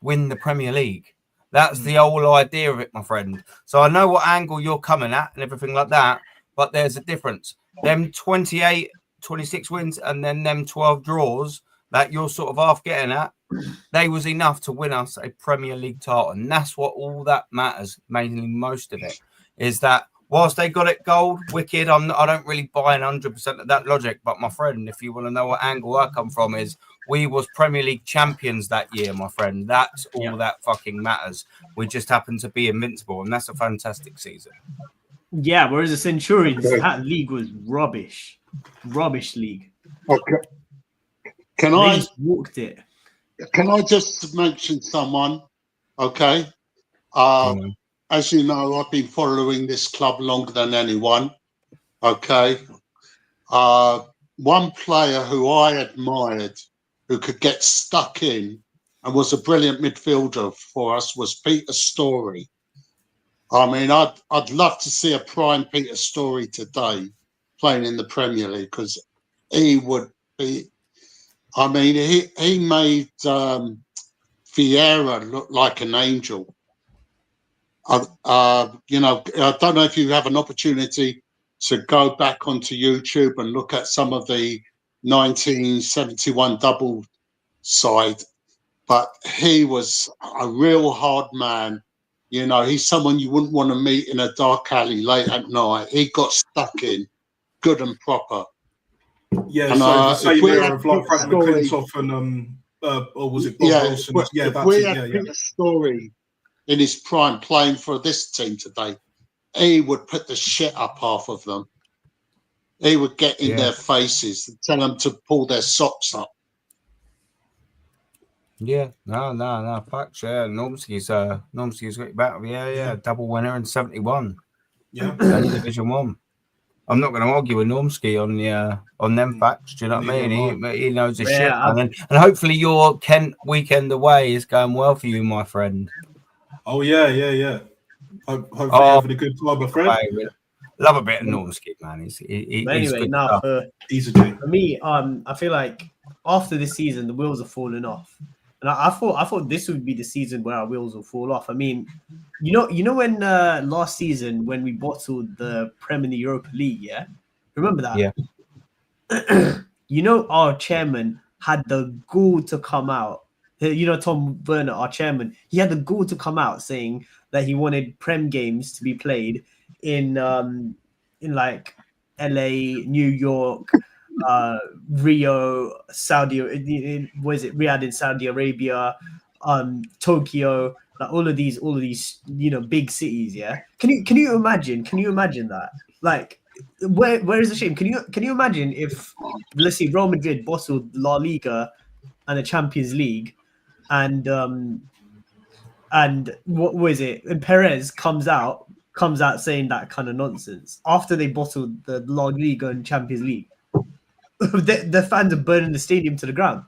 Win the Premier League. That's the whole idea of it, my friend. So I know what angle you're coming at and everything like that, but there's a difference. Them 28, 26 wins and then them 12 draws that you're sort of half getting at, they was enough to win us a Premier League title. And that's what all that matters, mainly most of it, is that whilst they got it gold, wicked, I don't really buy 100% of that logic. But my friend, if you want to know what angle I come from is, we was Premier League champions that year, my friend. That's all that fucking matters. We just happened to be invincible, and that's a fantastic season. Yeah, whereas the Centurions, that league was rubbish. Rubbish league. Okay. They just walked it. Can I just mention someone? Okay. As you know, I've been following this club longer than anyone. Okay. One player who I admired, who could get stuck in and was a brilliant midfielder for us, was Peter Storey. I mean, I'd love to see a prime Peter Storey today playing in the Premier League, because he would be. I mean, he made Vieira look like an angel. I don't know if you have an opportunity to go back onto YouTube and look at some of the 1971 double side, but he was a real hard man. You know, he's someone you wouldn't want to meet in a dark alley late at night. He got stuck in good and proper. Yeah, and, so the same era of like Frank Storey, McClintock and or was it Bob Wilson? If we had Peter Storey in his prime playing for this team today, he would put the shit up half of them. He would get in their faces and tell them to pull their socks up. Yeah, no, facts. Yeah, Normski's got back. Yeah, double winner in 71. Yeah, Division 1. I'm not going to argue with Normski on them facts. Do you know what I mean? He knows his shit, and hopefully your Kent weekend away is going well for you, my friend. Oh yeah. Hopefully you're having a good time, my friend. Love a bit of Normski, man. He's anyway, now for me, I feel like after this season the wheels are falling off, and I thought this would be the season where our wheels will fall off. I mean, you know when last season when we bottled the Prem in the Europa League, remember that? Yeah. You know, our chairman had the gall to come out. You know, Tom Werner, our chairman, he had the gall to come out saying that he wanted Prem games to be played in like LA, New York, Rio, Riyadh in Saudi Arabia, Tokyo, like all of these, big cities. Yeah, can you imagine that? Like, where is the shame? Can you imagine if, let's say, Real Madrid bottled La Liga and the Champions League, and what was it? And Perez comes out saying that kind of nonsense after they bottled the La Liga and Champions League. the fans are burning the stadium to the ground.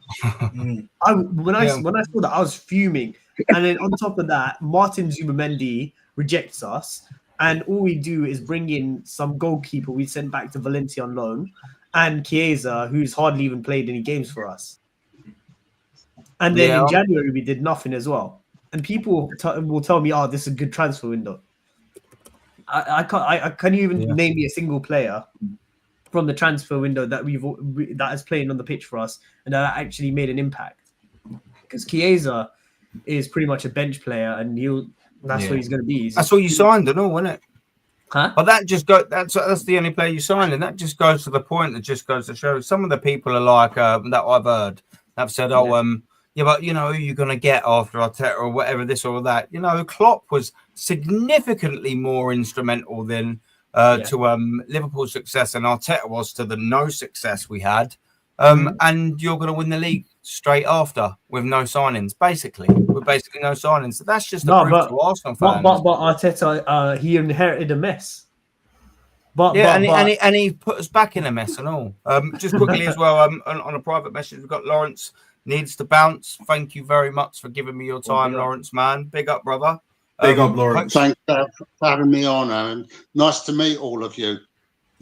When I saw that, I was fuming. And then on top of that, Martin Zubimendi rejects us, and all we do is bring in some goalkeeper we sent back to Valencia on loan, and Chiesa, who's hardly even played any games for us. And then in January we did nothing as well. and people will tell me, "Oh, this is a good transfer window." I can't. Can you even name me a single player from the transfer window that that is playing on the pitch for us and that actually made an impact? Because Chiesa is pretty much a bench player, and that's what he's going to be. That's what you signed, and all, isn't it? Huh? But that's the only player you signed, and that just goes to the point. That just goes to show some of the people are like that I've heard have said, but you know who you're going to get after Arteta or whatever, this or that. You know, Klopp was significantly more instrumental than to Liverpool's success, and Arteta was to the no success we had. And you're going to win the league straight after with no signings, basically. With basically no signings. So that's just a proof to Arsenal fans. But Arteta, he inherited a mess. And he put us back in a mess and all. Just quickly as well, on a private message, we've got Lawrence needs to bounce. Thank you very much for giving me your time, Lawrence, man. Big up, brother. Big up, Lawrence. Thanks for having me on, Aaron. Nice to meet all of you.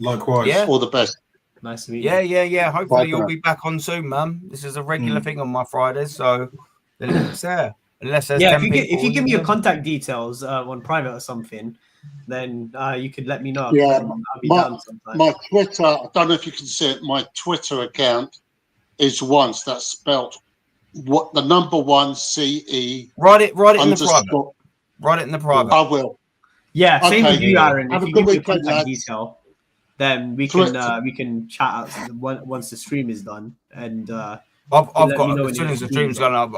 Likewise. Yeah. All the best. Nice to meet you. Yeah. Hopefully Bye, you'll be back on soon, man. This is a regular thing on my Fridays, so the link's there. Unless there's if you give me your contact details on private or something, then you could let me know. Yeah, I'll be down sometime. My Twitter, I don't know if you can see it, my Twitter account is once, that's spelt what the number 1 CE. Write it in the private. Write it in the private. I will. Yeah, same with you, Aaron. Have if a you good give me weekend, contact lads. detail, then we can chat out once the stream is done. And I've got, as soon as the stream's gone, I've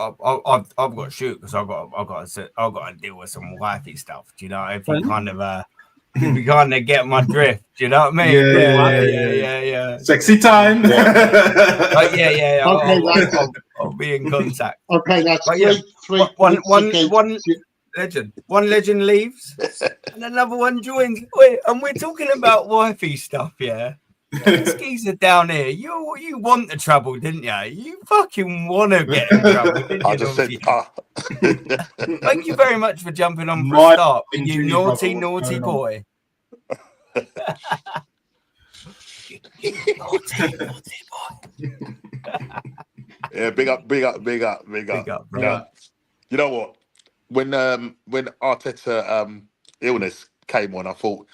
got to shoot because I've got to deal with some wifey stuff. Do you know? If you kind of get my drift, do you know what I mean? Yeah. Sexy time. I'll be in contact. Okay, that's one legend leaves and another one joins. Wait, and we're talking about wifey stuff, yeah. These geezers down here, you want the trouble, didn't you? You fucking want to get in trouble, didn't you? I just said, Thank you very much for jumping on for a start, you naughty boy. naughty boy. Yeah, big up. Bro. You know what? When Arteta illness came on, I thought,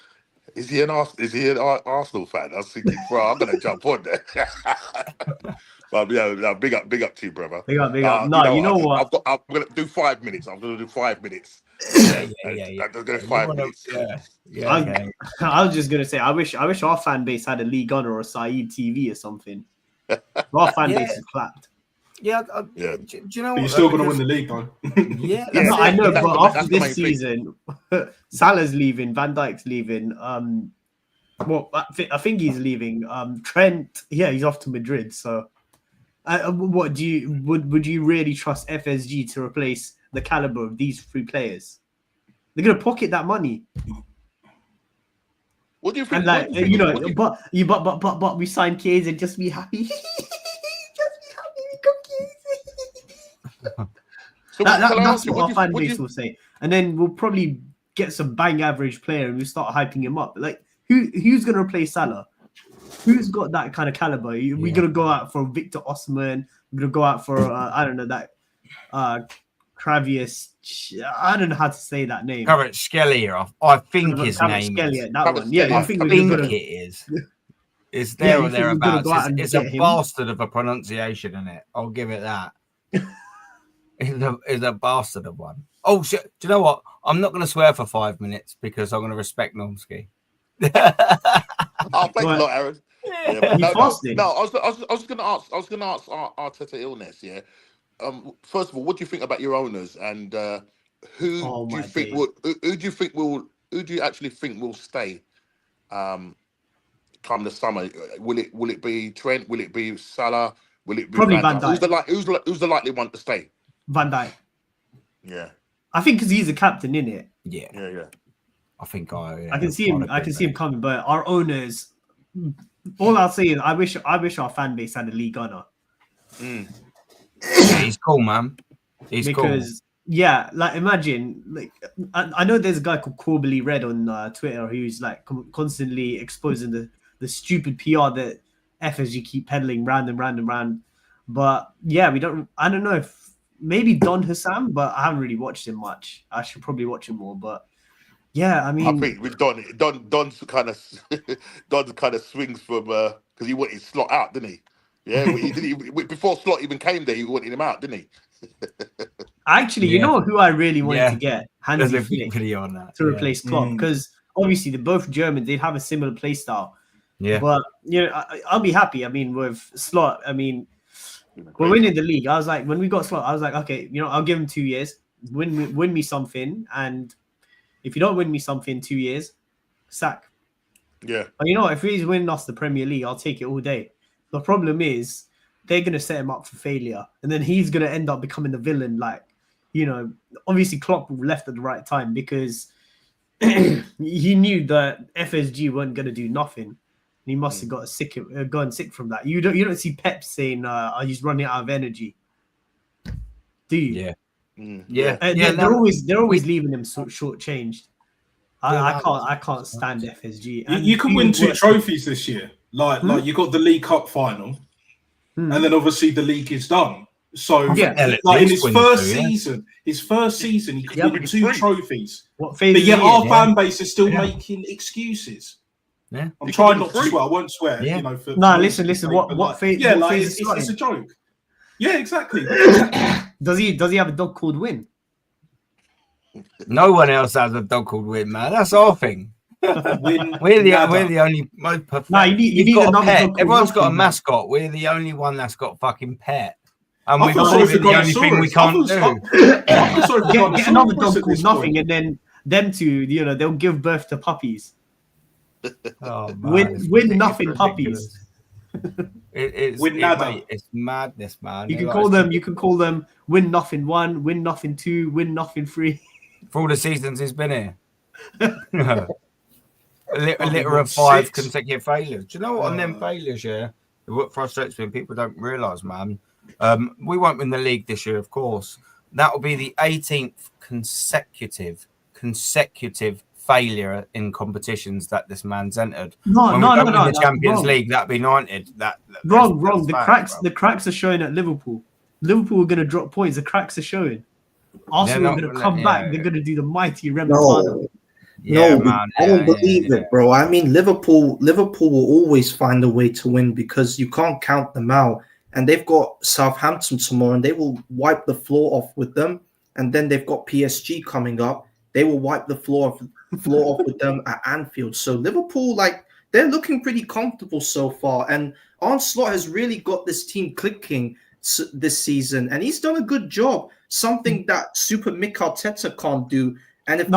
is he an Arsenal fan? I was thinking, bro, I'm gonna jump on there. But yeah, big up to you, brother. Big up. No, you know what? I'm gonna do 5 minutes. I'm gonna do 5 minutes. Yeah. I'm gonna go 5 minutes. Yeah. I was just gonna say, I wish our fan base had a League Honor or Saeed TV or something. Our fan base is clapped. Yeah. Do you know what? But you're still going to win the league, though. I know, but after this season, Salah's leaving, Van Dijk's leaving. I think he's leaving. Trent, he's off to Madrid. So, would you really trust FSG to replace the caliber of these 3 players? They're going to pocket that money. What do you think? And but we signed Chiesa, just be happy. That's what our fan base will say, and then we'll probably get some bang average player and we start hyping him up. Like who's going to replace Salah? Who's got that kind of caliber? We're going to go out for Victor Osimhen. We're going to go out for I don't know that Kravius. I don't know how to say that name. Kvaratskhelia. I think his name is. That one. Yeah, I think it is. It's there or thereabouts. It's a bastard of a pronunciation, isn't it? I'll give it that. It's a bastard of one. Oh shit! Do you know what? I'm not going to swear for 5 minutes because I'm going to respect Normski. Oh, thanks a lot, Aaron. No, I was going to ask Arteta illness. Yeah. First of all, what do you think about your owners, and who do you actually think will stay? Come the summer, will it be Trent? Will it be Salah? Will it be probably Van Dijk? Who's the likely one to stay? Van Dijk. Yeah, I think because he's a captain, in it. Yeah. I think I can see him. I can see him coming, but our owners. All I'll say is, I wish our fan base had a League Honor. Yeah, he's cool, man. He's cool. Yeah, like imagine, like I know there's a guy called Corbally Red on Twitter who's like constantly exposing the stupid PR that FSG keep peddling round and round and round. But yeah, I don't know if maybe Don Hussam, but I haven't really watched him much. I should probably watch him more. But yeah, I mean, I think with Don's kind of swings from because he wanted Slot out, didn't he? Yeah, before Slot even came there, he wanted him out, didn't he? Actually, you know who I really wanted to get? There's Hansi a Flick video on that to replace Klopp, because obviously they're both German. They'd have a similar play style. Yeah. But I'll be happy. I mean, with Slot, I mean, we're winning the league. I was like, when we got Slot, I was like, okay, I'll give him 2 years, win me something, and if you don't win me something in 2 years, sack. Yeah. But if he's winning us the Premier League, I'll take it all day. The problem is they're going to set him up for failure, and then he's going to end up becoming the villain. Like, obviously Klopp left at the right time because he knew that FSG weren't going to do nothing. He must have got gone sick from that. You don't see Pep saying, he's running out of energy, do you? Yeah. They're always leaving him shortchanged. I can't stand FSG. And you can win 2 trophies this year. Like you got the League Cup final, and then obviously the league is done. So like in his first season, he could win 2 trophies. But yet our fan base is still making excuses. Yeah, I'm trying not to swear. I won't swear. Yeah. Listen. It's a joke. Yeah, exactly. Does he have a dog called Win? No one else has a dog called Win, man. That's our thing. We're the only most perfect. No, you need another pet. dog. Everyone's got a mascot. We're the only one that's got fucking pet. And we've got the only thing we can't do. Get another dog called Nothing, and then them two, they'll give birth to puppies. Oh, man, win nothing puppies. It's madness, man. You can call them Win Nothing 1, Win Nothing 2, Win Nothing 3. For all the seasons he's been here. a litter of 5 consecutive failures. Do you know what? On them failures, what frustrates me, and people don't realise, man. We won't win the league this year, of course. That will be the 18th consecutive failure in competitions that this man's entered. No, the Champions League, that'd be 90. Wrong. The cracks are showing at Liverpool. Liverpool are going to drop points. The cracks are showing. Arsenal are going to come back. They're going to do the mighty remontada. Man. I don't believe it, bro. I mean, Liverpool will always find a way to win because you can't count them out. And they've got Southampton tomorrow, and they will wipe the floor off with them. And then they've got PSG coming up. They will wipe the floor off with them at Anfield. So Liverpool, they're looking pretty comfortable so far. And Arne Slot has really got this team clicking this season, and he's done a good job. Something that Super Mick Arteta can't do. And if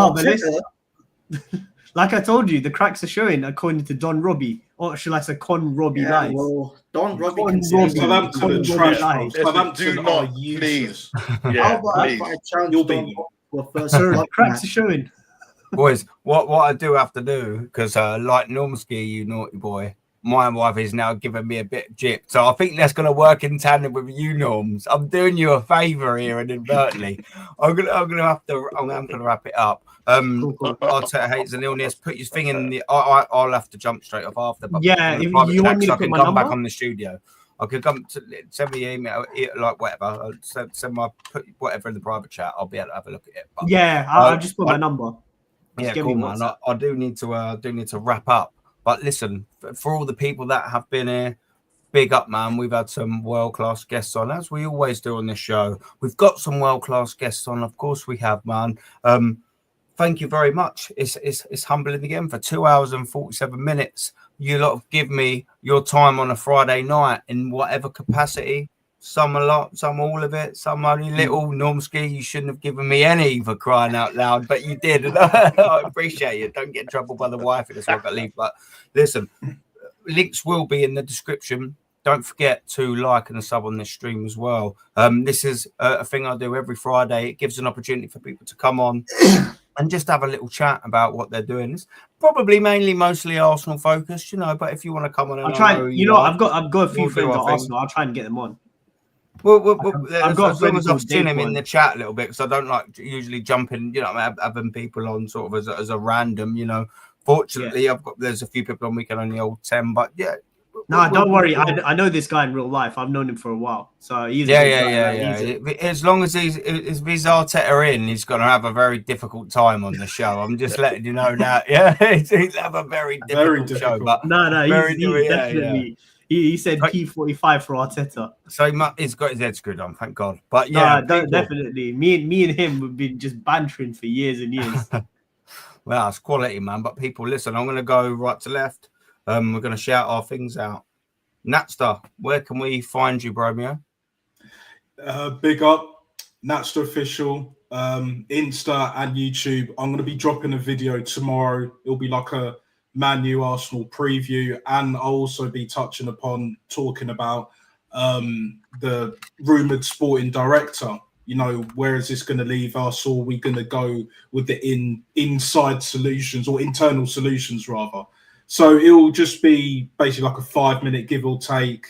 like I told you, the cracks are showing according to Don Robbie, or shall I say Con Robbie Lies. Well, Don Robbie can Southampton are trash. Southampton are useless. Yeah, please. You'll be the cracks are showing. Boys, what I do have to do, because like Normski, you naughty boy, my wife is now giving me a bit of jip. So I think that's going to work in tandem with you, Norms. I'm doing you a favour here inadvertently. I'm gonna have to wrap it up. Arteta hates an illness. Put your thing in the. I'll have to jump straight off after. But if you want me to I can come back on the studio. I could come to send me an email, like whatever. I'll send put whatever in the private chat. I'll be able to have a look at it. But, I'll just put my number. Yeah, cool, man. I do need to wrap up. But listen, for all the people that have been here, big up, man. We've had some world-class guests on, as we always do on this show. We've got some world-class guests on. Of course we have, man. Thank you very much. It's humbling again for 2 hours and 47 minutes. You lot have given me your time on a Friday night in whatever capacity. Some a lot, some all of it, some only little. Normski, you shouldn't have given me any for crying out loud, but you did. And I appreciate it. Don't get in trouble by the wife if it's what I leave. But listen, links will be in the description. Don't forget to like and sub on this stream as well. This is a thing I do every Friday. It gives an opportunity for people to come on and just have a little chat about what they're doing. It's probably mostly Arsenal focused, but if you want to come on, and I'll try. I've got a few friends at Arsenal. I'll try and get them on. Well, I've got as long as I've seen him in the chat a little bit, because I don't like usually jumping, having people on sort of as a random, Fortunately, there's a few people on, we can only hold 10, but yeah, No, don't worry. I know this guy in real life. I've known him for a while. So he's As long as he's Arteta in, he's going to have a very difficult time on the show. I'm just letting you know that. Yeah, he's have a very difficult show. But he's definitely. He said P45 for Arteta. So he's got his head screwed on, thank God. But definitely. Me and him have been just bantering for years and years. Well, it's quality, man. But people, listen, I'm going to go right to left. We're going to shout our things out. Natster, where can we find you, Bromeo? Big up, Natster Official, Insta and YouTube. I'm going to be dropping a video tomorrow. It'll be like a Man U Arsenal preview, and I'll also be talking about the rumoured sporting director. You know, where is this going to leave us? Or are we going to go with the inside solutions or internal solutions rather? So it'll just be basically like a 5-minute give or take.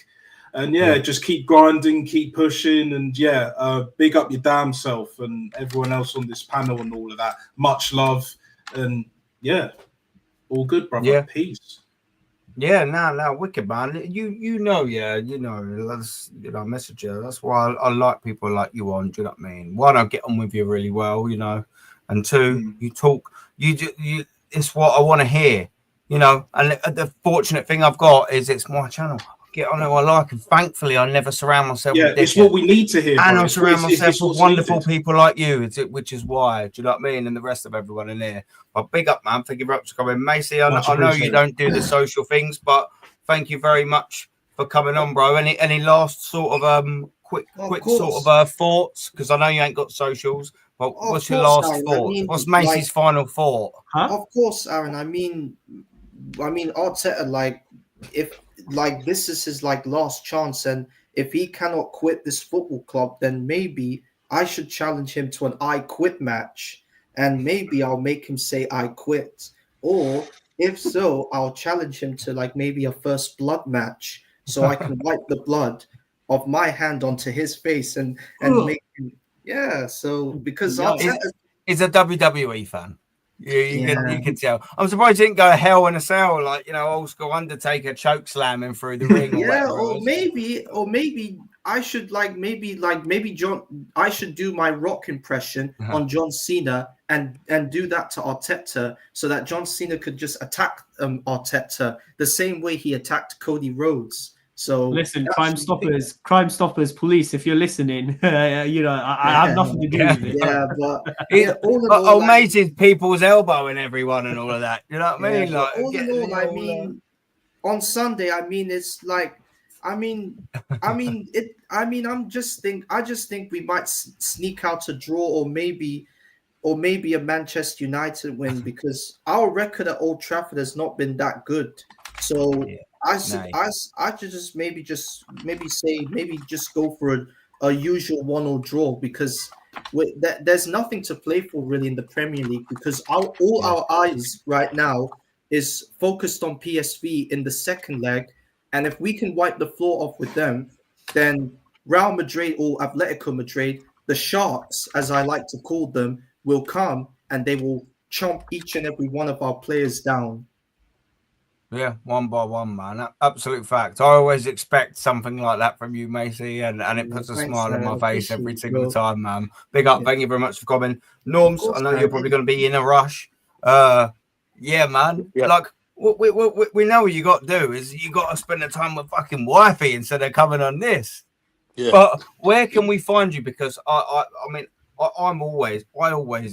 And just keep grinding, keep pushing. And big up your damn self and everyone else on this panel and all of that. Much love. And all good, brother. Yeah. Peace. Yeah, no, wicked, man. You know, let's message you. That's why I like people like you on. Do you know what I mean? One, I get on with you really well, you know, and two, you talk. You it's what I want to hear, you know. And the fortunate thing I've got is it's my channel. I get on who I like, and thankfully, I never surround myself. with it's what we need to hear. And I surround myself with wonderful people like you, which is why. Do you know what I mean? And the rest of everyone in here. But big up, man. Thank you very much for coming. Macy, I know you don't do the social things, but thank you very much for coming on, bro. Any last sort of quick sort of thoughts? Because I know you ain't got socials, but what's your last thoughts? What's Macy's final thought? Of course, Aaron. I mean, Arteta, if this is his last chance, and if he cannot quit this football club, then maybe I should challenge him to an I quit match. And maybe I'll make him say I quit. Or if so, I'll challenge him to maybe a first blood match so I can wipe the blood of my hand onto his face and make him. Yeah, so because he's a WWE fan. You can tell. I'm surprised he didn't go Hell in a Cell, old school Undertaker choke slamming through the ring. Or maybe I should maybe John. I should do my Rock impression on John Cena and do that to Arteta, so that John Cena could just attack Arteta the same way he attacked Cody Rhodes. So listen, Crime Stoppers, police, if you're listening, I have nothing to do with it. Yeah, but Macy's people's elbowing everyone and all of that. You know what I mean? All in all, I mean, on Sunday, I just think we might sneak out a draw, or maybe a Manchester United win, because our record at Old Trafford has not been that good. So. I should just go for a usual 1-1 draw, because there's nothing to play for really in the Premier League, because our eyes right now is focused on PSV in the second leg, and if we can wipe the floor off with them, then Real Madrid or Atletico Madrid, the Sharks, as I like to call them, will come and they will chomp each and every one of our players down. Yeah, one by one, man. Absolute fact. I always expect something like that from you, Macy, and it puts a smile on my face every single time, man. Big up. Thank you very much for coming. Norms, I know you're probably going to be in a rush. Man. Yeah. We know what you got to do is you got to spend the time with fucking wifey instead of coming on this. Yeah. But where can we find you? Because I always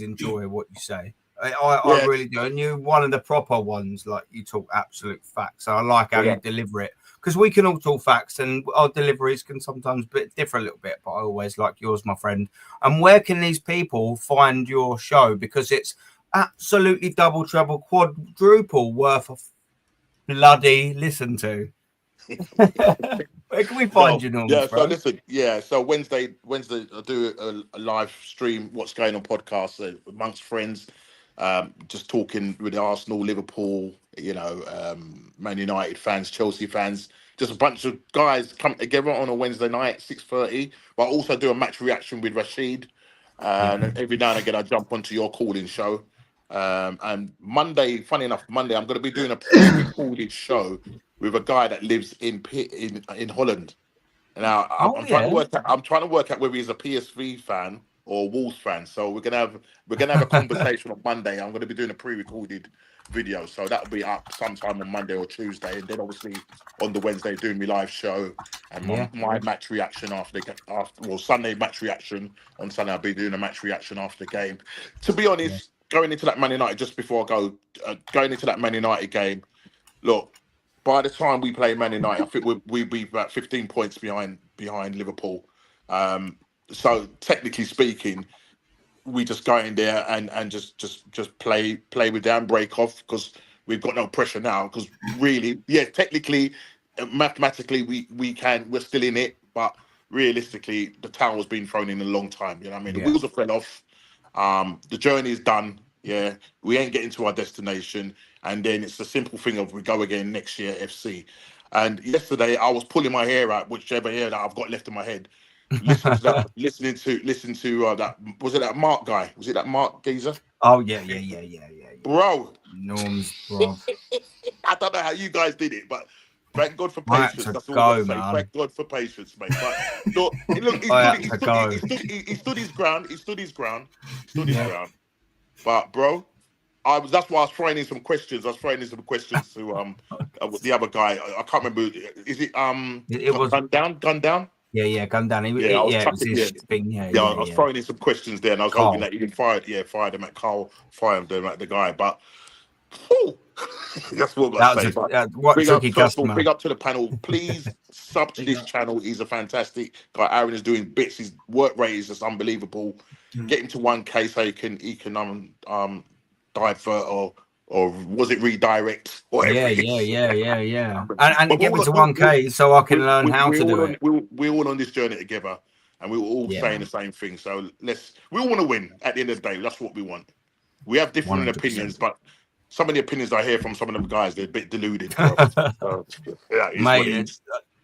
enjoy what you say. I really do. And you're one of the proper ones, you talk absolute facts. So I like how you deliver it, because we can all talk facts and our deliveries can sometimes differ a little bit, but I always like yours, my friend. And where can these people find your show? Because it's absolutely double, treble, quadruple worth of bloody listen to. Where can we find you, Norman? So listen, so Wednesday I do a live stream, what's going on podcast amongst friends. Just talking with Arsenal, Liverpool, Man United fans, Chelsea fans, just a bunch of guys come together on a Wednesday night, 6:30. But I also do a match reaction with Rashid, and every now and again I jump onto your calling show. And Monday, funny enough, I'm going to be doing a pre-recorded show with a guy that lives in Holland. Now I'm trying to work out whether he's a PSV fan or Wolves fan. So we're gonna have a conversation on Monday. I'm gonna be doing a pre-recorded video, so that'll be up sometime on Monday or Tuesday, and then obviously on the Wednesday doing my live show and my match reaction after Sunday match reaction. On Sunday I'll be doing a match reaction after the game. To be honest, going into that Man United, just before I go, going into that Man United game, look, by the time we play Man United, I think we'll be about 15 points behind Liverpool. So technically speaking, we just go in there and just play with them, break off, because we've got no pressure now. Because really, technically, mathematically, we're still in it, but realistically, the towel's been thrown in a long time. You know what I mean? The wheels have fell off. The journey is done. Yeah, we ain't getting to our destination, and then it's the simple thing of we go again next year, FC. And yesterday, I was pulling my hair out, whichever hair that I've got left in my head. Listening to that, was it that Mark guy? Was it that Mark geezer? Oh yeah. Bro, Norms, bro. I don't know how you guys did it, but thank God for patience. That's all I say. Thank God for patience, mate. But look, he stood his ground. He stood his ground. But bro, that's why I was throwing in some questions. I was throwing in some questions to the other guy. I can't remember. Is it It was Gun Down? Yeah, Gun Down. I was throwing in some questions there, and I was hoping that he didn't fire them at Carl, fire them at the guy. But that's what I say. Big up to the panel. Please sub to this channel. He's a fantastic guy. Aaron is doing bits. His work rate is just unbelievable. Get him to 1K so he can divert or was it redirect? Yeah. And get me to 1K so I can learn how to do it. We're all on this journey together, and we were all saying the same thing. So we all want to win at the end of the day. That's what we want. We have different 100%. Opinions, but some of the opinions I hear from some of them guys, they're a bit deluded. Mate,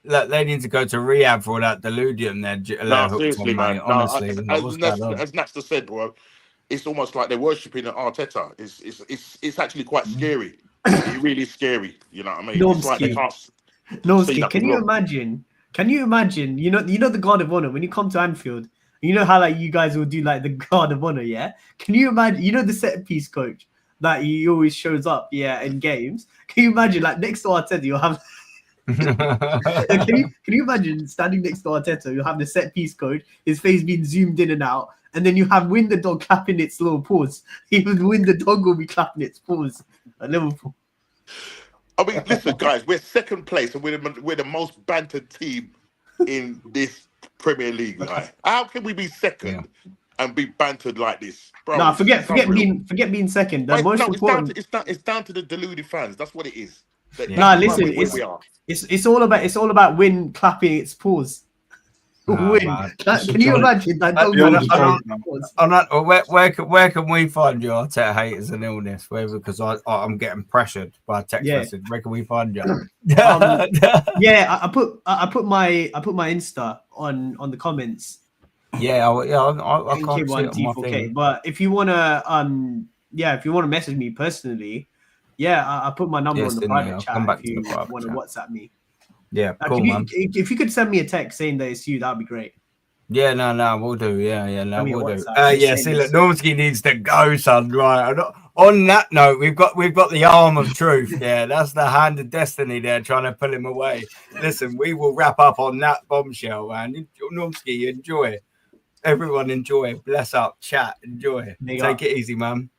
they need to go to rehab for all that delusion. Seriously, man. Honestly, as Naxter said, bro, it's almost like they're worshipping Arteta. It's actually quite scary. It's really scary. You know what I mean? It's like they can't. Norsky, can you imagine? Can you imagine? You know the Guard of Honor when you come to Anfield. You know how like you guys will do like the Guard of Honor, yeah? Can you imagine? You know the set piece coach that he always shows up, in games. Can you imagine like next to Arteta you'll have? Can you imagine standing next to Arteta? You'll have the set piece coach, his face being zoomed in and out, and then you have Win the Dog clapping its little paws. Even Win the Dog will be clapping its paws at Liverpool. I mean, listen, guys, we're second place, and we're the most bantered team in this Premier League. Right? How can we be second and be bantered like this, bro? No, forget being second. It's down to the deluded fans. That's what it is. Listen, it's all about Win clapping its paws. Win. Can you imagine that? Where can we find you, Arteta haters and illness? Because I'm getting pressured by a text message. Where can we find you? I put my Insta on the comments. I can't see it on my thing. But if you wanna message me personally, I put my number on the private chat if you want to WhatsApp me. Yeah, cool, man. If you could send me a text saying that it's you, that'd be great. Yeah, no, we'll do. We'll do. See, look, Normski needs to go, son. Right. On that note, we've got the arm of truth. Yeah, that's the hand of destiny there, trying to pull him away. Listen, we will wrap up on that bombshell, man. Normski, enjoy. Everyone enjoy. Bless up. Chat. Enjoy. Take it easy, man.